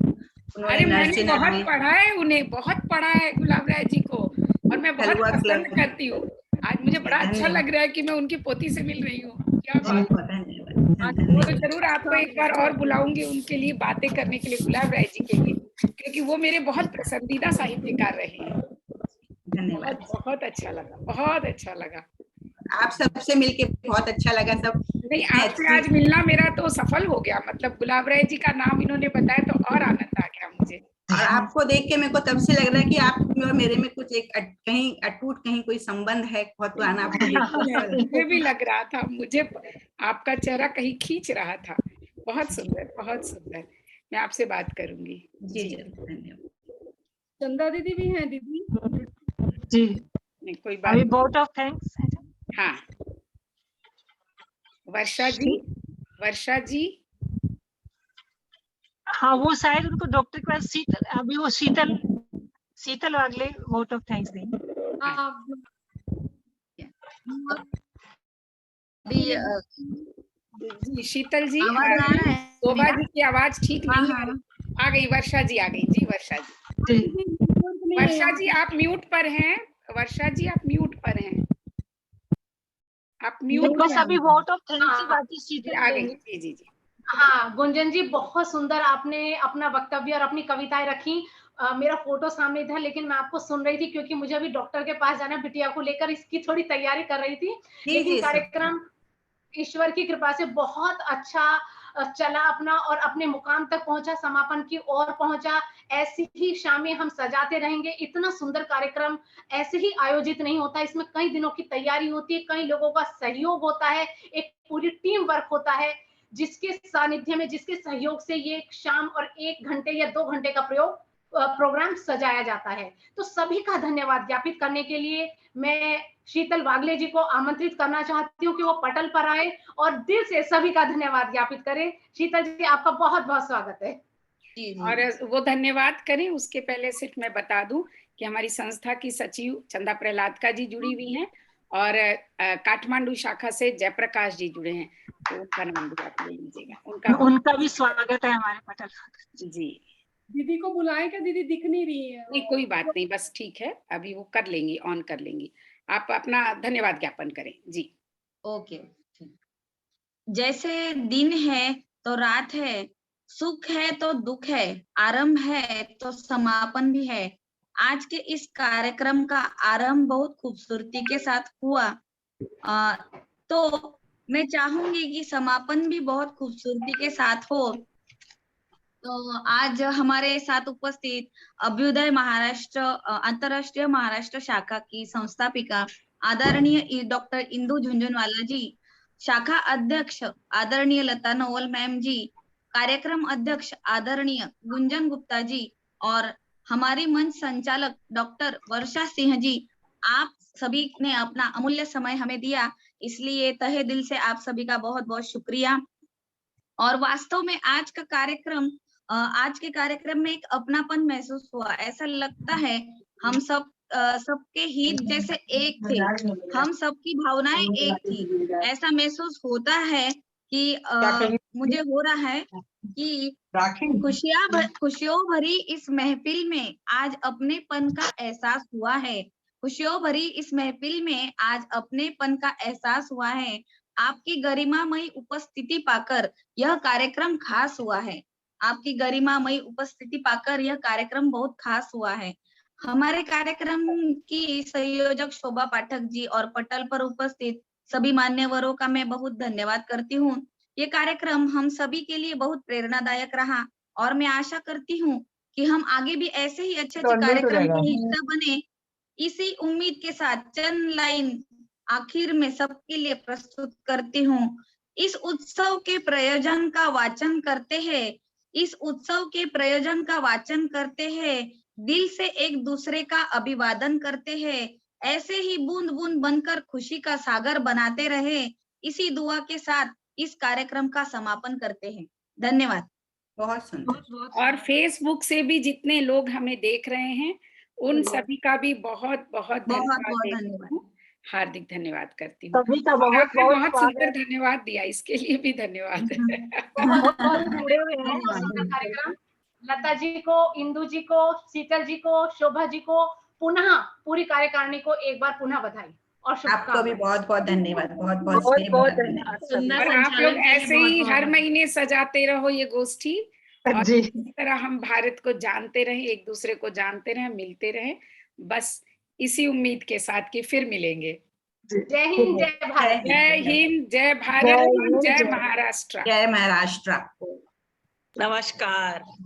अरे मैंने बहुत पढ़ा है उन्हें, बहुत पढ़ा है गुलाब राय जी को, और मैं बहुत पसंद करती हूँ। आज मुझे बड़ा अच्छा लग रहा है कि मैं उनकी पोती से मिल रही हूँ। क्या बात है। तो जरूर आपको एक बार और बुलाऊंगी उनके लिए बातें करने के लिए, गुलाब राय जी के लिए, क्योंकि वो मेरे बहुत पसंदीदा साहित्यकार रहे हैं। धन्यवाद। बहुत अच्छा लगा, बहुत अच्छा लगा। आप सबसे मिलके बहुत अच्छा लगा। सब नहीं, आपसे आज मिलना मेरा तो सफल हो गया। मतलब गुलाब राय जी का नाम इन्होंने बताया तो और आनंद आ गया मुझे। और आपको देख के मेरे को तब से लग रहा है कि आप और मेरे में कुछ एक कहीं अटूट कहीं कोई संबंध है बहुत पुराना। मुझे भी लग रहा था, मुझे आपका चेहरा कहीं खींच रहा था। बहुत सुंदर, बहुत सुंदर। मैं आपसे बात करूंगी। जी धन्यवाद। चंदा दीदी भी हैं दीदी? जी नहीं कोई बात। Vote of thanks. हाँ वर्षा जी। हाँ वो शायद उनको डॉक्टर के पास अभी वो शीतल वागले वोट ऑफ थैंक्स देंगे। जी शीतल जी, आवाज आ रहा है शोभा जी की आवाज ठीक नहीं है। आ गई वर्षा जी, आ गई जी वर्षा जी। वर्षा जी आप म्यूट पर हैं, वर्षा जी आप म्यूट पर हैं, आप म्यूट बस अभी वोट ऑफ थैंक्स की बात जी आ गई। जी जी जी। हाँ गुंजन जी, बहुत सुंदर आपने अपना वक्तव्य और अपनी कविताएं रखी। मेरा फोटो सामने था, लेकिन मैं आपको सुन रही थी क्योंकि मुझे अभी डॉक्टर के पास जाना, बिटिया को लेकर इसकी थोड़ी तैयारी कर रही थी। लेकिन कार्यक्रम ईश्वर की कृपा से बहुत अच्छा चला अपना, और अपने मुकाम तक पहुंचा, समापन की ओर पहुंचा। ऐसी ही शामें हम सजाते रहेंगे। इतना सुंदर कार्यक्रम ऐसे ही आयोजित नहीं होता, इसमें कई दिनों की तैयारी होती है, कई लोगों का सहयोग होता है, एक पूरी टीम वर्क होता है, जिसके सानिध्य में, जिसके सहयोग से ये शाम और 1 घंटे या 2 घंटे का प्रोग्राम सजाया जाता है। तो सभी का धन्यवाद ज्ञापित करने के लिए मैं शीतल वागले जी को आमंत्रित करना चाहती हूँ कि वो पटल पर आए और दिल से सभी का धन्यवाद ज्ञापित करें। शीतल जी, आपका बहुत बहुत स्वागत है। और वो धन्यवाद करें उसके पहले सिर्फ मैं बता दूं कि हमारी संस्था की सचिव चंदा प्रहलादका जी जुड़ी हुई हैं, और काठमांडू शाखा से जयप्रकाश जी जुड़े हैं, तो उनका नाम भी आप ले लीजिएगा। उनका भी स्वागत है हमारे पटल। जी दीदी को बुलाए क्या? दीदी दिख नहीं रही है। नहीं कोई बात नहीं, बस ठीक है, अभी वो कर लेंगी, ऑन कर लेंगी। आप अपना धन्यवाद ज्ञापन करें जी। ओके। जैसे दिन है तो रात है, सुख है तो दुख है, आरंभ है तो समापन भी है। आज के इस कार्यक्रम का आरंभ बहुत खूबसूरती के साथ हुआ, तो मैं चाहूंगी कि समापन भी बहुत खूबसूरती के साथ हो। तो आज हमारे साथ उपस्थित अभ्युदय महाराष्ट्र अंतरराष्ट्रीय महाराष्ट्र शाखा की संस्थापिका आदरणीय डॉक्टर इंदू झुंझुनवाला जी, शाखा अध्यक्ष आदरणीय लता नोवल मैम जी, कार्यक्रम अध्यक्ष आदरणीय गुंजन गुप्ता जी, और हमारी मंच संचालक डॉक्टर वर्षा सिंह जी, आप सभी ने अपना अमूल्य समय हमें दिया, इसलिए तहे दिल से आप सभी का बहुत बहुत शुक्रिया। और वास्तव में आज के कार्यक्रम में एक अपनापन महसूस हुआ। ऐसा लगता है हम सबके हित जैसे एक थे, हम सबकी भावनाएं एक थी। ऐसा महसूस होता है कि मुझे हो रहा है कि खुशियों भरी इस महफिल में आज अपनेपन का एहसास हुआ है। खुशियों भरी इस महफिल में आज अपनेपन का एहसास हुआ है। आपकी गरिमामयी उपस्थिति पाकर यह कार्यक्रम खास हुआ है। आपकी गरिमामयी उपस्थिति पाकर यह कार्यक्रम बहुत खास हुआ है। हमारे कार्यक्रम की संयोजक शोभा पाठक जी और पटल पर उपस्थित सभी मान्यवरों का मैं बहुत धन्यवाद करती हूँ। ये कार्यक्रम हम सभी के लिए बहुत प्रेरणादायक रहा, और मैं आशा करती हूँ कि हम आगे भी ऐसे ही अच्छे कार्यक्रम का हिस्सा बने। इसी उम्मीद के साथ चंद लाइन आखिर में सबके लिए प्रस्तुत करती हूँ। इस उत्सव के प्रयोजन का वाचन करते हैं, इस उत्सव के प्रयोजन का वाचन करते हैं, दिल से एक दूसरे का अभिवादन करते हैं, ऐसे ही बूंद बूंद बनकर खुशी का सागर बनाते रहे, इसी दुआ के साथ इस कार्यक्रम का समापन करते हैं। धन्यवाद। बहुत सुंदर। और फेसबुक से भी जितने लोग हमें देख रहे हैं उन सभी का भी बहुत बहुत धन्यवाद, हार्दिक धन्यवाद करती हूँ। सभी का और आपने बहुत बहुत सुंदर धन्यवाद दिया, इसके लिए भी धन्यवाद। कार्यक्रम लता जी को, इंदू जी को, शीतल जी को, शोभा जी को, पुनः पूरी कार्यकारिणी को एक बार पुनः बधाई और आपको भी बहुत बहुत धन्यवाद। बहुत धन्यवाद। और आप लोग ऐसे ही हर महीने सजाते रहो ये गोष्ठी, और इस तरह हम भारत को जानते रहें, एक दूसरे को जानते रहें, मिलते रहें, बस इसी उम्मीद के साथ कि फिर मिलेंगे। जय हिंद, जय भारत। जय हिंद, जय भारत, जय महाराष्ट्र। जय महाराष्ट्र। नमस्कार।